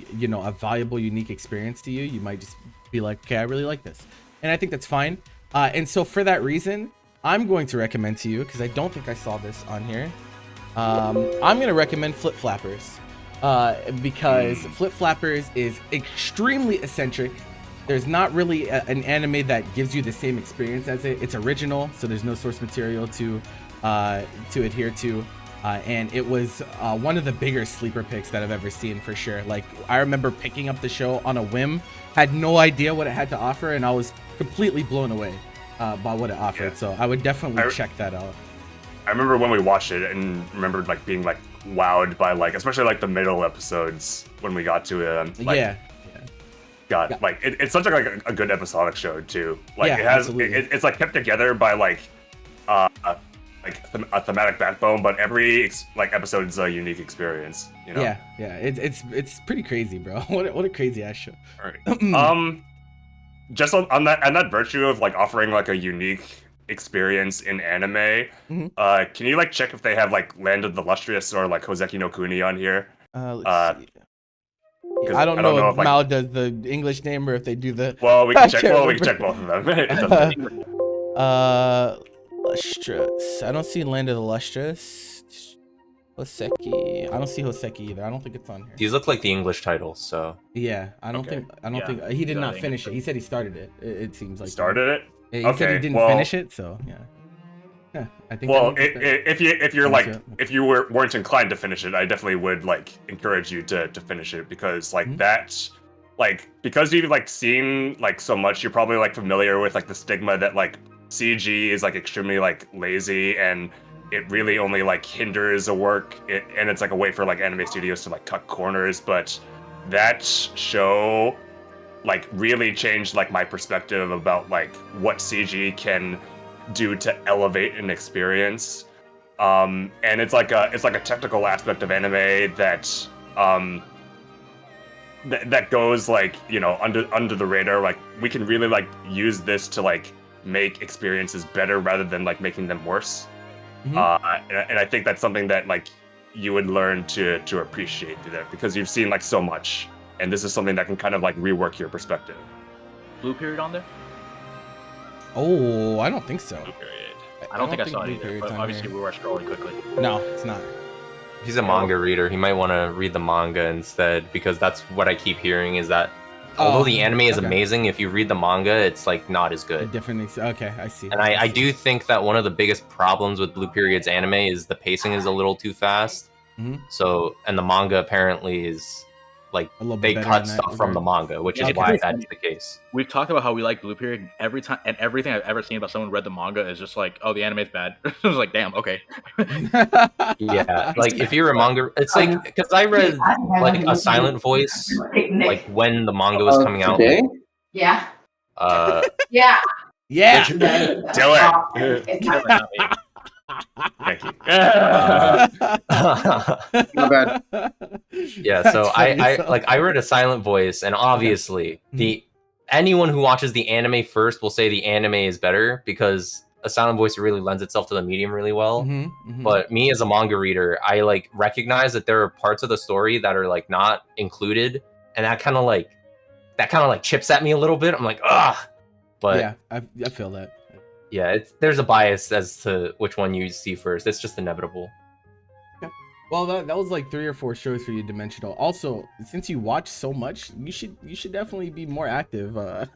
valuable, unique experience to you, you might just be like, okay, I really like this. And I think that's fine. And so for that reason, I'm going to recommend to you, because I don't think I saw this on here. I'm going to recommend Flip Flappers. Because Flip Flappers is extremely eccentric. There's not really an anime that gives you the same experience as it. It's original, so there's no source material to adhere to. And it was one of the bigger sleeper picks that I've ever seen, for sure. Like, I remember picking up the show on a whim, had no idea what it had to offer, and I was completely blown away by what it offered. Yeah. So I would definitely check that out. I remember when we watched it and remembered like being like wowed by like, especially like the middle episodes when we got to like, yeah. God, like it's such like a good episodic show too. Like yeah, it has, it's like kept together by like a thematic backbone, but every like episode is a unique experience. You know? Yeah. It's pretty crazy, bro. What a crazy ass show. All right. Just on that virtue of like offering like a unique experience in anime, can you like check if they have like Land of the Lustrous or like Hoseki no Kuni on here? Let's see. I don't know if Mal does the English name or if they do the. Well, we can check. Well, we can check both of them. Lustrous. I don't see Land of the Lustrous. Hoseki. I don't see Hoseki either. I don't think it's on here. These look like the English titles, so. Yeah, I don't think he did not finish it. He said he started it. It seems like started it. Yeah, he said he didn't finish it, so yeah. Yeah, I think. Well, if you weren't inclined to finish it, I definitely would like encourage you to finish it, because like that's like, because you've like seen like so much, you're probably like familiar with like the stigma that like CG is like extremely like lazy and it really only like hinders a work, and it's like a way for like anime studios to like cut corners. But that show like really changed like my perspective about like what CG can do to elevate an experience, and it's like a technical aspect of anime that that goes like, you know, under the radar. Like we can really like use this to like make experiences better rather than like making them worse. And I think that's something that like you would learn to appreciate through that, because you've seen like so much, and this is something that can kind of like rework your perspective. Blue Period on there? Oh, I don't think so. Blue Period. I don't think I saw it either, but obviously we were scrolling quickly. No, it's not. If he's a manga reader, he might want to read the manga instead, because that's what I keep hearing is that although the anime is amazing, if you read the manga, it's like not as good. Okay, I see. And I do think that one of the biggest problems with Blue Period's anime is the pacing is a little too fast. So, and the manga apparently is like they cut stuff from the manga, which is why that's the case. We've talked about how we like Blue Period every time, and everything I've ever seen about someone who read the manga is just like, oh, the anime's bad. I was like, damn, okay. Yeah, like if you're a manga, it's like, because I read like A Silent Voice, like when the manga was coming out. Yeah. Yeah. Do it. Thank you. My bad. Yeah, so I read A Silent Voice, and obviously anyone who watches the anime first will say the anime is better, because A Silent Voice really lends itself to the medium really well. But me as a manga reader, I like recognize that there are parts of the story that are like not included, and that kind of like chips at me a little bit. I'm like, ugh. But yeah, I feel that. Yeah, there's a bias as to which one you see first. It's just inevitable. Yeah. Well, that was like 3 or 4 shows for you, Dimensional. Also, since you watch so much, you should definitely be more active in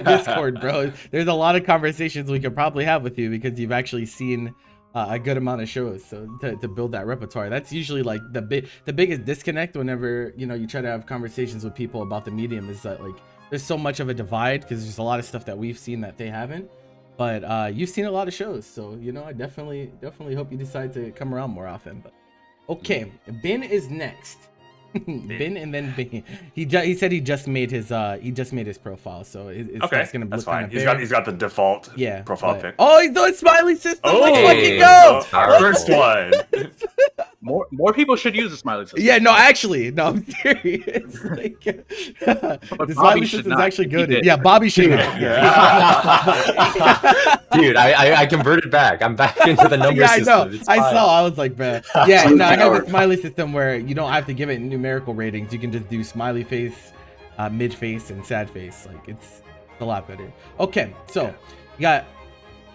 Discord, bro. There's a lot of conversations we could probably have with you, because you've actually seen a good amount of shows. So to build that repertoire, that's usually like the biggest disconnect whenever, you know, you try to have conversations with people about the medium, is that like there's so much of a divide, because there's a lot of stuff that we've seen that they haven't. But you've seen a lot of shows, so you know, I definitely hope you decide to come around more often. But okay, Bin is next. Bin and then Bin. He said he just made his profile, so it's okay, gonna that's look fine. Kind of He's got the default profile pic. Oh, he's doing Smiley System. Oh, let's fucking go. First one. More people should use the smiley system. Yeah, no, actually, no, I'm serious. Like, the smiley system is actually good. Yeah, Bobby should not. Dude, I converted back. I'm back into the number Yeah, I system. know. It's I fine. saw. I was like, bro. Yeah, no, I have a smiley system where you don't have to give it numerical ratings. You can just do smiley face, mid face, and sad face. Like it's a lot better. Okay, so you got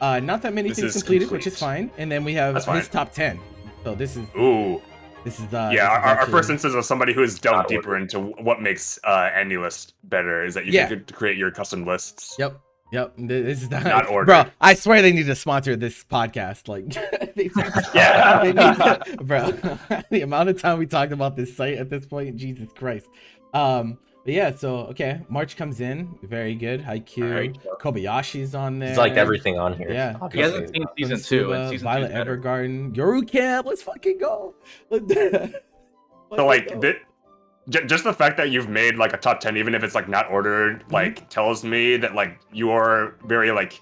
not that many This things is completed, complete. which is fine. And then we have That's his fine. top 10. So this is Ooh. this is Yeah, this is our actually- first instance of somebody who has delved Not deeper into what makes any list better is that you Yeah. can create your custom lists. Yep. This is Not ordered. Bro, I swear they need to sponsor this podcast. Like, they, Yeah. they need to, bro. The amount of time we talked about this site at this point, Jesus Christ. But yeah, so okay, March comes in, very good. Haikyuu, Very good. Kobayashi's on there. It's like everything on here. Yeah. He hasn't seen season 2, and Konosuba, season Violet 2 better. Evergarden, Yoru Camp. Let's fucking go. So like just the fact that you've made like a top 10, even if it's like not ordered, like tells me that like you're very like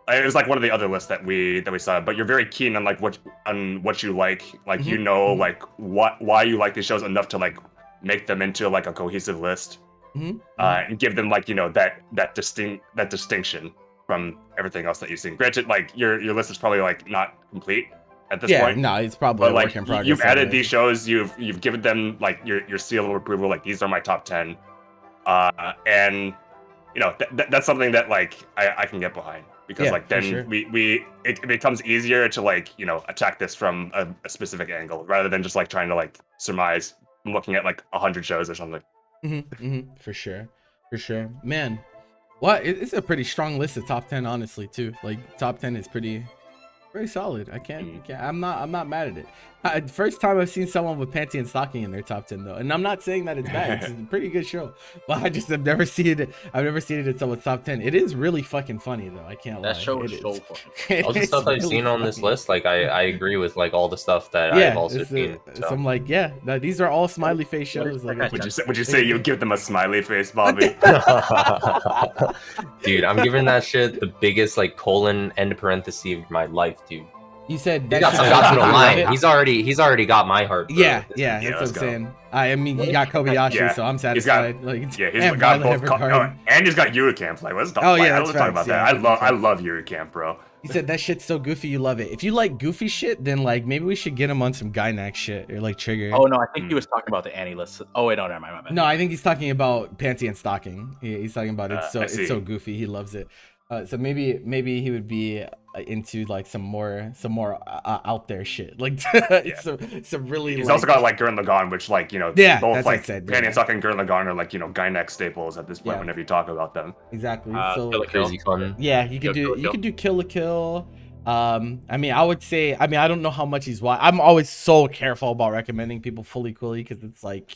it was like one of the other lists that we saw, but you're very keen on like what you like you know like why you like these shows enough to like make them into like a cohesive list and give them like you know that distinction from everything else that you've seen. Granted, like your list is probably like not complete at this yeah, point. no, it's probably But a like work in progress. you've added anyway. these shows, you've given them like your seal of approval. Like these are my top 10, and you know that's something that like I can get behind because Yeah, like for then sure. it becomes easier to like you know attack this from a specific angle rather than just like trying to like surmise from looking at like 100 shows or something. For sure, man. What? It's a pretty strong list of top 10, honestly, too. Like top 10 is pretty solid. I can't. I'm not mad at it. First time I've seen someone with panty and stocking in their top 10 though, and I'm not saying that it's bad. It's a pretty good show, but I just have never seen it. I've never seen it in someone's top 10. It is really fucking funny though. I can't lie. That show It is so fucking. It All the is stuff I've really seen on this funny. list, like I agree with like all the stuff that Yeah, I've also it's seen. so I'm like, yeah, these are all smiley face shows. What is Like, that Would you say you give them a smiley face, Bobby? Dude, I'm giving that shit the biggest like colon end parenthesis of my life, dude. you said He that got some shit- got to the you love line. it? He's already got my heart. Bro. Yeah, that's Yeah, what I'm let's go. saying. I mean, he got Kobayashi, Yeah, so I'm he's got- satisfied. Like, Yeah, he's and got Violet both. Evergarden. And he's got Yuri Camp. Like, let's talk. Oh, yeah, like, that's let's talk about facts, that. yeah, I love Yuri Camp, bro. He said that shit's so goofy, you love it. If you like goofy shit, then like maybe we should get him on some Gynax shit or like Trigger. Oh no, I think he was talking about the Annie list. Oh wait, no, never mind. My bad. No, I think he's talking about panty and stocking. He's talking about I it's see. so goofy. He loves it. So maybe he would be into like some more out there shit, like some really. He's like, also got like Gurren Lagann, which like you know, Yeah, both that's what I like said, Panty yeah. and Sock and Gurren Lagann are like you know Gynax staples at this point. Yeah. Whenever you talk about them, exactly. Kill So a Kill. Crazy fun. yeah, you could Kill, do Kill. Kill la Kill. I mean, I would say, I don't know how much he's watched. I'm always so careful about recommending people fully coolly because it's like,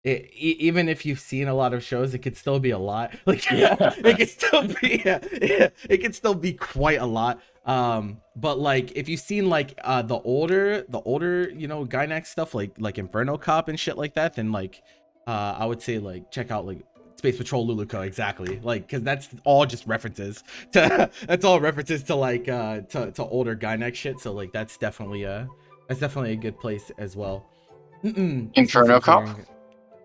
even if you've seen a lot of shows, it could still be a lot. Like, it could still be, it could still be quite a lot. But like, if you've seen like the older, you know, Gynax stuff, like Inferno Cop and shit like that, then like, I would say like check out like Space Patrol Luluco, exactly, like because that's all just references to like to older Gynax shit, so like that's definitely a good place as well. Inferno Cop?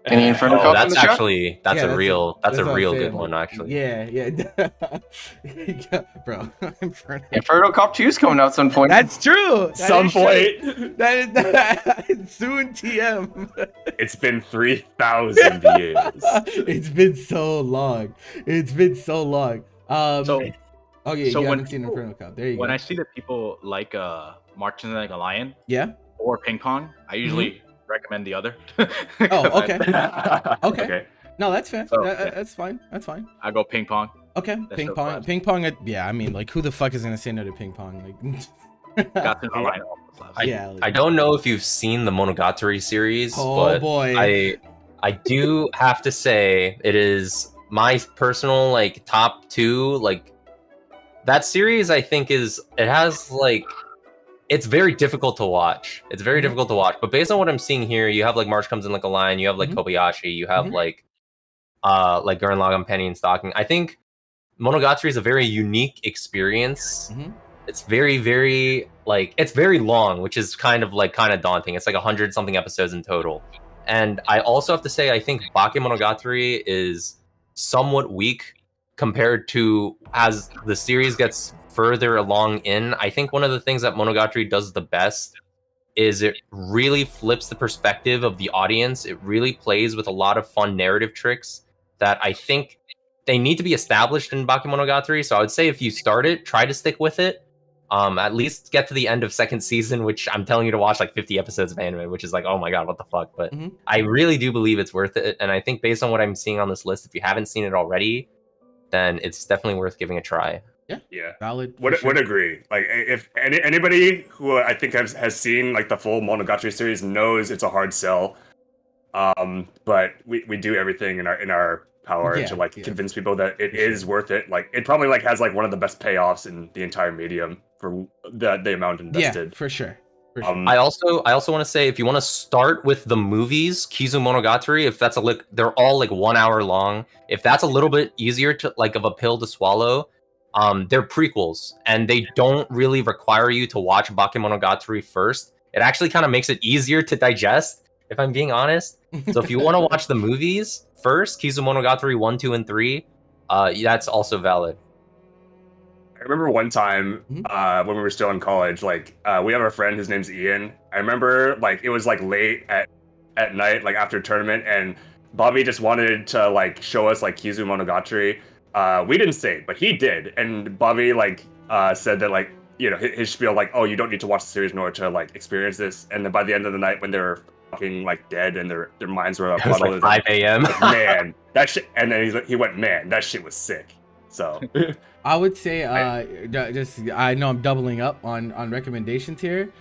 Any Inferno Oh, Cop in that's the chat? actually that's Yeah, a real what I'm good saying. one actually. Yeah, bro. Inferno. Inferno Cop 2 is coming out some point. That's true. That some is true. point. That is soon. TM. It's been 3,000 years. It's been so long. So Okay, So you when haven't seen people- Inferno Cop. There you when go. I see that people like marching like a lion Yeah. or ping pong, I usually recommend the other. Oh, okay. Okay. No, that's fair. So, yeah. That's fine. I go ping pong. Okay. That's Ping so pong. classic. Ping pong. Yeah, I mean, like, who the fuck is gonna say no to ping pong? Like, Got to line up. yeah. I don't know if you've seen the Monogatari series, Oh but boy. I do have to say it is my personal like top 2. Like that series, I think it has like it's very difficult to watch. It's very difficult to watch. But based on what I'm seeing here, you have like March Comes in Like a Lion, you have like Kobayashi, you have like Gurren Lagann, Penny and Stocking. I think Monogatari is a very unique experience. It's very, very like it's very long, which is kind of daunting. It's like 100 something episodes in total. And I also have to say, I think Bakemonogatari is somewhat weak compared to as the series gets further along in. I think one of the things that Monogatari does the best is it really flips the perspective of the audience. It really plays with a lot of fun narrative tricks that I think they need to be established in Bakemonogatari. So I would say if you start it, try to stick with it. At least get to the end of second season, which I'm telling you to watch like 50 episodes of anime, which is like, oh my god, what the fuck? But I really do believe it's worth it. And I think based on what I'm seeing on this list, if you haven't seen it already, then it's definitely worth giving a try. Yeah, valid. Would agree. Like if anybody who I think has seen like the full Monogatari series knows it's a hard sell. But we do everything in our power to like convince people that it is worth it. Like it probably like has like one of the best payoffs in the entire medium for the amount invested. Yeah, for sure. I also want to say, if you want to start with the movies, Kizu Monogatari, if that's they're all like 1 hour long. If that's a little bit easier to like of a pill to swallow, they're prequels and they don't really require you to watch Bakemonogatari first. It actually kind of makes it easier to digest, if I'm being honest. So if you want to watch the movies first, Kizu Monogatari 1, 2, and 3, that's also valid. I remember one time when we were still in college, like we have a friend, his name's Ian. I remember like it was like late at night, like after a tournament, and Bobby just wanted to like show us like Kizu Monogatari. We didn't say it, but he did, and Bobby like said that like, you know, his spiel like, oh, you don't need to watch the series in order to like experience this. And then by the end of the night, when they were fucking like dead and their minds were a puddle, it was like 5 a.m. Like, man, that shit. And then he went, man, that shit was sick. So I would say I know I'm doubling up on recommendations here,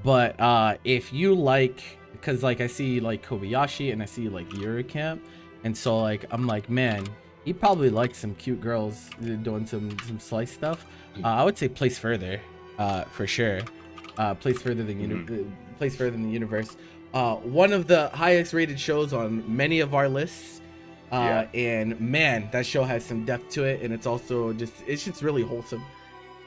but if you like, because like I see like Kobayashi and I see like Eurocamp, and so like I'm like, man, he probably likes some cute girls doing some slice stuff. I would say Place Further, for sure. Place Further than Place Further than the Universe. One of the highest rated shows on many of our lists. And man, that show has some depth to it, and it's just really wholesome.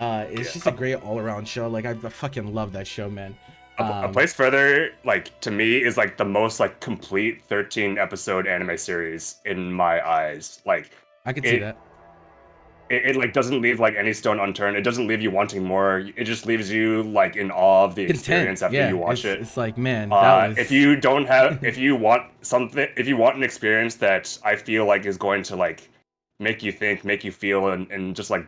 It's just a great all-around show. Like I fucking love that show, man. A Place Further, like to me, is like the most like complete 13 episode anime series in my eyes. Like I could see that. It like doesn't leave like any stone unturned. It doesn't leave you wanting more. It just leaves you like in awe of the experience after you watch it. It's like, man, if you don't have, if you want an experience that I feel like is going to like make you think, make you feel, and just like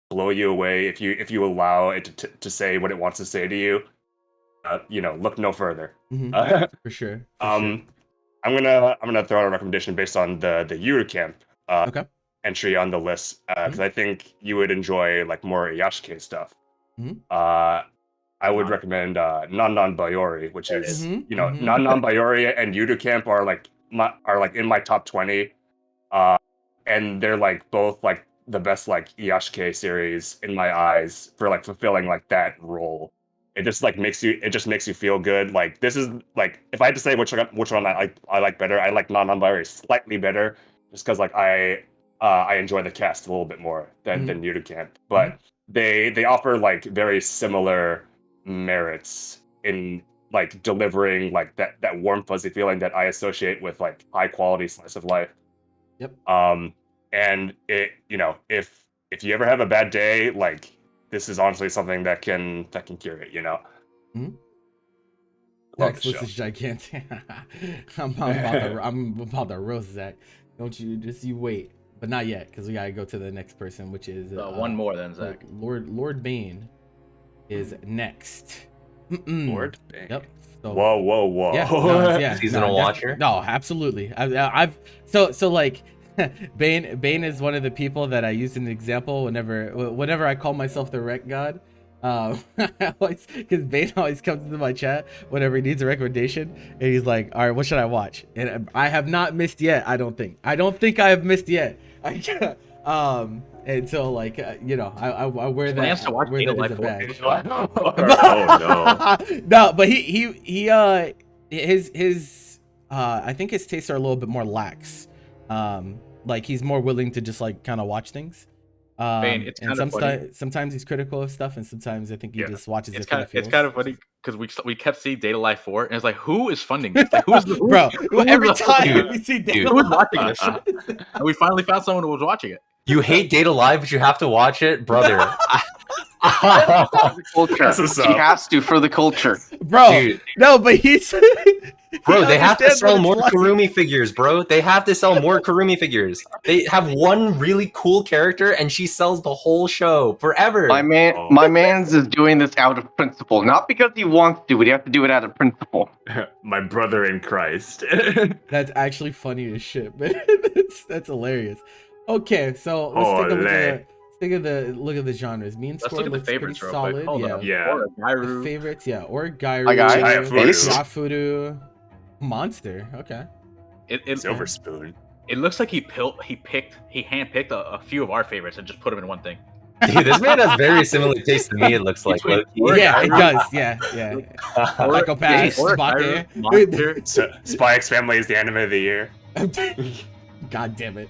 blow you away, if you allow it to say what it wants to say to you, you know, look no further. For sure. I'm gonna throw out a recommendation based on the Eurocamp entry on the list, because I think you would enjoy like more Yashike stuff. I would recommend Non Non Bayori, which is you know, Non Non Bayori and Eurocamp are like in my top 20, and they're like both like the best like Yashike series in my eyes for like fulfilling like that role. It just like makes you feel good. Like this is like, if I had to say which one I like better, I like Non Non Bayori slightly better, just because like I enjoy the cast a little bit more than Eurocamp, but they offer like very similar merits in like delivering like that warm fuzzy feeling that I associate with like high quality slice of life. And it, you know, if you ever have a bad day, like this is honestly something that can cure it, you know. Next list is gigantic. I'm about to roast Zach. Don't you wait. But not yet, because we gotta go to the next person, which is one more than Zach. Lord Bane is next. Lord Bane. Yep. So, whoa. Yeah, seasonal watcher. No, absolutely. I've so like Bane is one of the people that I use as an example whenever I call myself the Rec God. Because Bane always comes into my chat whenever he needs a recommendation, and he's like, all right, what should I watch? And I have not missed yet. I don't think I have missed yet. And so like you know, I wear that. Plans to watch wear that as a badge. Oh no. No, but his I think his tastes are a little bit more lax. Like he's more willing to just like kind of watch things. Bane, it's and kind of funny. sometimes he's critical of stuff, and sometimes I think he just watches it for the It's feels. kind of funny because we kept seeing Data Life 4, and it's like, who is funding this? Like, Bro, every time Dude, we see dude. who's watching this? And we finally found someone who was watching it. You hate Data Live, but you have to watch it, brother. Culture. That's what's He up. has to for the culture. bro. Dude. No, but he's Bro, they have to understands sell what more it's like. Kurumi figures, bro. They have to sell more Kurumi figures. They have one really cool character, and she sells the whole show forever. My man's is doing this out of principle, not because he wants to, but he has to do it out of principle. My brother in Christ. That's actually funny as shit, man. That's hilarious. Okay, so let's take a look at the genres. Mean Let's Score look at the looks pretty favorites real solid. quick. Hold Yeah. up. Yeah. The Gyru. favorites, yeah, Origairu, Ace. Yafuru, Monster. Okay. Silver Spoon. It looks like he handpicked a few of our favorites and just put them in one thing. Dude, this man has very similar taste to me, it looks like. Between low-key. Yeah, it does. Yeah. Psychopath, Gyru, Sabate. Monster. So, Spy X Family is the anime of the year. God damn it.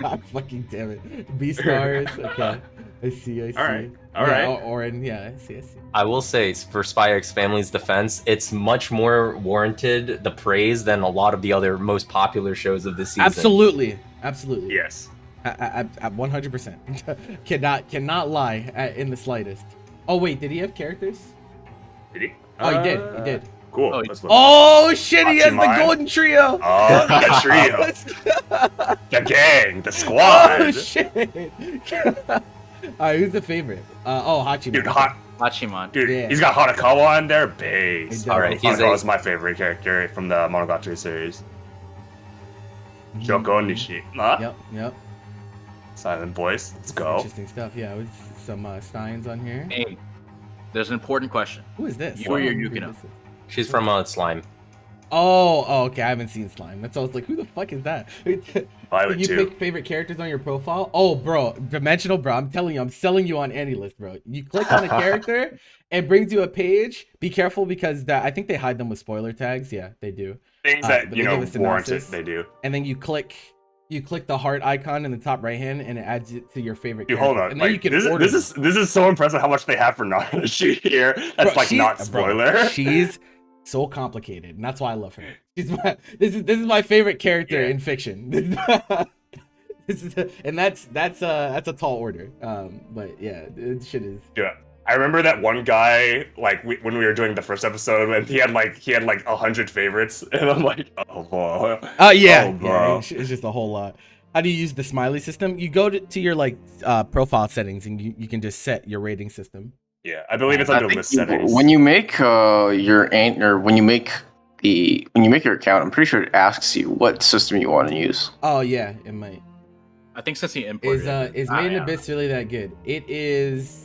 God fucking damn it. Beastars. Okay. I see. All right. Orin. Yeah, I see. I will say, for Spy X Family's defense, it's much more warranted, the praise, than a lot of the other most popular shows of this season. Absolutely. Yes. At 100%. cannot lie in the slightest. Oh wait, did he have characters? Did he? Oh, he did. Cool. Oh, Let's look. Oh shit, he has the Hachiman. golden trio. Oh, the trio. Let's go. The gang. The squad. Oh shit. Alright, who's the favorite? Hachiman. Dude, Hachiman. Dude, Yeah. he's got Hanakawa on there. He Base. does. Alright, Hanakawa is my favorite character from the Monogatari series. Joko Nishima. Yep. Silent Voice. Let's Some go. Interesting stuff. Yeah, with some Steins on here. Hey, there's an important question. Who is this? Yui or I don't know who Yukino? this is. She's from Slime. Oh, okay. I haven't seen Slime. That's why I was like, who the fuck is that? Violet You 2. pick favorite characters on your profile? Oh, bro, Dimensional, bro. I'm telling you, I'm selling you on AnyList, bro. You click on a character, it brings you a page. Be careful because I think they hide them with spoiler tags. Yeah, they do. Things but that, they you know, give us warrant it, synopsis. they do. And then you click the heart icon in the top right hand, and it adds it to your favorite. Dude, characters. hold on. And then you Like, can this order. is so impressive how much they have for Nanashi here. That's Bro, like she's- not bro, spoiler. she's so complicated, and that's why I love her. This is my favorite character Yeah. in fiction. And that's a tall order. But yeah, it shit is. Yeah. I remember that one guy, like when we were doing the first episode, and he had like 100 favorites, and I'm like, oh boy. Oh yeah, Oh, bro. it's just a whole lot. How do you use the smiley system? You go to your like profile settings, and you can just set your rating system. Yeah, I believe it's I under think list settings. when you make when you make your account, I'm pretty sure it asks you what system you want to use. Oh yeah, it might. I think since he imported Is Made in Abyss really that good? It is.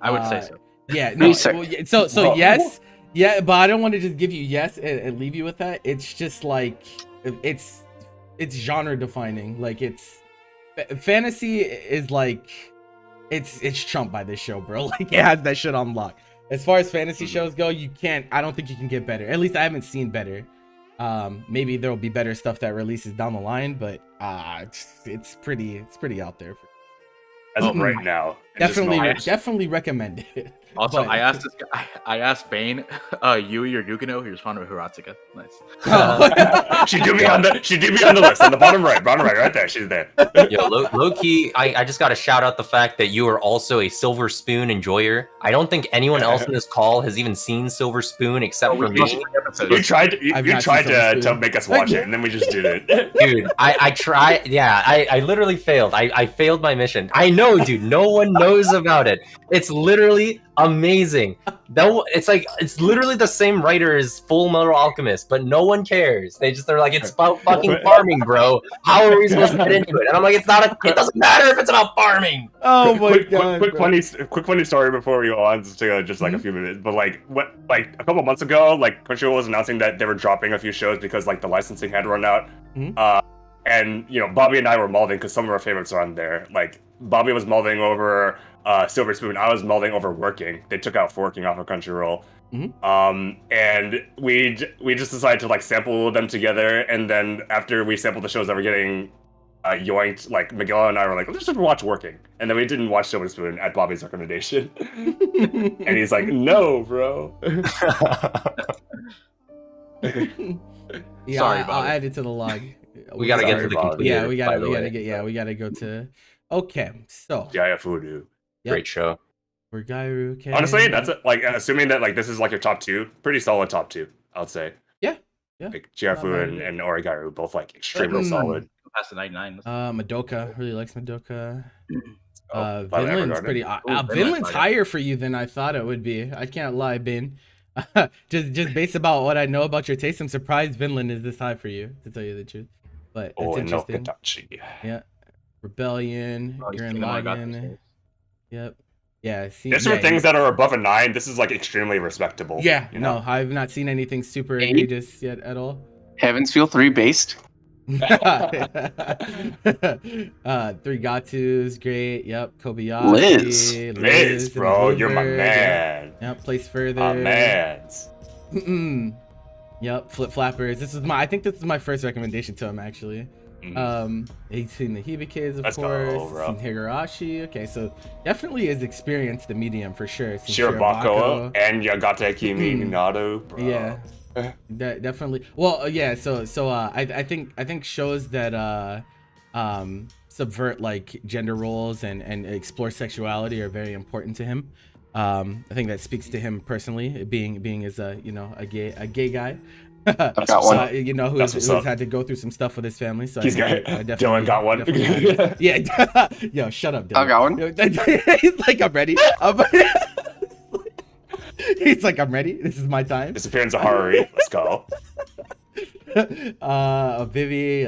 I would say so. Yeah, no. Basic. Well, yeah, so Bro. yes, yeah, but I don't want to just give you yes and leave you with that. It's just like it's genre defining. Like fantasy is like it's trumped by this show, bro. Like it has that shit on lock. As far as fantasy shows go, I don't think you can get better. At least I haven't seen better. Maybe there'll be better stuff that releases down the line, but it's pretty out there. As of right now. And just Definitely recommend it. Also, But- I asked this guy, I asked Bane, Yui or Yukino. He responded with Hiratsuka. Nice. she did be on the list on the bottom right there. She's there. Yo, low key, I just gotta shout out the fact that you are also a Silver Spoon enjoyer. I don't think anyone else in this call has even seen Silver Spoon except for me. You tried I've you not tried seen Silver to Spoon. make us watch it, and then we just did it. Dude, I tried. Yeah, I literally failed. I failed my mission. I know, dude. No one knows about it. It's literally amazing. It's literally the same writer as Full Metal Alchemist, but no one cares. They're like, it's about fucking farming, bro. How are we supposed to get into it? And I'm like, it doesn't matter if it's about farming. Oh my quick, god. quick bro. funny story before we go on, just like a few minutes. But like a couple months ago, like Crunchyroll was announcing that they were dropping a few shows because like the licensing had run out. Mhm. And you know, Bobby and I were melding because some of our favorites are on there. Like Bobby was melding over Silver Spoon. I was melding over Working. They took out Forking off of Crunchyroll. And we just decided to like sample them together. And then after we sampled the shows that were getting yoinked, like Miguel and I were like, let's just watch Working, and then we didn't watch Silver Spoon at Bobby's recommendation, and he's like, no, bro. Yeah, Sorry, I'll Bobby. add it to the log. We gotta get to the Sorry, conclusion. Yeah, we by the way. gotta get. Yeah, we gotta go to. Okay, so Jaya Fudu. Yep. Great show. Burgairu. Okay. Honestly, that's it. Like, assuming that like this is like your top two, pretty solid top two, I would say. Yeah, yeah. Like Jiafu and Origairu, both like extremely Mm. solid. Past the 99. Madoka really likes Madoka. Oh, Violet Vinland's Evergarden. pretty. Vinland's Vinland's fire. higher for you than I thought it would be. I can't lie, Bin. just based about what I know about your taste, I'm surprised Vinland is this high for you, to tell you the truth. But it's Oh, and no interesting. Katachi. Yeah, Rebellion, Oh, he's Gurren thinking, oh, I got these Lagann. things. Yep. Yeah. See, Just yeah, for things that are above a 9, this is like extremely respectable. Yeah. you know? No, I've not seen anything super 8? egregious yet at all. Heavens Feel 3 based. Three Gatus, great. Yep. Kobayashi. Liz. Liz, bro, you're my Bluebird, man. Yep. Place further. My mans. Mm-mm. Yep. Flip Flappers. I think this is my first recommendation to him actually. Mm. He's seen the Hiba Kids, of Let's go, course. bro. Seen Higurashi. Okay, so definitely has experienced the medium for sure. Seen Shirobako and Yagata Kimi Minato, bro. Yeah. Definitely. Well, yeah. So I think shows that subvert like gender roles and explore sexuality are very important to him. I think that speaks to him personally, being as a a gay guy. I've got one. Who's had to go through some stuff with his family. So He's got Dylan got one. definitely- yeah. Yo, shut up, Dylan. I got one. He's like, I'm ready. He's like, I'm ready. This is my time. Disappearance of Haruri. Let's go. Vivi.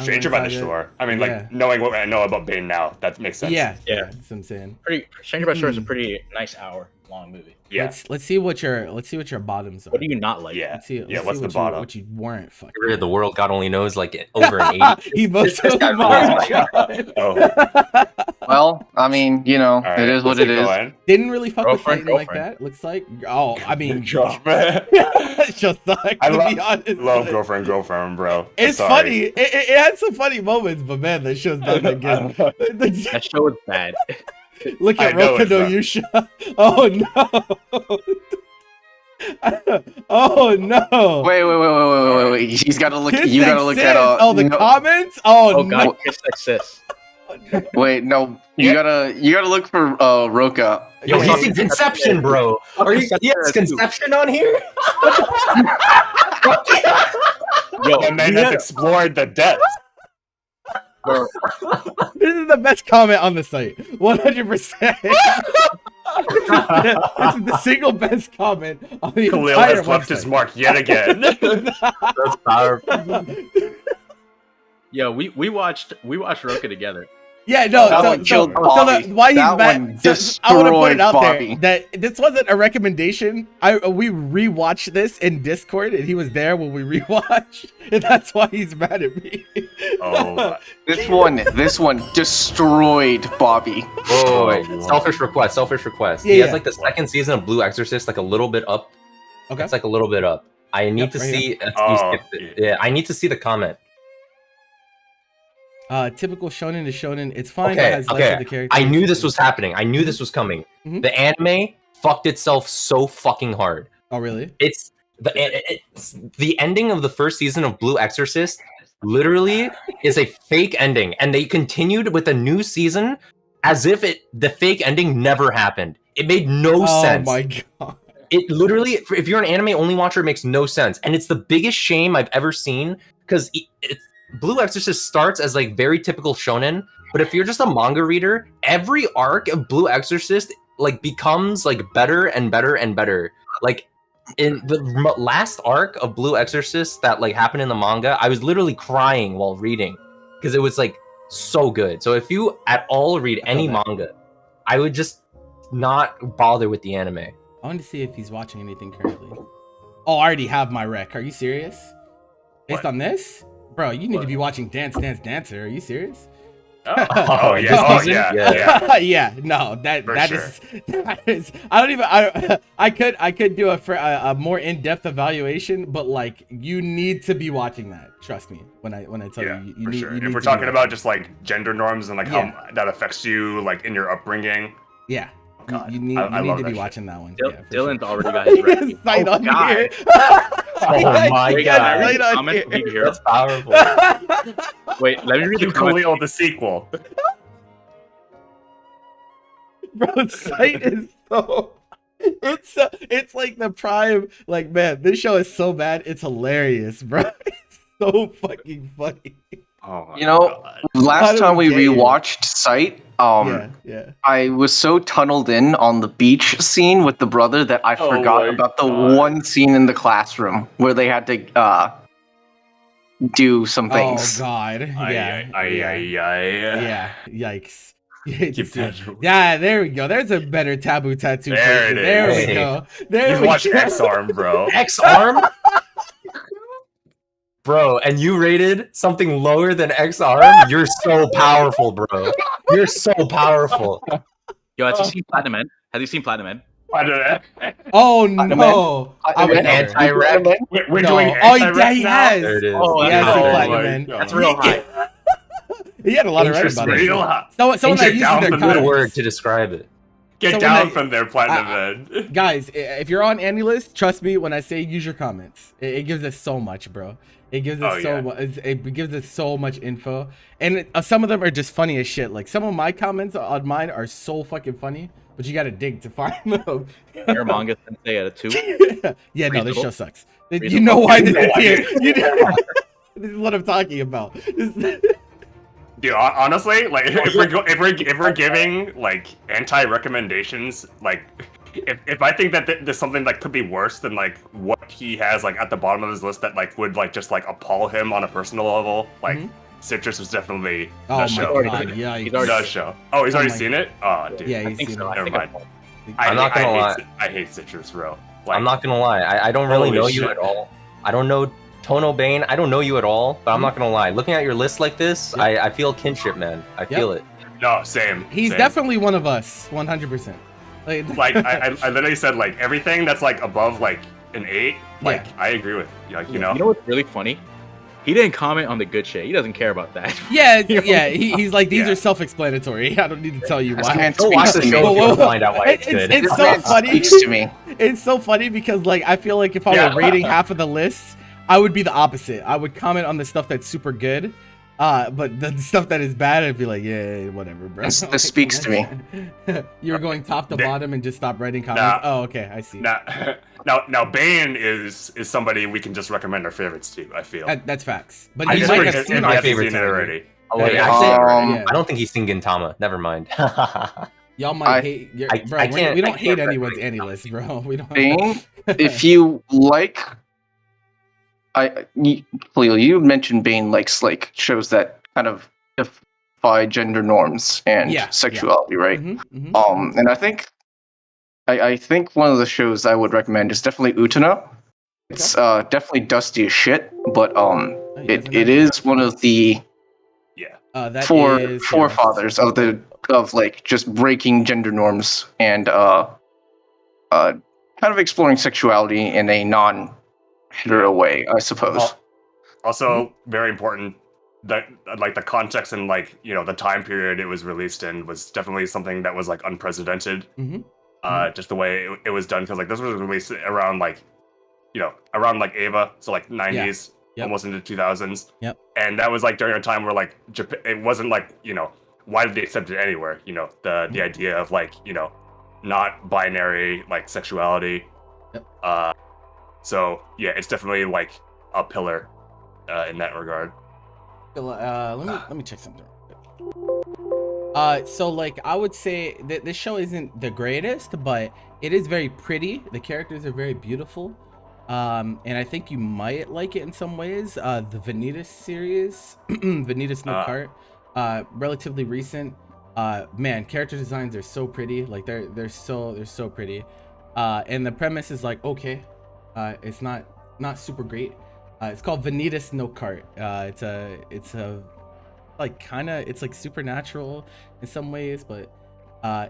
Stranger by the Shore. I mean, like knowing what I know about Bane now, that makes sense. Yeah, Yeah. That's what I'm saying. Stranger by the Shore is a pretty nice hour-long movie. Yeah. Let's see what your bottoms are. What do you not like? Yeah. Let's see, Yeah, let's what's see the bottom? What you weren't fucking. Get rid of the world God only knows, like over an 80. He must This have guy- Oh, Well, I mean, all right. it is what let's it keep is. going. Didn't really fuck with Girlfriend, fighting like girlfriend. that. Looks like. Oh, I mean, Girlfriend. it just sucks. I To be honest, love Like, girlfriend, bro. It's Sorry. funny. It had some funny moments, but man, that show's done again. That show is bad. Look I at know Roka it's no not. Yusha. Oh no. Oh no. Wait. He's got to look. Kiss You got to and look sis. at the no, comments. Oh, Oh no. god, kiss that sis. Wait, no. You gotta look for Roka. Yo, Yeah. he's in Conception, bro. Are you? Yes, Conception on here. Yo, And then we has had- explored the depths. bro, This is the best comment on the site. 100%. This is the single best comment on the Khalil entire has left his website. mark yet again. That's powerful. yo, we watched Roka together. Yeah, no. That So, one killed so Bobby. why he's That mad? one So I want to put it destroyed out Bobby. there that this wasn't a recommendation. We rewatched this in Discord, and he was there when we rewatched, and that's why he's mad at me. Oh, This one destroyed Bobby. Whoa, wait. Oh, Selfish request. Yeah, He has yeah. like the second season of Blue Exorcist, like a little bit up. Okay. It's like a little bit up. I need Yep, to right see. If you Oh, skipped it. Yeah, I need to see the comment. Typical shonen is shonen. It's fine. Okay, It has less okay. of the characters. I knew this was happening. I knew this was coming. Mhm. The anime fucked itself so fucking hard. Oh, really? It's the ending of the first season of Blue Exorcist literally is a fake ending, and they continued with a new season as if the fake ending never happened. It made no sense. Oh my god. It literally, if you're an anime only watcher, it makes no sense, and it's the biggest shame I've ever seen because Blue Exorcist starts as like very typical shonen, but if you're just a manga reader, every arc of Blue Exorcist like becomes like better and better and better. Like in the last arc of Blue Exorcist that like happened in the manga, I was literally crying while reading because it was like so good. So if you at all read any that. manga, I would just not bother with the anime. I wanted to see if he's watching anything currently. Oh, I already have my rec. Are you serious? Based What? on this? Bro, you need to What? be watching Dance Dance Dancer. Are you serious? Oh, yeah. This Oh, season? yeah. Yeah. Yeah, no, that For that sure. is that is. I don't even. I could do a more in depth evaluation, but like you need to be watching that. Trust me when I tell Yeah, you. You for need, sure. You If need we're to be talking watching about it. just like gender norms and like Yeah. how that affects you like in your upbringing, Yeah. God, You need I you need love to be that shit. watching that one. Dil- Yeah, for Dylan's sure. already got his He has recipe. sight Oh, on God. here. Oh my Wait, He has can I read God. sight the on comment from here. Big Hero? That's powerful. Wait, let me read the Kim comment. Khalil, the sequel. Bro, sight is so. It's like the prime. Like, man, this show is so bad. It's hilarious, bro. It's so fucking funny. Oh my You know, God. How last did time we we get here? rewatched Sight, Yeah. I was so tunneled in on the beach scene with the brother that I Oh forgot my about the God. one scene in the classroom where they had to do some things. Oh God. Yeah. Yeah. Yikes. You hate to Keep see it. that- Yeah, there we go. There's a better taboo tattoo There person. it There we is. go. There You we watch go. X Arm, bro. X arm? Bro, and you rated something lower than X arm? You're so powerful, bro. You're so powerful. Yo, has he seen Platinum Man? Has he seen Platinum Man? I don't know. Oh no. I would Man. never. Anti-rec. We're No. doing Oh, anti-rec he now? has. There it is. Oh, He that's has seen high. Platinum my Man. God. That's real high. He had a lot of writing It's about it. real hot. Someone that Get uses down their from Good the comments. word to describe it. Get Someone down that- from there, Platinum Man. Guys, if you're on AnyList, trust me when I say use your comments. It gives us so much, bro. It gives us Oh, so yeah. much. It gives us so much info, and some of them are just funny as shit. Like some of my comments on mine are so fucking funny, but you gotta dig to find them. Your manga sensei at a 2. Yeah, no, this Reasonable. show sucks. You Reasonable. know why this No, is I here. didn't. You know, this is what I'm talking about. Dude, honestly, like if we're giving like anti-recommendations, like if I think that there's something that could be worse than like what he has like at the bottom of his list that like would like just like appall him on a personal level, like Mhm. Citrus was definitely Oh the my show. god, He's yeah. already- The show. Oh, he's Oh already my seen it. Oh, dude. Yeah, I he's think seen so. it. I Never think mind. I- I'm not gonna lie. I hate Citrus, bro. Like, I'm not gonna lie. I don't really Holy know you shit. at all. I don't know Tono Bane. I don't know you at all, but I'm not gonna lie. Looking at your list like this, Yep. I feel kinship, man. I feel it. No, same. He's same. definitely one of us, 100%. Like I literally said like everything that's like above like an 8. Like Yeah. I agree with like you Yeah. know. You know what's really funny? He didn't comment on the good shit. He doesn't care about that. Yeah, You know? yeah. He's like, these Yeah. are self-explanatory. I don't need to tell you This why. man Go watch the speaks to show me. if you Whoa, want whoa. to find out why it's good. It's This so man funny. speaks to me. It's so funny because like I feel like if I Yeah. were rating half of the lists, I would be the opposite. I would comment on the stuff that's super good, but the stuff that is bad, I'd be like, yeah, whatever, bro. This speaks to me. You were going top to Nah. bottom and just stop writing comments. Nah. Oh, okay, I see. Now Bane is somebody we can just recommend our favorites to. I feel. That's facts. But I you just might forget have if seen my our I've favorite seen it already. Oh, wait, Yeah. actually, Yeah. I don't think he's seen Gintama. Never mind. Y'all might I- hate. I Bro, can't- we I don't hate can't anyone's recommend any list, bro. We don't. Bane, if you like, Cleo, you mentioned Bane likes like shows that kind of defy gender norms and Yeah, sexuality, right? Mhm, mhm. And I think one of the shows I would recommend is definitely Utena. It's definitely dusty as shit, but Oh, you guys are it not- is one of the That is forefathers of like just breaking gender norms and kind of exploring sexuality in a non-hetero way, I suppose. Also, very important that like the context and like you know the time period it was released in was definitely something that was like unprecedented. Mhm. Just the way it was done because like this was released around like you know around like Ava, so like 90s, Yep. almost into 2000s. Yep. And that was like during a time where like Japan, it wasn't like you know widely accepted anywhere. You know the idea of like you know not binary like sexuality. Yep. So yeah, it's definitely like a pillar in that regard. Let me check something. So like I would say that this show isn't the greatest, but it is very pretty. The characters are very beautiful. And I think you might like it in some ways. The Vanitas series, Vanitas no Cart, relatively recent. Man, character designs are so pretty. Like they're so pretty. And the premise is like okay, it's not super great. It's called Vanitas no Cart. It's a like kind of, it's like supernatural in some ways, but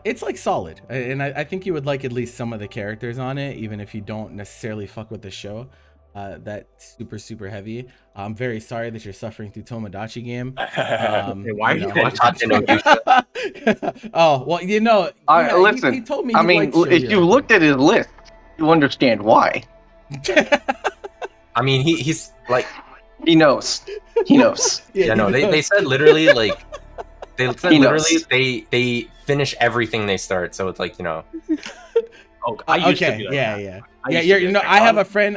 it's like solid, and I think you would like at least some of the characters on it, even if you don't necessarily fuck with the show. That's super heavy. I'm very sorry that you're suffering through Tomodachi game. Hey, why are you watching Onimusha? Oh well, you know. Yeah, listen, he told me. I he mean, liked Shoujo. if you looked at his list, you understand why. I mean, he's like, He knows. He knows. yeah, no, he they knows. said literally like, they said He literally knows. they finish everything they start. So it's like, you know, Oh, I used to Okay, do that. yeah. I Yeah, used to you're, do you know, that. I have a friend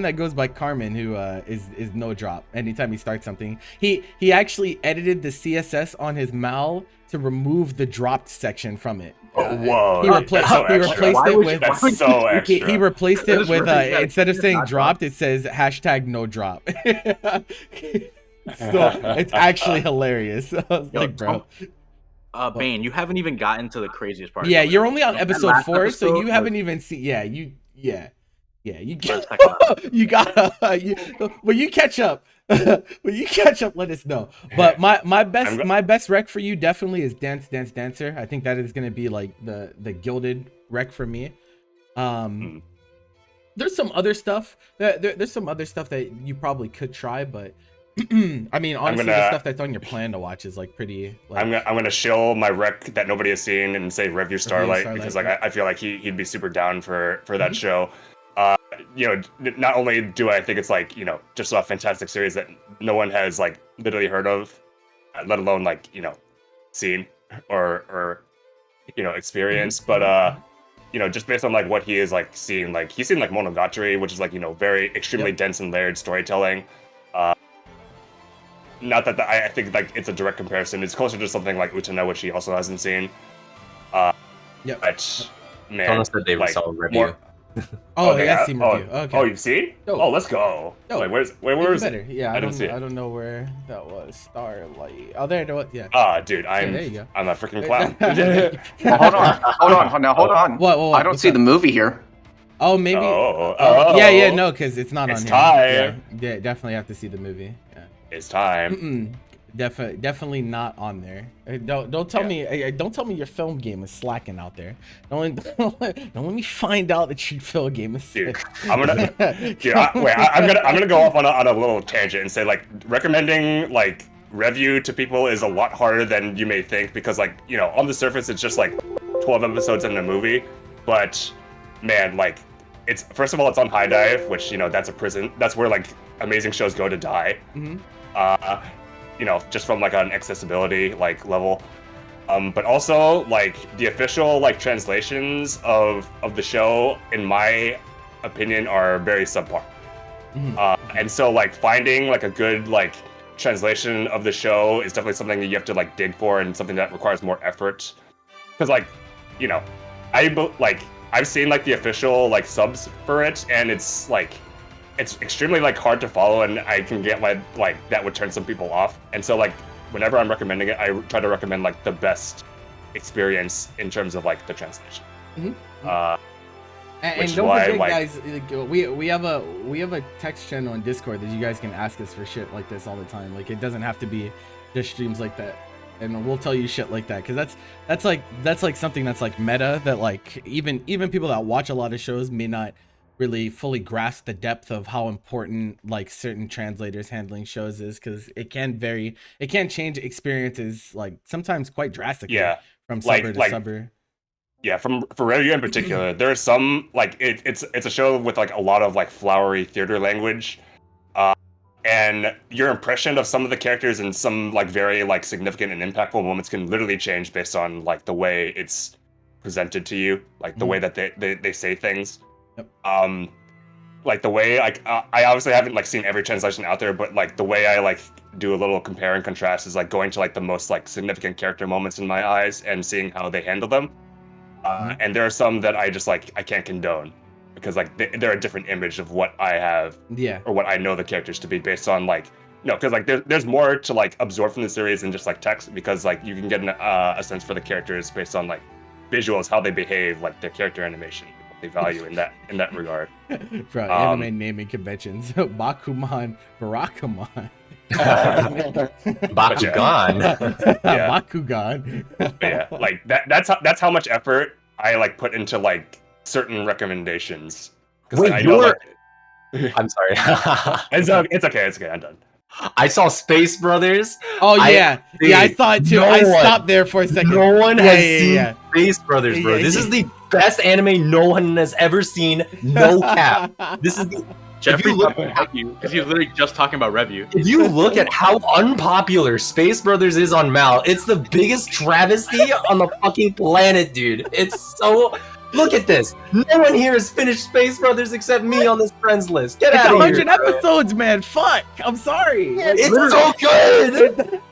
that goes by Carmen who is no drop anytime he starts something. He actually edited the CSS on his MAL to remove the dropped section from it. Whoa, He replaced that's so he extra. replaced Why it would you- with That's so he extra. replaced That it is with really bad. instead of It's saying not dropped, it says hashtag no drop. So it's actually hilarious. I was Yo, like, bro. Bane, you haven't even gotten to the craziest part. Yeah, of it. you're only on That episode last 4, so episode you was- haven't even seen. Yeah, you First, second you gotta when you catch up. When you catch up, let us know. But my best rec for you definitely is Dance Dancer. I think that is gonna be like the gilded rec for me. There's some other stuff there's some other stuff that you probably could try, but I mean, honestly, the stuff that's on your plan to watch is like pretty. Like, I'm gonna shill my rec that nobody has seen and say Review Starlight, because like yeah. I feel like he'd be super down for that Mhm. show. You know, not only do I think it's like, you know, just a fantastic series that no one has like literally heard of, let alone like, you know, seen or you know, experienced, but you know, just based on like what he is like seeing, like he's seen like Monogatari, which is like, you know, very extremely dense and layered storytelling. Not that I think like it's a direct comparison. It's closer to something like Utena, which he also hasn't seen. Yeah. But man, Tona said they like, saw a review. oh, okay, yeah, Steam review. Okay. Oh, you've seen? Dope. Oh, let's go. Dope. Wait, where Even is it? better. Yeah, I didn't see it. I don't know where that was. Starlight. Oh, there it was. Yeah. Ah, dude, there you go. I'm a freaking clown. Well, hold on. Hold on. What? I don't What's see up? the movie here. Oh, maybe. Oh. Yeah, no, because it's not It's on here. time. Yeah, definitely have to see the movie. Yeah. It's time. Definitely not on there. Don't tell me. Don't tell me your film game is slacking out there. Don't let me find out that your film game is. Dude, I'm gonna go off on a little tangent and say like recommending like review to people is a lot harder than you may think, because like, you know, on the surface it's just like 12 episodes in a movie, but man, like it's, first of all, it's on High Dive, which, you know, that's a prison. That's where like amazing shows go to die. You know, just from like an accessibility like level. But also like the official like translations of the show, in my opinion, are very subpar. And so like finding like a good like translation of the show is definitely something that you have to like dig for, and something that requires more effort. Because like, you know, I've seen like the official like subs for it, and it's like, it's extremely like hard to follow, and I can get like that would turn some people off. And so like whenever I'm recommending it, I try to recommend like the best experience in terms of like the translation. And Which is don't why, forget, like- guys, we have a text channel on Discord that you guys can ask us for shit like this all the time. Like, it doesn't have to be just streams like that, and we'll tell you shit like that, because that's like something that's like meta, that like even people that watch a lot of shows may not really fully grasp the depth of how important like certain translators handling shows is, because it can change experiences like sometimes quite drastically. Yeah, from like- subber to like- subber. Yeah, for Review in particular, there's some like it's a show with like a lot of like flowery theater language, and your impression of some of the characters and some like very like significant and impactful moments can literally change based on like the way it's presented to you, like the way that they say things. Yep. Like the way like I obviously haven't like seen every translation out there, but like the way I like do a little compare and contrast is like going to like the most like significant character moments in my eyes and seeing how they handle them. And there are some that I just like I can't condone, because like they're a different image of what I have, Yeah. or what I know the characters to be based on like, no, because like there's more to like absorb from the series than just like text, because like you can get a sense for the characters based on like visuals, how they behave, like their character animation. they value in that regard. Bro, anime naming conventions. Bakuman, Barakuman. Bakugan. Yeah. Bakugan. But yeah, like that's how much effort I like put into like certain recommendations. 'Cause Wait, I know, like, I'm sorry. it's okay. I'm done. I saw Space Brothers. Oh yeah, I saw it too. no I one- stopped there for a second. No one has Yeah, seen yeah. Space Brothers, bro. Yeah, This yeah. is the best anime no one has ever seen. No cap. This is the, Jeffrey, look- thank you, because he was literally just talking about review. if you look at how unpopular Space Brothers is on Mal, it's the biggest travesty on the fucking planet, dude. It's so. Look at this. No one here has finished Space Brothers except me on this friends list. Get It's out of here. 100 episodes, man. Fuck. I'm sorry. It's so good.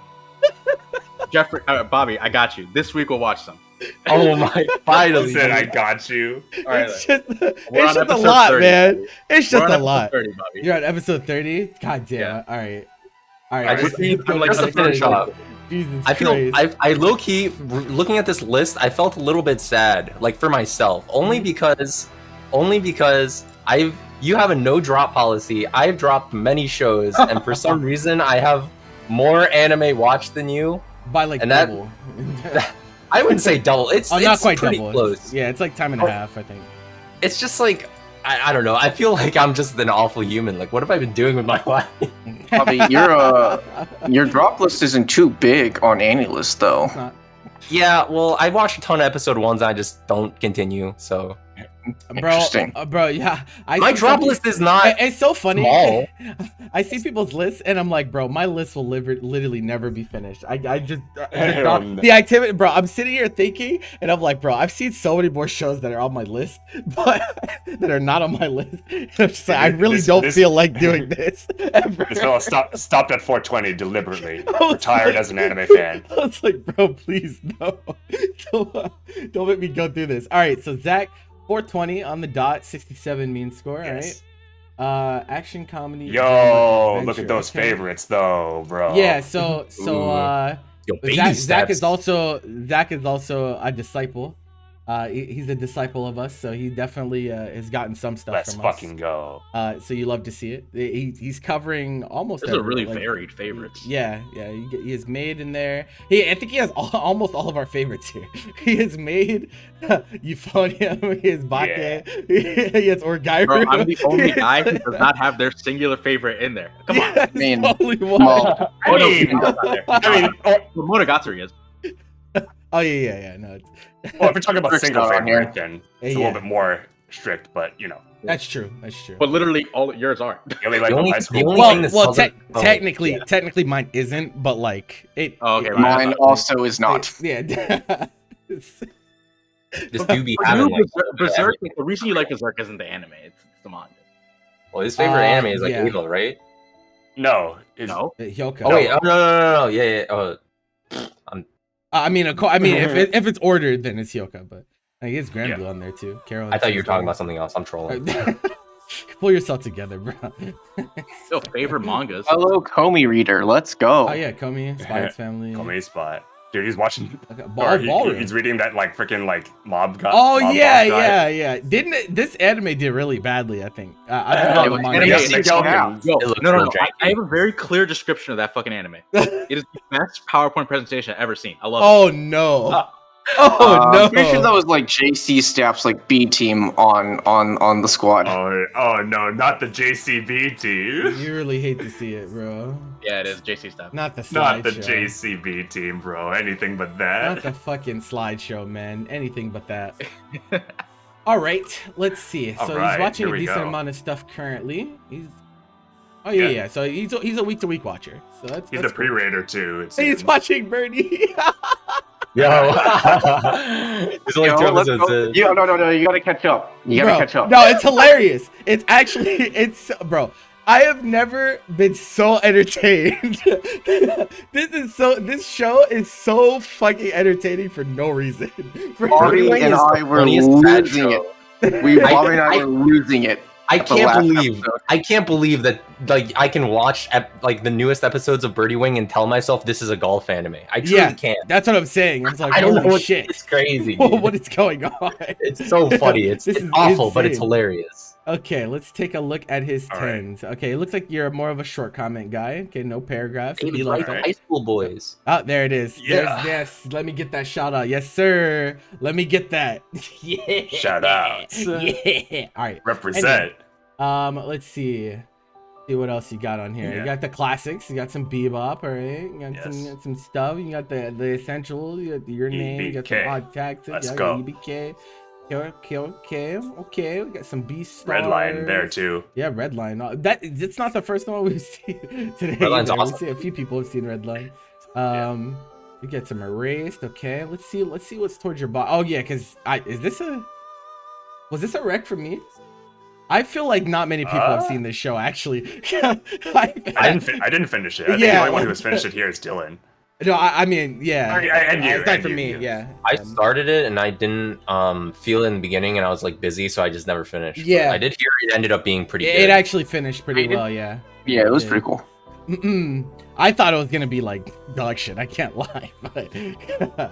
Jeffrey, Bobby, I got you. This week we'll watch some. Oh my! I Finally, said I got you. All right, It's just, We're it's on just a episode lot, 30. man. It's We're just on a episode lot. 30, Bobby. You're on episode 30? God damn Yeah. it. All right. I just let's go just to to finish 30. off. Jesus I feel Christ. I low key looking at this list. I felt a little bit sad, like for myself, only because you have a no drop policy. I've dropped many shows, and for some reason I have more anime watched than you. By like and that- double. I wouldn't say double. It's Oh, not it's quite pretty double. close. Yeah, it's like time and a half, I think. It's just like I don't know. I feel like I'm just an awful human. Like, what have I been doing with my life? Bobby, your drop list isn't too big on AniList though. It's not. Yeah, well, I watched a ton of episode ones. And I just don't continue. So Interesting. Bro, yeah. my see drop some- list is not. It's so funny. small. I see people's lists and I'm like, bro, my list will literally never be finished. I just Hell no. the activity, bro. I'm sitting here thinking, and I'm like, bro, I've seen so many more shows that are on my list, but that are not on my list. And I'm just like, I really don't feel like doing this. Ever. This fella stopped at 420 deliberately. I was Retired like- as an anime fan. I was like, bro, please no, don't make me go through this. All right, so Zach, 420 on the dot, 67 mean score. Yes. All right. Action comedy. Yo, drama, look at adventure. those Okay. favorites though, bro. Yeah, so Yo, baby Zach steps. is also a disciple. He's a disciple of us, so he definitely has gotten some stuff Let's from fucking us. go. So you love to see it. He's covering almost. This is a every- really like, varied favorites. Yeah. He has made in there. I think he has almost all of our favorites here. He has made Euphonium. He has Bake. He has Orgairu. Bro, I'm the only He has- guy who does not have their singular favorite in there. Come on. Yes, Man, only one. well, Oh, no, mean- he's not there. I mean, oh, Monogatari is. Oh yeah. No, well, if we're talking about Rick's single not on favorite, here. then Yeah, it's a yeah. little bit more strict. But you know, that's true. But literally, all yours are. you only like The only- high the school. only Well, thing that well, tells it- oh, technically, yeah. technically, mine isn't. But like it. Oh, okay, it- right. mine also is not. Yeah. This do be For having you, like, Berserk, the reason you like Berserk isn't the anime, it's the manga. well, his favorite anime is like yeah. Eva, right? No, No? Hyoka. Oh wait, oh no, yeah. Oh, I mean, if it's ordered, then it's Hyoka. But I guess Grand Blue on there too. Carol. I thought you were talking about something else. I'm trolling. Pull yourself together, bro. Still, favorite mangas. Hello, Comey reader. Let's go. Oh yeah, Komi, Spy's Family. Call me spot. Dude, he's watching. Okay, or Ballroom. he's reading that like freaking like mob guy. Oh mob yeah, boss guy. yeah. Didn't this anime did really badly? I think. I Yeah, don't it know was the anime- manga. Jesse six Gelkins. now. Yo, It looks no. real I have a very clear description of that fucking anime. It is the best PowerPoint presentation I've ever seen. I love it. Oh no. Oh no. I'm pretty sure that was like JC Staff's like B team on the squad. Oh no, not the JCB team. You really hate to see it, bro. Yeah, it is JC stuff. Not the Not the slideshow. JCB team, bro. Anything but Not that. the fucking slideshow, man. Anything but that. All right, let's see. So All he's right, watching here a we decent go. amount of stuff currently. Oh yeah. Yeah. So he's a week to week watcher. So that's He's that's a pre-raider too. It cool. He's seems. watching Bernie. Yo, there's only Yo, 2 let's episodes. go. in. Yo, no, you gotta catch up. You gotta Bro, catch up. No, it's hilarious. It's actually bro. I have never been so entertained. This show is so fucking entertaining for no reason. For Bobby Bernie and is I the were funniest bad losing show. it. Bobby and I were losing it. I the can't last believe episode. I can't believe that like I can watch like the newest episodes of Birdie Wing and tell myself this is a golf anime. I truly Yeah. can't. That's what I'm saying. I was like, I don't know. holy shit. It's crazy. Whoa, dude. what is going on? It's so funny. It's This is awful, but it's insane. hilarious. Okay, let's take a look at his All right. tens. Okay, it looks like you're more of a short comment guy. Okay, no paragraphs. Hey, Be like like that. high school boys. Oh, there it is. Yeah. Yes. Let me get that shout out. Yes, sir. Let me get that. Yeah. Shout outs. Yeah. All right. Represent. Let's see. See what else you got on here. You Yeah. got the classics. You got some bebop. All right. You got Yes. some stuff. You got the essentials. You got your name. You got some EBK. odd tactics. Let's you go. got EBK. Okay. We got some beast. Redline there too. Yeah, Redline. It's not the first one we've seen today. Redline's either. awesome. We see a few people have seen Redline. We get some erased. Okay, let's see what's towards your body. Oh yeah, because was this a rec for me? I feel like not many people have seen this show actually. I didn't finish it. I think the Yeah. only one who has finished it here is Dylan. No, I mean, yeah. And you, It's not and for you, me. yes. Yeah. I started it and I didn't feel it in the beginning, and I was like busy, so I just never finished. But Yeah. I did hear it ended up being pretty It good. actually finished pretty I did- well. Yeah. Yeah, it was Yeah. pretty cool. I thought it was gonna be like dog shit. I can't lie, but because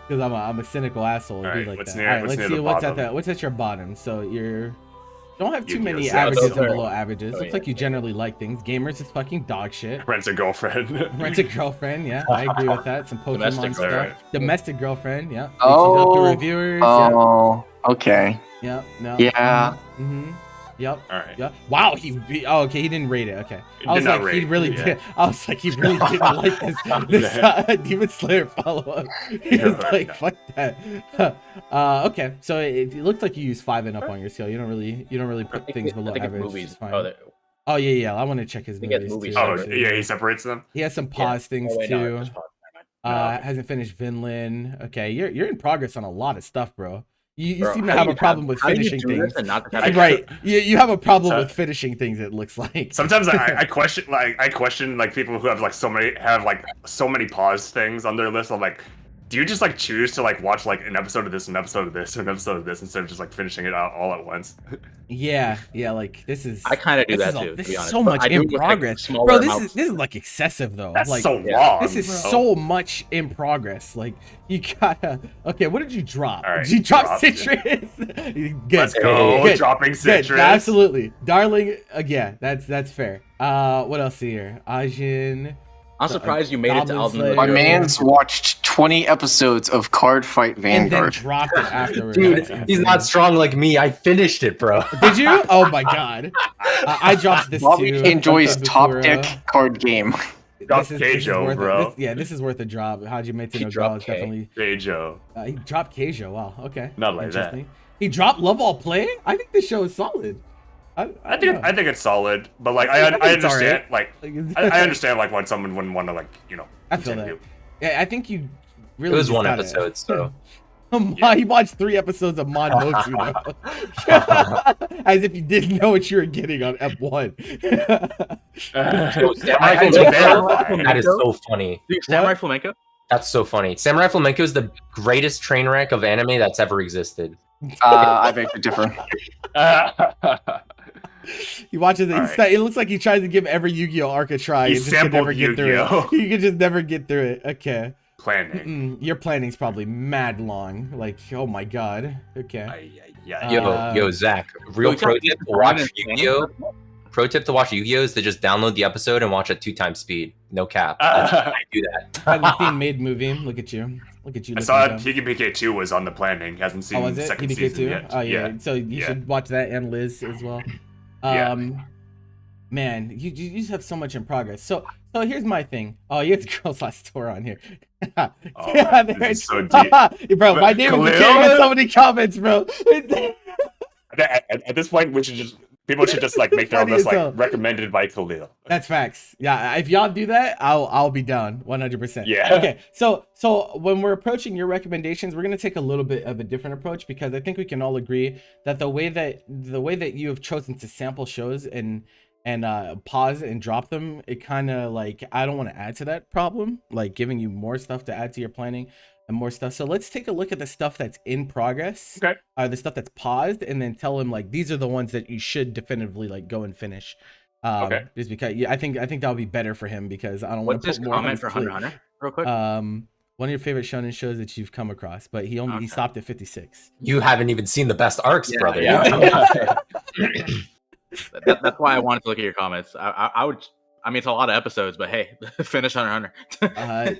I'm a cynical asshole. It'd be Alright, like what's that. near- All right, what's let's near see the what's bottom? at your bottom. So you're don't have too Yu-Gi-Oh! many Zero. averages and Zero. below averages. Oh, Looks yeah. like you generally like things. Gamers is fucking dog shit. Rents a girlfriend. Rent a girlfriend, yeah, I agree with that. Some Pokemon Domestic stuff. girlfriend. Domestic girlfriend, yeah. Oh, Reaches out to reviewers. Oh, okay. Yeah, no. Yeah. Mm-hmm. Yep. All right. Yeah. Wow. Okay. He didn't rate it. Okay. He I was did not like, he rate, really yeah. did. I was like, he really didn't like this Demon Slayer follow up. He was No, like, no. fuck that. Okay. So it looks like you use 5 and up on your scale. You don't really put things below I think it's average. movies. It's fine. Oh, Oh yeah. I want to check his I think it's movies. movies. Too, Oh, actually. yeah, he separates them. He has some pause things oh, wait, too. no, just pause. Never mind. Hasn't finished Vinland. Okay, you're in progress on a lot of stuff, bro. You Bro, seem to how have do a you problem with how do you finishing do this things. and not I- Right. You have a problem So- with finishing things, it looks like. Sometimes I question like people who have like so many pause things on their list. I'm like, do you just like choose to like watch like an episode of this, an episode of this, an episode of this instead of just like finishing it out all at once? Yeah, like this is I kind of do this that is too. this to be is honest. so But much I do in it with, like, progress. smaller Bro, amounts. this is like excessive though. That's like so yeah. long. this is bro. so much in progress. Like you gotta okay, what did you drop? All right, Did you drop dropped citrus? Good. Let's go, Good. dropping Good. citrus. Absolutely. Darling, yeah, that's fair. What else here? Ajin. I'm surprised you made it to Goblin Elden Slayer. Ring. My man's watched 20 episodes of Card Fight And then Vanguard. dropped it afterwards. Dude, That's he's insane. not strong like me. I finished it, bro. Did you? Oh my god. I dropped this Bobby too. enjoys Bakura. top deck card game. Drop This is Keijo, worth bro. This is worth a drop. Hajime He no Ga dropped is K. definitely. Hey Joe. He dropped Keijo. Wow. Okay. Not like that. Interesting. He dropped Love All Play. I think this show is solid. I think it's solid, but like I think it's understand alright. like I understand like when someone wouldn't want to like I feel that. continue. Yeah, I think you It really. was just one gotta- episode, so He watched 3 episodes of Mon Motu though. As if you didn't know what you were getting on F1. Yo, I Samurai had to Flamenco, verify. that is so funny. Dude, Samurai Flamenco? That's so funny. Samurai Flamenco is the greatest train wreck of anime that's ever existed. I beg to differ. He watches it. Alright. It looks like he tries to give every Yu-Gi-Oh arc a try. He and just can never sampled get through Yu-Gi-Oh. it. You can just never get through it. Okay. Planning. Your planning's probably mad long. Like, oh my god. Okay. Yo, Zach, real Yo, pro Zach, tip to you watch run Yu-Gi-Oh! Pro tip to watch Yu-Gi-Oh! Is to just download the episode and watch at 2 times speed. No cap. I do that. Hasn't seen Made movie. Look at you. Look at you. I looking saw dumb. PKPK 2 was on the planning. Hasn't seen Oh, was the it? second PBK season 2? yet. Oh yeah. So you Yeah. should watch that and Liz as well. Yeah. Man, you just have so much in progress. So here's my thing. Oh, you have the girls last tour on here. Oh, Yeah, this there is so it- deep. Bro, my name is Khalil? in so many comments, bro. At this point, people should just like make their own Funny list as hell. like recommended by Khalil. That's facts. Yeah, if y'all do that, I'll be down 100%. Yeah. Okay. So when we're approaching your recommendations, we're gonna take a little bit of a different approach because I think we can all agree that the way that you have chosen to sample shows and pause and drop them, it kind of like I don't want to add to that problem, like giving you more stuff to add to your planning. and more stuff. So let's take a look at the stuff that's in progress. Okay. The stuff that's paused, and then tell him like these are the ones that you should definitively like go and finish. Okay. Just because I think that'll be better for him because I don't want What's to his put more on comment his for plate. Hunter x Hunter, real quick? One of your favorite shonen shows that you've come across, but he Okay. stopped at 56. You haven't even seen the best arcs, Yeah, brother. yeah. That's why I wanted to look at your comments. I would. I mean, it's a lot of episodes, but hey, finish Hunter x Hunter.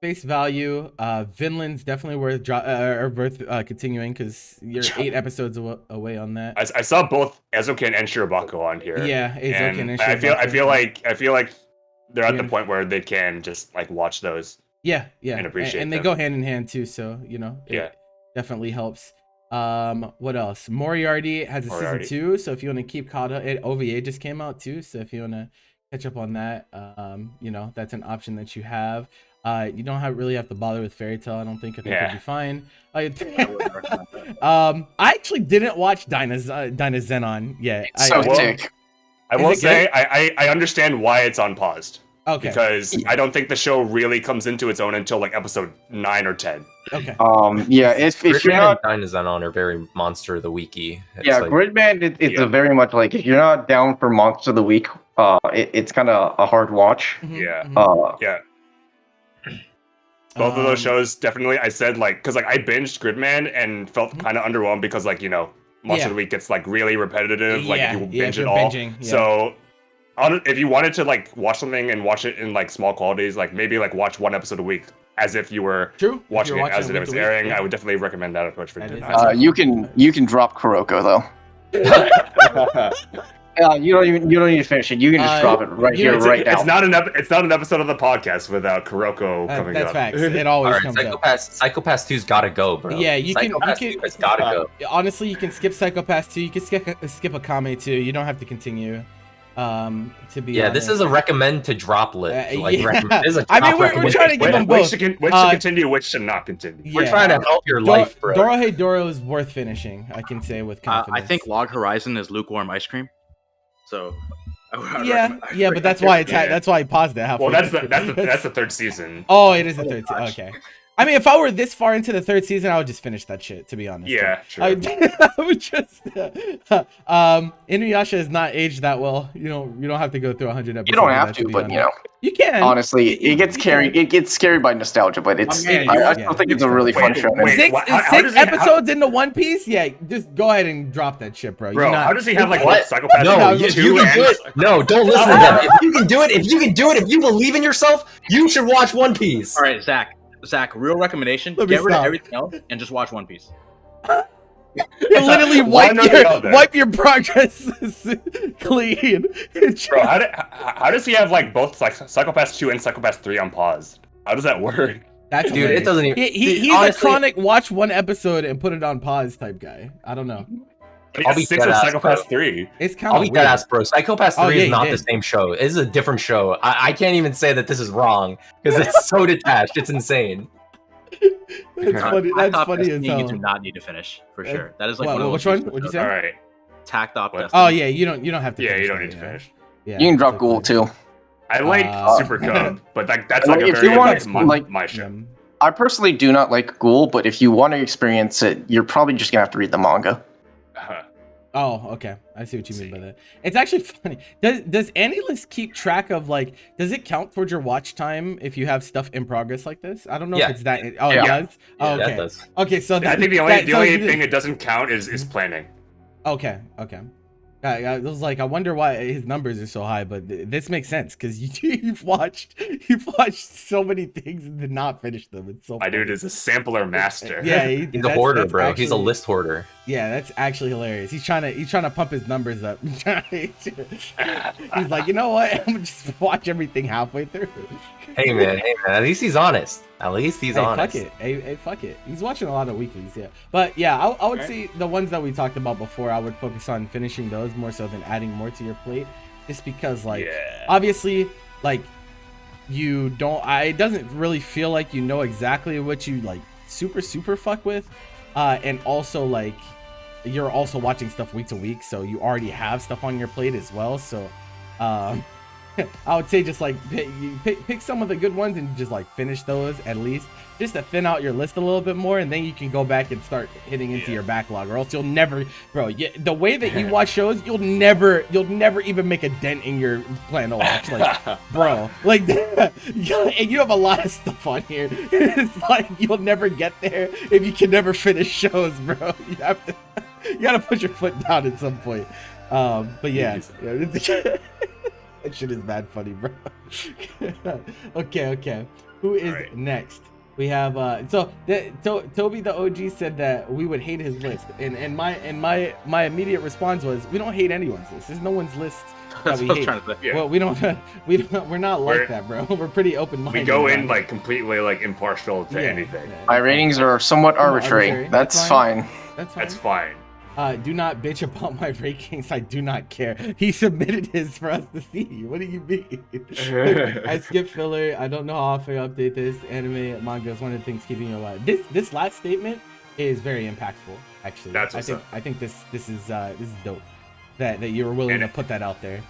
Face value, Vinland's definitely worth continuing because you're 8 episodes away on that. I saw both Eizouken and Shirobako on here. Yeah, Eizouken and I feel Shirobako. like they're at Yeah. the point where they can just like watch those. Yeah, and appreciate and they them. go hand in hand too. So it Yeah. definitely helps. What else? Moriarty has a Moriarty. season 2, so if you want to keep caught up, OVA just came out too. So if you want to catch up on that, that's an option that you have. You don't really have to bother with Fairy Tail. I don't think. I think Yeah. you'll be fine. I wouldn't recommend that. I actually didn't watch Dynazenon yet. It's so will- sick. I Is will it say I understand why it's on paused Okay. because I don't think the show really comes into its own until like episode 9 or 10. Okay. Yeah, if you're Gridman not, and Dynazenon are very Monster of the Weeky. It's yeah, like, Gridman, it's Yeah. a very much like if you're not down for Monster of the Week, it's kind of a hard watch. Mhm, Yeah. mhm. Yeah. Both of those Um, shows definitely. I said like because like I binged Gridman and felt kind of underwhelmed because like Monster Yeah. of the Week gets like really repetitive. Like Yeah, if you yeah, binge if it you're all. binging, yeah. So if you wanted to like watch something and watch it in like small qualities, like maybe like watch one episode a week as if you were True. If watching you're it as week it was to week, airing. yeah. I would definitely recommend that approach for That is Dynazenon. You can drop Kuroko though. You don't even need to finish it. You can just drop it right you know, here, right now. It's not an episode of the podcast without Kuroko coming That's up. facts. It always all right, comes up. Psychopath 2's gotta go, bro. Yeah, you can- Psychopath you can- 2 has gotta go. Honestly, you can skip Psychopath 2. You can skip Akame too. You don't have to continue. To be Yeah, this honest. is a recommend to drop list. Like, yeah. this is a I mean, top we're recommendation. trying to give them Which both. should continue, which should not continue. We're Yeah. trying to help your life, bro. Dorohedoro is worth finishing. I can say with confidence. I think Log Horizon is lukewarm ice cream. So. Yeah, but that's why that's why I paused it halfway. Well, that's the third season. Oh, it is the third gosh. season. Okay. I mean, if I were this far into the third season, I would just finish that shit. To be honest. Yeah, true. I would just. Inuyasha is not aged that well. You don't have to go through 100 episodes. You don't of have that, to, be but honest. You can. honestly, it gets carried. It gets carried by nostalgia, but it's. I mean, I yeah. still think it's a really fun show. wait. Six, how does he- episodes into One Piece? Yeah, just go ahead and drop that shit, bro. Bro, You're not- how does he have like What? both Psychopath No, Yeah, if 2 you can do and it. No, don't listen to them. If you can do it, if you believe in yourself, you should watch One Piece. All right, Zach, real recommendation: Let me get rid of stop. everything else and just watch One Piece. You literally One or the other. wipe your progress clean. Bro, how does he have like both Psychopaths 2 and Psychopaths 3 on pause? How does that work? That's Dude, hilarious. it doesn't even. He's honestly, a chronic watch one episode and put it on pause type guy. I don't know. He I'll has be 6 of dead-ass, Psychopaths bro. 3. It's kind I'll of be that ass, bro. Psychopath 3 Oh, yeah, is you not did. the same show. It is a different show. I can't even say that this is wrong because it's so detached. It's insane. That's funny. Tact That's Op funny as Destiny, you hell. do not need to finish for Uh, sure. That is like what- one of the which most one? useful What'd you shows. say? Alright. Tact Op What? Destiny. Oh yeah, you don't have to. Yeah, finish you don't that, need to yeah. finish. Yeah, You can drop it's Ghoul okay. too. I like Super Cub, but that's like a if very you want, my show. Yeah. I personally do not like Ghoul, but if you want to experience it, you're probably just gonna have to read the manga. Oh, okay. I see what you mean by that. It's actually funny. Does AniList keep track of like? Does it count towards your watch time if you have stuff in progress like this? I don't know Yeah. if it's that. Oh, Yeah. it does. Oh, Yeah, okay. that does. Okay, so I think the only thing it doesn't count is planning. Okay. I was like, I wonder why his numbers are so high, but this makes sense because you've watched so many things and did not finish them. It's so My funny. dude is a sampler master. Yeah, He's a hoarder, bro. He's a list hoarder. Yeah, that's actually hilarious. He's trying to pump his numbers up. He's like, you know what? I'm gonna just watch everything halfway through. Hey man. At least he's honest. At least he's Hey, honest. fuck it. Hey, fuck it. He's watching a lot of weeklies, yeah. But yeah, I would say the ones that we talked about before, I would focus on finishing those more so than adding more to your plate. Just because, like, Yeah. obviously, like, you don't. It doesn't really feel like you know exactly what you like super fuck with, and also like you're also watching stuff week to week, so you already have stuff on your plate as well. So, I would say just like pick some of the good ones and just like finish those at least, just to thin out your list a little bit more, and then you can go back and start hitting into your backlog, or else you'll never, bro. The way that you watch shows, you'll never even make a dent in your plan to watch, like, bro. Like, and you have a lot of stuff on here. It's like you'll never get there if you can never finish shows, bro. You gotta put your foot down at some point. But yeah. That shit is mad funny, bro. Okay. Who is next? We have Toby the OG said that we would hate his list, and my immediate response was, we don't hate anyone's list. There's no one's list that we hate. Well, we're not like that, bro. We're pretty open-minded. We go in like completely like impartial to anything. My ratings are somewhat arbitrary. That's fine. That's fine. Do not bitch about my rankings. I do not care. He submitted his for us to see. What do you mean? I skip filler. I don't know how often I update this. Anime, manga is one of the things keeping you alive. This last statement is very impactful. Actually, I think this is dope. That you were willing to put that out there.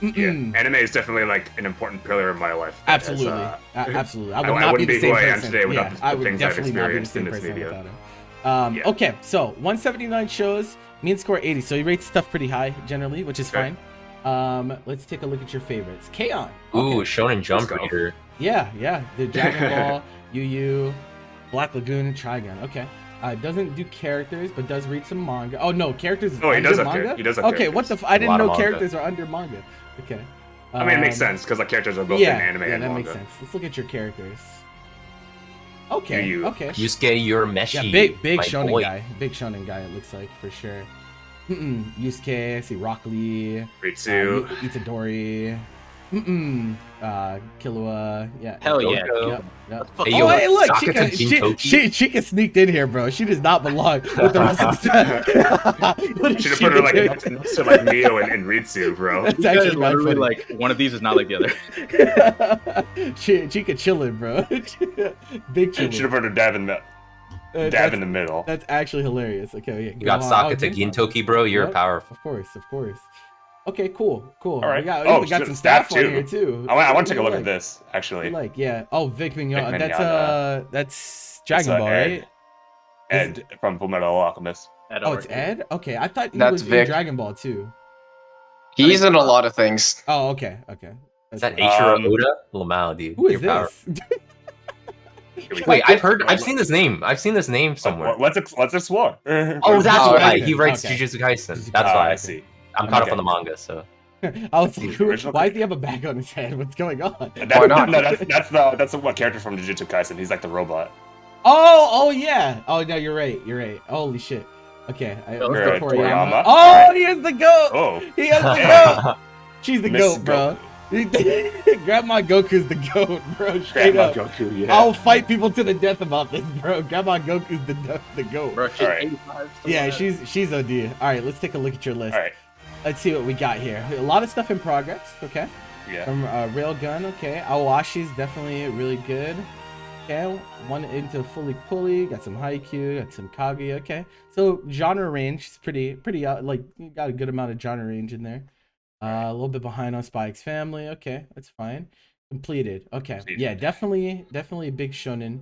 Yeah, anime is definitely like an important pillar of my life. Absolutely, absolutely. I would I not wouldn't be the same who I am person today without I the would things I've definitely not be the experienced same in this person media. without him. Okay, so 179 shows, mean score 80. So he rates stuff pretty high generally, which is fine. Let's take a look at your favorites. K-On! Ooh, Shonen Jump reader. Yeah. The Dragon Ball, Yu Yu, Black Lagoon, Trigun. Okay. Doesn't do characters, but does read some manga. Oh no, characters is he does manga? He does have okay, characters. what the I didn't know characters are under manga. Okay. I mean, it makes sense because like characters are both in anime and that manga. makes sense. Let's look at your characters. Okay. Okay. Yusuke Urameshi. Yeah, big my shonen boy. guy. Big shonen guy. It looks like for sure. Yusuke. I see Rock Lee. Ritsu. Itadori. Killua. Yeah. Hell yeah. Yep. Hey, Oh, yo, hey, look, Sakata Gintoki. Chica sneaked in here, bro. She does not belong with the rest of the Should have put her like next to like Mio and Ritsu, bro. That's You guys actually mad literally funny. like one of these is not like the other. Chica chilling, bro. Big chilling. Should have put her dab in the middll. That's actually hilarious. Okay, yeah. You got Sakata Gintoki, bro. You're powerful. Of course. Okay, cool. All right. We got some staff on here too. I want to take a look at this actually. Oh, Vic Mignogna. Vic Mignogna. That's Dragon Ball, right? Ed from Fullmetal Alchemist. Oh, it's Ed? Okay, I thought he That's was Vic. in Dragon Ball too. He's in a lot of things. Oh, okay. Is that fine. Eiichiro Oda? Lamau, dude. Who is You're powerful. this? Wait, I've seen this name. I've seen this name somewhere. Let's explore. Oh, that's Oh, why okay. he writes Okay. Jujutsu Kaisen. That's why. I see. I'm caught up Okay. on the manga, so. I was like, Original why does he have a bag on his head? What's going on? Why not? No, that's what character from Jujutsu Kaisen. He's like the robot. Oh yeah. Oh no, you're right. Holy shit. Okay, Right, Mr. Toriyama. Toriyama. Oh, Alright. he has the goat. Oh, He has the goat. She's the Miss goat, bro. Grandma Goku's the goat, bro. Straight Grandma up. Goku. Yeah. I'll fight people to the death about this, bro. Grandma Goku's the goat. Bro, she's Alright. 85. Yeah, she's OD. All right, let's take a look at your list. All right. Let's see what we got here. A lot of stuff in progress. Okay. Yeah. From Railgun. Okay. Awashi's definitely really good. Okay. One into Fully Pulley. Got some Haikyuu. Got some Kage. Okay. So genre range is pretty like you got a good amount of genre range in there. A little bit behind on Spy X Family. Okay, that's fine. Completed. Okay. Yeah, definitely a big shonen.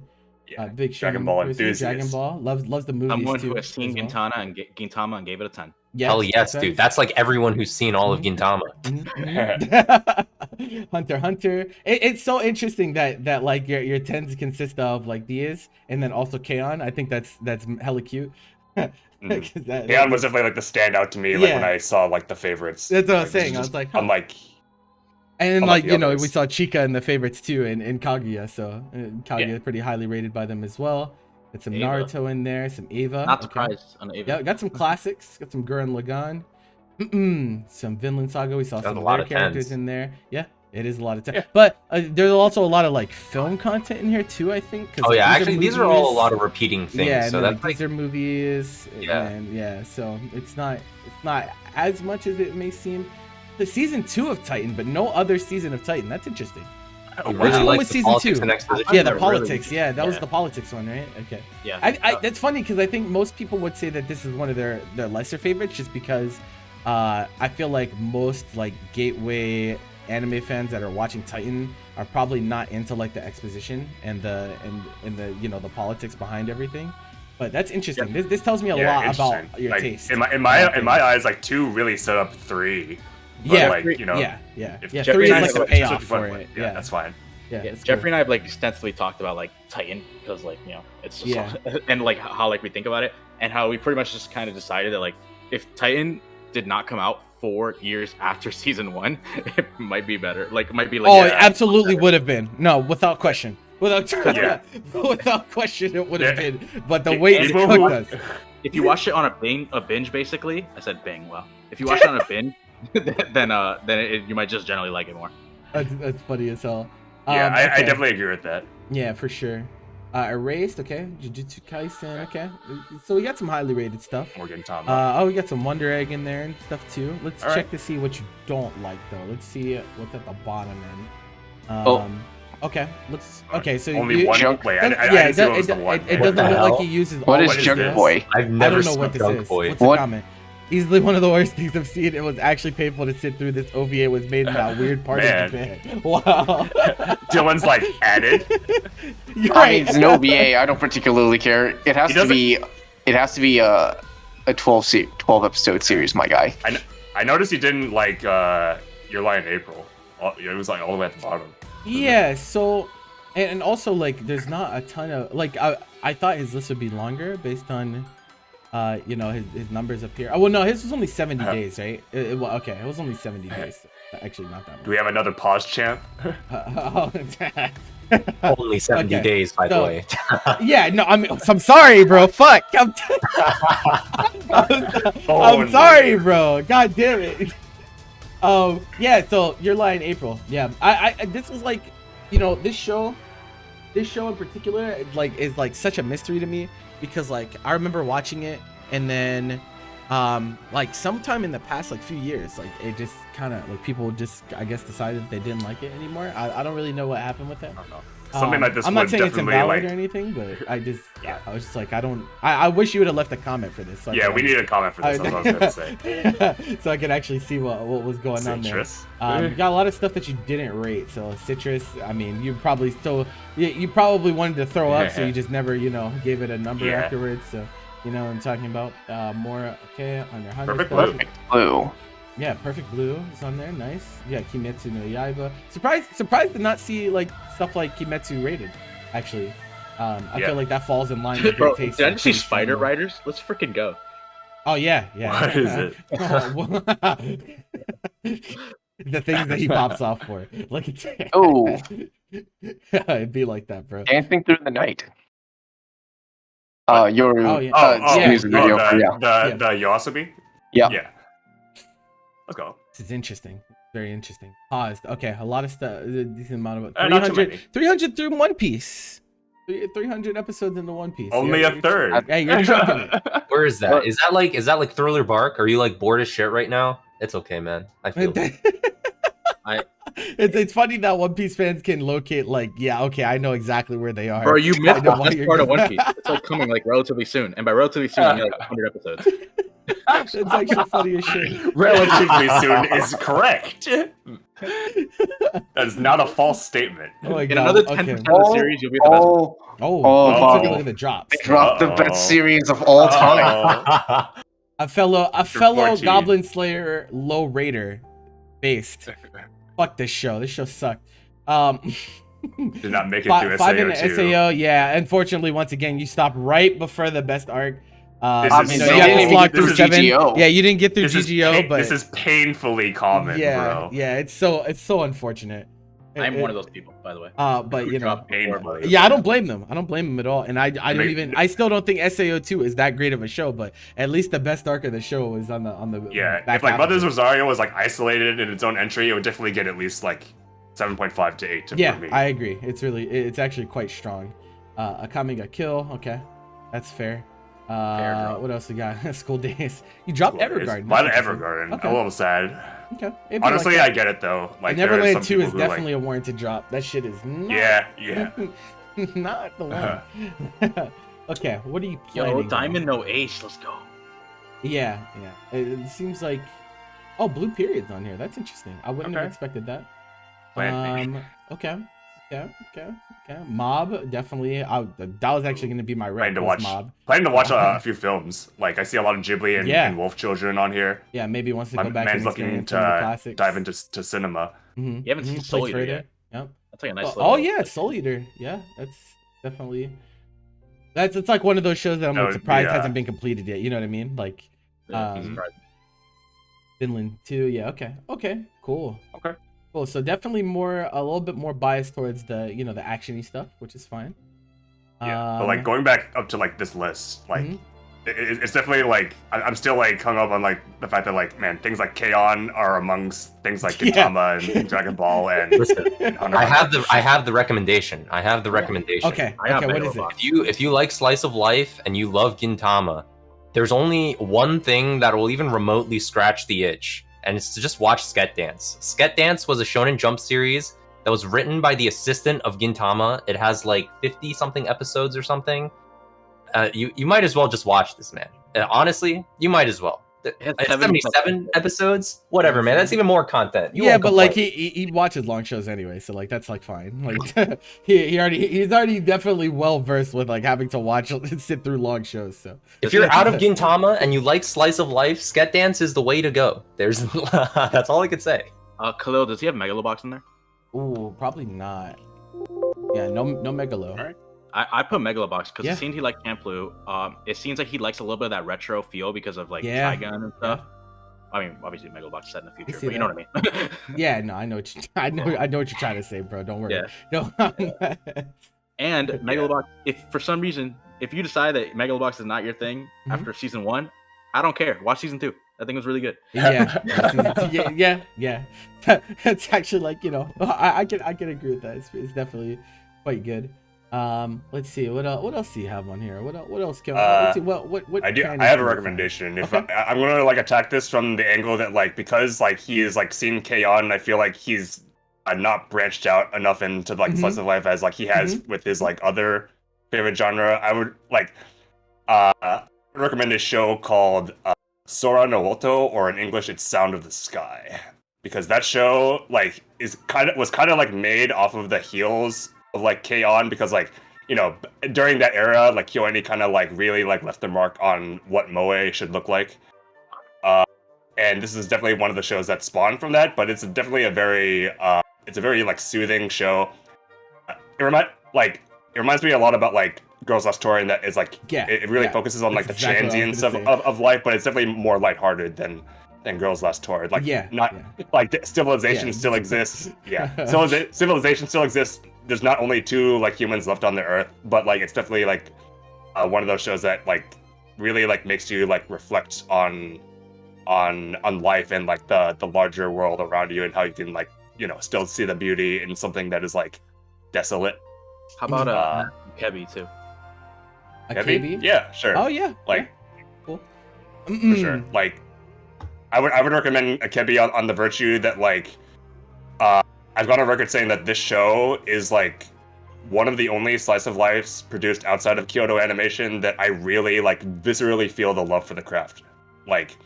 Yeah. Big shonen. Dragon Ball enthusiast. Dragon enthusiast. Ball. Loves the movies I'm one too. who has seen as well. Gintama and gave it a 10. Yes, Hell yes, okay. dude. That's like everyone who's seen all of Gintama. Hunter x Hunter. It's so interesting that like your tens consist of like these and then also K-On! I think that's hella cute. K-On! Was definitely like the standout to me, like Yeah. when I saw like the favorites. That's what I Like, was saying. I just was like, huh. unlike And Unlike like the you know, others. we saw Chica in the favorites too in Kaguya, so Kaguya Yeah. is pretty highly rated by them as well. Got some Eva. Naruto in there, some Eva. Not okay. surprised on Ava. Yeah, got some classics. Got some Gurren Lagann. Some Vinland Saga. We saw That's some a of lot their of characters tens. in there. Yeah, it is a lot of time. Yeah. But there's also a lot of like film content in here too. I think. 'cause, Oh like, yeah, actually these are all a movies. lot of repeating things. Yeah, so and that's like, like these are movies. Yeah. And yeah, so it's not as much as it may seem. The season 2 of Titan, but no other season of Titan. That's interesting. I Which really one like was the season politics 2? and exposition. Yeah, the really politics. Yeah, that was yeah. the politics one, right? Okay. Yeah. I that's funny because I think most people would say that this is one of their lesser favorites, just because I feel like most like gateway anime fans that are watching Titan are probably not into like the exposition and the the politics behind everything. But that's interesting. This tells me a lot about your taste. In my eyes, like 2 really set up 3. But Yeah, like, yeah. if 3 is and I like the just payoff went for with it. yeah, that's fine. Yeah, Yeah, that's Jeffrey cool. and I have like extensively talked about like Titan because like it's just and like how like we think about it and how we pretty much just kind of decided that like if Titan did not come out 4 years after season 1, it might be better. Like it might be like Oh, it absolutely would have been. No, without question. Without question, it would have been. But the way it cooked us. If you watch it on a binge, basically, I said bing. Well, if you watch it on a binge, then you might just generally like it more. That's funny as hell. Yeah, I okay. definitely agree with that. Yeah, for sure. Erased, okay. Jujutsu Kaisen, okay. So we got some highly rated stuff. Morgan Tama. We got some Wonder Egg in there and stuff too. Let's All check right. to see what you don't like though. Let's see what's at the bottom end. Okay. Okay, so Only one. Junk- Wait, I didn't see what was the one. it What doesn't the look like hell? he uses. What all is of his Junk skills. Boy? I've I never don't know seen what this Junk is. Boy. What's the What? comment? Easily one of the worst things I've seen. It was actually painful to sit through. This OVA was made in that weird part of Japan. Wow. Dylan's like added. You're I mean, right. it's an OVA. I don't particularly care. It has He to doesn't- be. It has to be a 12 episode series, my guy. I noticed you didn't like Your Lie in April. It was like all the way at the bottom. Yeah, so and also like there's not a ton of like I thought his list would be longer based on his numbers up here. Oh well, no, his was only 70 days, right? Okay, it was only 70 days. Actually, not that Do we have another pause champ? much. Only 70 Okay, days, by the so- way. Yeah, no, I'm sorry, bro. Fuck. I'm sorry, bro. God damn it. Yeah. So You're Lying, April. Yeah. I this was like, this show in particular, like, is like such a mystery to me because like I remember watching it and then, like sometime in the past like few years, like it just kind of like people just I guess decided they didn't like it anymore. I don't really know what happened with it. I don't know. Something like this I'm would not saying it's definitely invalid like. or anything, but I was just like, I wish you would have left a comment for this. So Yeah, we need a comment for this. That's what I was gonna say. so I could actually see what was going on there. Citrus. You got a lot of stuff that you didn't rate. So Citrus, I mean, you probably wanted to throw up, so you just never, gave it a number Yeah. afterwards. So you know what I'm talking about. More okay on your Perfect stuff. Blue. Blue. Yeah, Perfect Blue is on there. Nice. Yeah, Kimetsu no Yaiba. Surprised to not see like stuff like Kimetsu rated. Actually, I Yeah. feel like that falls in line with Bro, your taste. did I just see pretty Spider strongly. Riders? Let's freaking go. Oh yeah. What is it? The things that he pops off for. Look at that. Oh, It'd be like that, bro. Dancing Through the Night. Your Oh, yeah. Oh, music video. Yeah. the Yoasobi? Yeah. Yeah. Let's go. This is interesting. Very interesting. Paused. Okay, a lot of stuff. A decent amount of Not too 300, many. 300 through One Piece. 300 episodes into One Piece. Only Yeah, a third. Hey, you're chugging it. Where is that? Is that like Thriller Bark? Are you like bored as shit right now? It's okay, man. I feel it. It's funny that One Piece fans can locate like, yeah, okay, I know exactly where they are. Bro, you I missed know the why best you're part of doing One Piece. It's like coming like relatively soon, and by relatively soon, I mean like 100 episodes. That's actually funny as shit. Relatively soon is correct. That is not a false statement. Oh my In god. another 10% Okay. of the series, you'll be the best. Oh, Oh, look wow. at the drops. They dropped the Uh-oh. best series of all time. Oh. A fellow 14. Goblin Slayer low rater based. Fuck this show. This show sucked. Did not make it through Five in the SAO 2. SAO. Yeah, unfortunately, once again, you stopped right before the best arc. This is you so- have to slog this through is 7. GGO. Yeah, you didn't get through This is GGO, but this is painfully common, yeah, bro. yeah, it's so unfortunate. I'm one of those people, by the way. But you know, Drop before, Painfully. yeah, I don't blame them. I don't blame them at all. And mean- I still don't think SAO2 is that great of a show, but at least the best arc of the show was on the Yeah, back if like half of Mother's it. Rosario was like isolated in its own entry, it would definitely get at least like 7.5 to 8 Yeah, for me. I agree. It's actually quite strong. Akame ga Kill, okay. That's fair. drop. What else we got? School Days. You dropped Evergarden. Why That's interesting. Evergarden? Okay. A little sad. Okay. It'd be Honestly, like I get it though. Like that. there are some Neverland 2 people is who, definitely a warranted drop. That shit is not. Yeah. not the one. Okay, what are you Yo, planning? Diamond No Ace, let's go. Yeah. It seems like Oh, Blue Period's on here. That's interesting. I wouldn't have Okay. expected that. Plant Okay. Mob, definitely. That was actually going to be my Planning rec. to Was watch. Mob. Planning to watch a few films. Like I see a lot of Ghibli and, Yeah. and Wolf Children on here. Yeah, maybe wants to My go back man's and looking experience some of the to classics. dive into cinema. Mm-hmm. You haven't seen Play Soul Eater further. yet. Yep. That's like a nice. Oh little, yeah, Soul Eater. Yeah, that's definitely. It's like one of those shows that I'm like, Oh, surprised yeah. hasn't been completed yet. You know what I mean? Like Yeah, um, surprising. Finland too. Yeah. Okay. Cool. Okay. Cool. So definitely a little bit more biased towards the the actiony stuff, which is fine. Yeah, but like going back up to like this list, like Mhm. it's definitely like I'm still like hung up on like the fact that like man things like K-On! Are amongst things like Yeah. Gintama and Dragon Ball and Listen, Hunter I x have the recommendation. I have the recommendation. Okay. I got Okay. What is it? Megalobox. If you like slice of life and you love Gintama, there's only one thing that will even remotely scratch the itch, and it's to just watch Sket Dance. Sket Dance was a Shonen Jump series that was written by the assistant of Gintama. It has like 50 something episodes or something. You might as well just watch this, man. Honestly, you might as well. has 77 episodes, whatever, man. That's even more content. You Yeah, won't but like complain. he watches long shows anyway, so like that's like fine. Like he's already definitely well versed with like having to watch sit through long shows. So If you're out of Gintama and you like slice of life, Sket Dance is the way to go. There's that's all I could say. Khalil, does he have Megalobox in there? ooh, probably not. Yeah, no Megalo. Alright. I put Megalobox because Yeah. it seemed he liked Camp Blue. It seems like he likes a little bit of that retro feel because of like Yeah. Trigun and stuff. I mean, obviously Megalobox is set in the future, see but you know what I mean. Yeah, no, I know I know what you're trying to say, bro. Don't worry. Yeah. No. And Megalobox, if for some reason, if you decide that Megalobox is not your thing Mhm. after season 1, I don't care. Watch season 2. I think it was really good. yeah. It's actually like I can agree with that. It's definitely quite good. Let's see what else do you have on here? What else can let's see what I do. can I have a you find? recommendation. If Okay. I'm gonna like attack this from the angle that like because like he is like seen K-On! I feel like he's not branched out enough into like Mhm. slice of life as like he has with his like other favorite genre. I would like recommend a show called Sora no Oto, or in English it's Sound of the Sky, because that show like was kind of like made off of the heels of like K-On! Because like during that era, like KyoAni kind of like really like left the mark on what moe should look like. And this is definitely one of the shows that spawned from that, but it's definitely a very like soothing show. It reminds me a lot about like Girls Last Tour, in that it's like it really focuses on like That's the exactly what I transient was stuff gonna say. of life, but it's definitely more lighthearted than Girls Last Tour. Like civilization still exists. Yeah, civilization still exists. There's not only 2 like humans left on the earth, but like it's definitely like one of those shows that like really like makes you like reflect on life and like the larger world around you, and how you can like still see the beauty in something that is like desolate. How about Uh, Kebi too? A Heavy? KB? Yeah, sure. Oh yeah. Like Cool. for sure. Like I would recommend Akebi on the virtue that like I've gone on record saying that this show is like one of the only slice of lives produced outside of Kyoto Animation that I really like viscerally feel the love for the craft. Like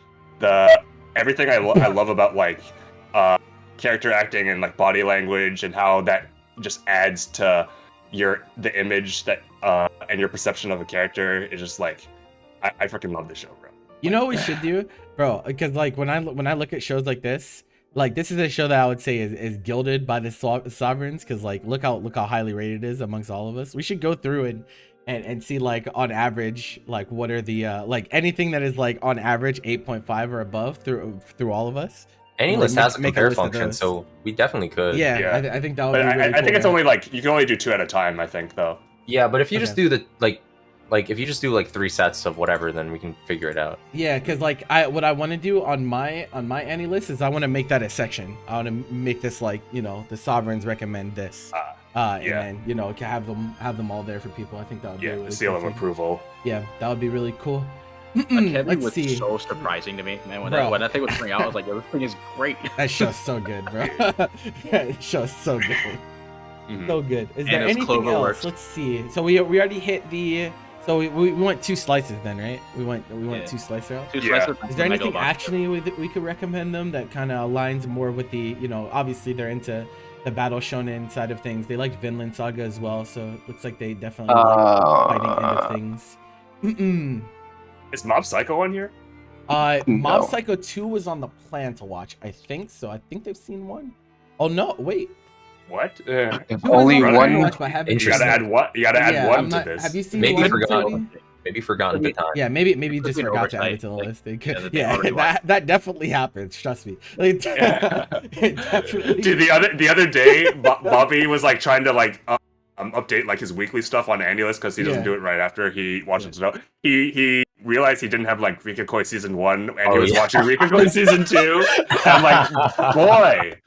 everything I love about like character acting and like body language, and how that just adds to the image that and your perception of a character is just like I freaking love this show, bro. You know what we should do, bro? Because like when I look at shows like this is a show that I would say is gilded by the sovereigns, because like look how highly rated it is amongst all of us. We should go through and see like on average like what are the like anything that is like on average 8.5 or above through all of us. Any Like, list has a make a compare list of function, those. so we definitely could. Yeah, Yeah. I think that would But be really I cool, think it's man. only like you can only do 2 at a time, I think, though. Yeah, but if you just Okay. do the like if you just do like 3 sets of whatever, then we can figure it out. Yeah, because like what I want to do on my Annie list is I want to make that a section. I want to make this like the sovereigns recommend this, yeah. and then can have them all there for people. I think that would be a Yeah, really the seal cool of thing. approval. Yeah, that would be really cool. Kebi Let's was see. so surprising to me, man. When Bro. that thing was coming out, I was like, "Yo, this thing is great." That show's so good, bro. That show's so good. Mhm. So good. Is And there it's anything else? Cloverworks. Let's see. So we already hit the So we went 2 slices then, right? We went Yeah. 2 slice route. Two Yeah. slices, Is there anything Megalobox. actiony we could recommend them that kind of aligns more with the, obviously they're into the battle shonen side of things. They liked Vinland Saga as well, so it looks like they definitely like fighting end of things. Mm-mm. Is Mob Psycho on here? Mob No. Psycho 2 was on the plan to watch, I think so. I think they've seen one. Oh no, wait. What? There's Two was only on the plan to one. watch, but haven't You Interesting. gotta add what? You gotta add Yeah, one I'm to not- this. Have you seen Maybe one, forgotten. Toby? Maybe forgotten the time. Yeah, maybe Could just be an forgot to add it oversight, to the like, list. They yeah, could- that they Yeah, already that definitely happens. Trust me. Like, Yeah. it definitely. Dude, the other day, Bobby was like trying to like update like his weekly stuff on Andy List because he doesn't Yeah. do it right after he watches it out. He realized he didn't have like Rikakoi season 1 and he Oh, was yeah. watching Rikakoi season 2. I'm like, boy,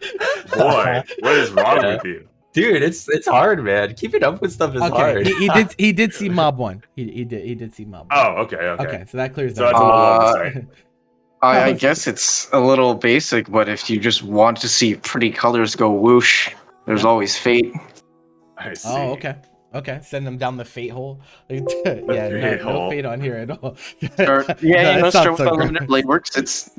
what is wrong Yeah. with you? Dude, it's hard, man. Keeping up with stuff is Okay, hard. he did see Mob 1. He did see Mob 1. Oh, okay. Okay, so that clears So that. that's a little up. oversight. I guess it's a little basic, but if you just want to see pretty colors go whoosh, there's always Fate. I see. Oh, okay. Send them down the fate hole. Yeah, fate no hole. fate on here at all. Start, No, yeah, that start sounds with so Unlimited gross. Blade Works. It's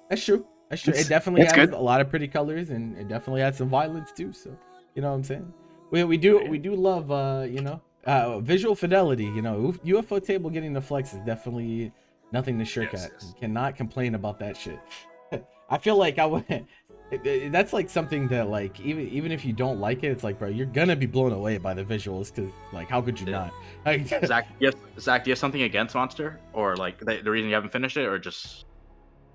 That's true. It It's- definitely it's has good. a lot of pretty colors, and it definitely has some violence too. So, you know what I'm saying? We do love visual fidelity. UFO Table getting the flex is definitely nothing to shirk Yes, at. yes. You cannot complain about that shit. I feel like I would. That's like something that like even if you don't like it, it's like, bro, you're gonna be blown away by the visuals because like how could you Yeah. not? Like, Zach, do you have something against Monster, or like the reason you haven't finished it, or just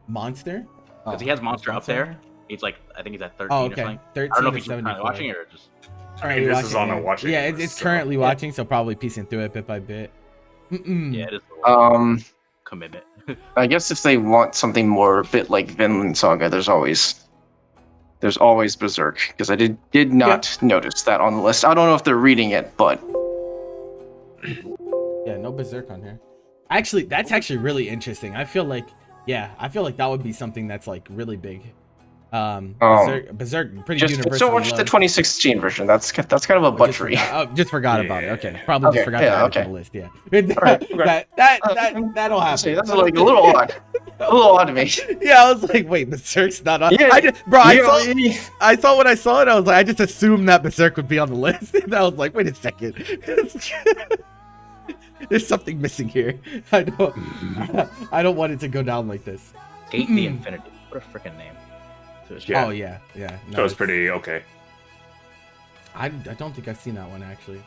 Monster? because he has Monster up there? He's like, I think he's at 13 Oh, or okay. something. 13 I don't know if or he's currently 74. watching it or just. Currently this is on a yeah. watching Yeah, list, it's so- currently watching, so probably piecing through it bit by bit. Mm-mm. Yeah, it is a little commitment. I guess if they want something more a bit like Vinland Saga, there's always Berserk because I did not notice that on the list. I don't know if they're reading it, but Yeah, no Berserk on here. Actually, that's actually really interesting. I feel like that would be something that's like really big. Berserk pretty just universally watch the loved. 2016 version. That's kind of a Oh, just butchery. forgot, just forgot about it. Yeah. Okay, probably Okay, just forgot yeah, to add it okay. to the list. Yeah, right, okay. that'll happen. That's like a little odd. A little odd to me. Yeah, I was like, wait, Berserk's not on. Yeah, I saw when I saw it. I was like, I just assumed that Berserk would be on the list. And I was like, wait a second. There's something missing here. I don't want it to go down like this. Skate the Infinity. What a freaking name. To his Yeah. Oh yeah. No, So it's it's- pretty okay. I don't think I've seen that one actually.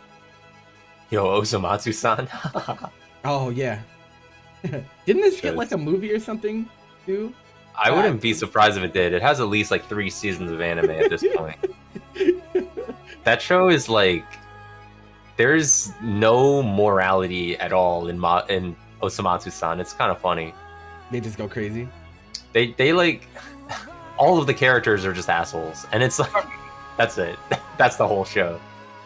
Yo, Osamatsu-san. Oh yeah. Didn't this get like a movie or something too? I wouldn't be surprised if it did. It has at least like 3 seasons of anime at this point. That show is like, there's no morality at all in Osamatsu-san. It's kind of funny. They just go crazy. They like, all of the characters are just assholes, and it's like, that's it. That's the whole show.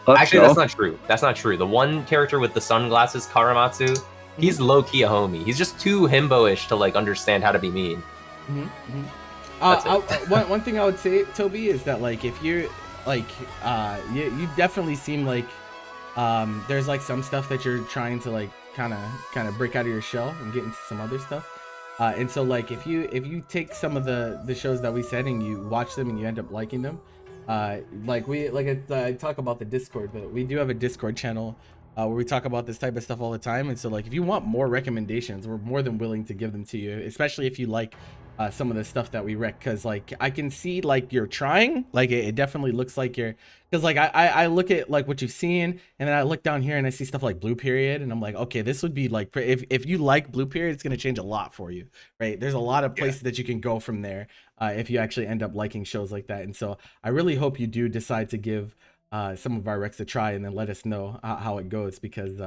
Actually, that's not true. That's not true. The one character with the sunglasses, Karamatsu, he's low-key a homie. He's just too himbo-ish to like understand how to be mean. Mm-hmm. That's One thing I would say, Toby, is that like if you're like you definitely seem like there's like some stuff that you're trying to like kind of break out of your shell and get into some other stuff. And so like if you take some of the shows that we said and you watch them and you end up liking them, I talk about the Discord, but we do have a Discord channel where we talk about this type of stuff all the time. And so like if you want more recommendations, we're more than willing to give them to you, especially if you like some of the stuff that we rec, because like I can see like you're trying, like it definitely looks like you're, because like I look at like what you've seen, and then I look down here and I see stuff like Blue Period, and I'm like, okay, this would be like, if you like Blue Period, it's going to change a lot for you, right? There's a lot of places that you can go from there if you actually end up liking shows like that. And so I really hope you do decide to give some of our recs a try, and then let us know how it goes, because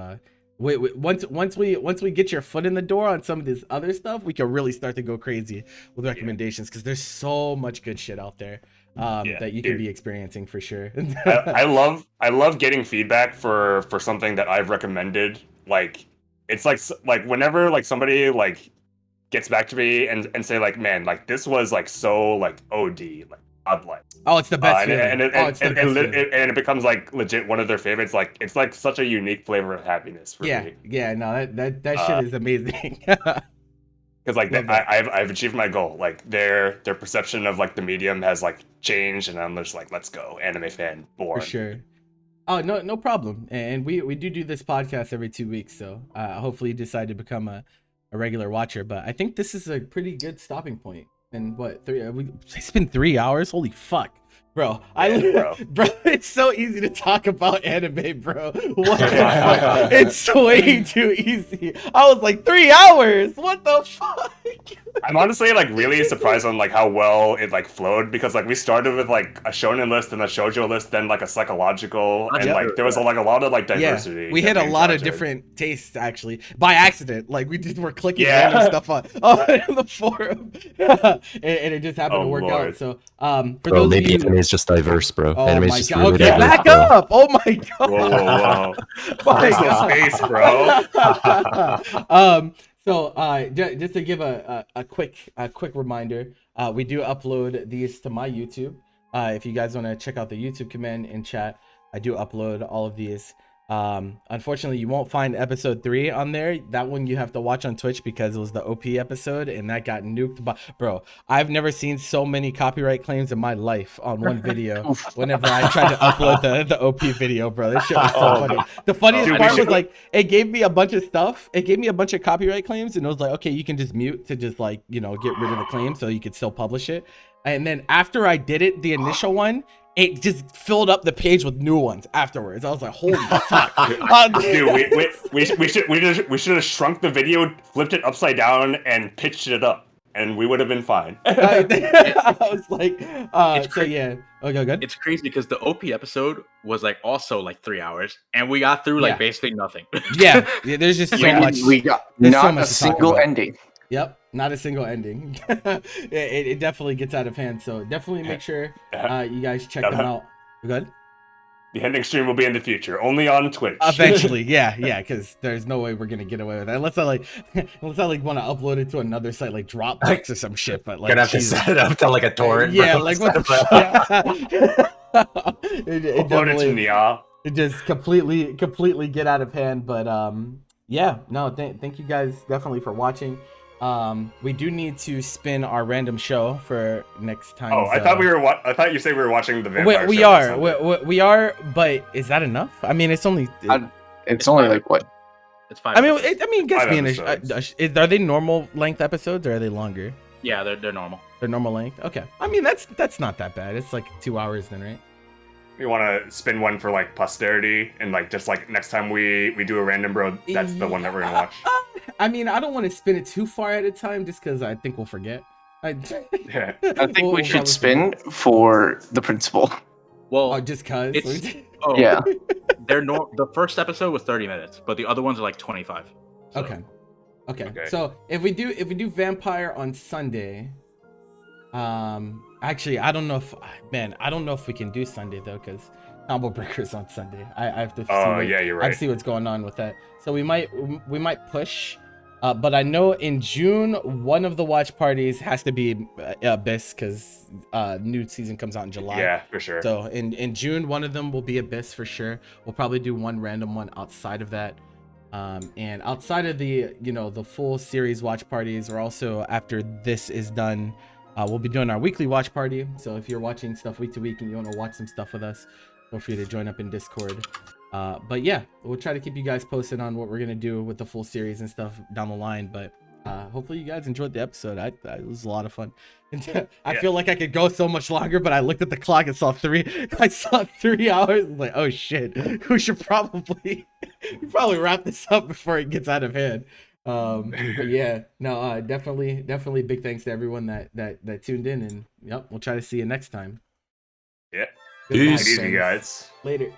once we get your foot in the door on some of this other stuff, we can really start to go crazy with recommendations, because there's so much good shit out there that you can be experiencing for sure. I love getting feedback for something that I've recommended. Like it's like whenever like somebody like gets back to me and say like, man, like this was like so like OD, like godlike. Oh, it's the best feeling. And It's the best feeling. it becomes like legit one of their favorites. Like it's like such a unique flavor of happiness for me. Yeah, no, that shit is amazing. Because like I've achieved my goal. Like their perception of like the medium has like changed, and I'm just like, let's go, anime fan born. For sure. Oh, no problem. And we do this podcast every 2 weeks, so hopefully you decide to become a regular watcher. But I think this is a pretty good stopping point. And what, it's been 3 hours? Holy fuck. Bro, bro, it's so easy to talk about anime, bro. What the fuck? It's way too easy. I was like, 3 hours? What the fuck? I'm honestly like really surprised on like how well it like flowed, because like we started with like a shonen list and a shoujo list, then like a psychological, and like there was like a lot of like diversity. Yeah, we hit a lot of different tastes actually by accident. Like we're clicking random stuff on the forum, and it just happened to work out. So for those maybe of you, anime is just diverse, bro. oh Anime my is just god, really okay, diverse, back bro. up! Oh my god! Whoa. My Personal God. space, bro. So just to give a quick reminder, we do upload these to my YouTube. If you guys want to check out the YouTube command in chat, I do upload all of these. Unfortunately, you won't find episode 3 on there. That one you have to watch on Twitch because it was the OP episode and that got nuked by, bro, I've never seen so many copyright claims in my life on one video whenever I tried to upload the OP video, bro. This shit was so funny. The funniest part was like, it gave me a bunch of stuff. It gave me a bunch of copyright claims and it was like, okay, you can just mute to just like, you know, get rid of the claim so you could still publish it. And then after I did it, the initial one, it just filled up the page with new ones afterwards. I was like, holy fuck. Dude, we should have shrunk the video, flipped it upside down, and pitched it up, and we would have been fine. I was like, so yeah. Okay, good. It's crazy because the OP episode was like also like 3 hours, and we got through like basically nothing. yeah, there's just so much. We got there's so not much a to talk single about. ending. Yep, not a single ending. it definitely gets out of hand. So definitely make sure you guys check them out. You good? The ending stream will be in the future, only on Twitch. Eventually, yeah, because there's no way we're gonna get away with that unless I want to upload it to another site like Dropbox or some shit. But like, Gonna have to set it up to like a torrent. yeah, bro. like what the fuck? it Upload it to definitely, Nia. it just completely get out of hand. But yeah, no, thank you guys definitely for watching. We do need to spin our random show for next time. Oh, I thought I thought you said we were watching the vampire. We show are. We are. But is that enough? I mean, it's only. It's only like what? It's 5 I mean, episodes. guess 5 being episodes. are they normal length episodes or are they longer? Yeah, they're normal. They're normal length. Okay. I mean, that's not that bad. It's like 2 hours then, right? You want to spin one for like posterity, and like just like next time we do a random bro, that's the one that we're gonna watch. I mean, I don't want to spin it too far at a time just because I think we'll forget. Yeah. I think We'll we should probably spin for the principal. Well, Oh, just cause. Yeah. The first episode was 30 minutes, but the other ones are like 25. So. Okay. Okay. So if we do vampire on Sunday, actually I don't know if we can do Sunday though, because Combo Breaker's on Sunday. I have to. Oh yeah, you're I have right. to see what's going on with that. So we might push. But I know in June one of the watch parties has to be Abyss because new season comes out in July. Yeah, for sure. So in June one of them will be Abyss for sure. We'll probably do one random one outside of that. And outside of the the full series watch parties, or also after this is done, we'll be doing our weekly watch party. So if you're watching stuff week to week and you want to watch some stuff with us, feel free to join up in Discord. But yeah, we'll try to keep you guys posted on what we're gonna do with the full series and stuff down the line. But hopefully you guys enjoyed the episode. It was a lot of fun. I feel like I could go so much longer, but I looked at the clock and saw 3 hours. I was like, oh shit, we should probably wrap this up before it gets out of hand. But yeah, no, definitely big thanks to everyone that tuned in, and yep, we'll try to see you next time. Yeah. Goodbye, Peace. Easy, friends. guys. Later.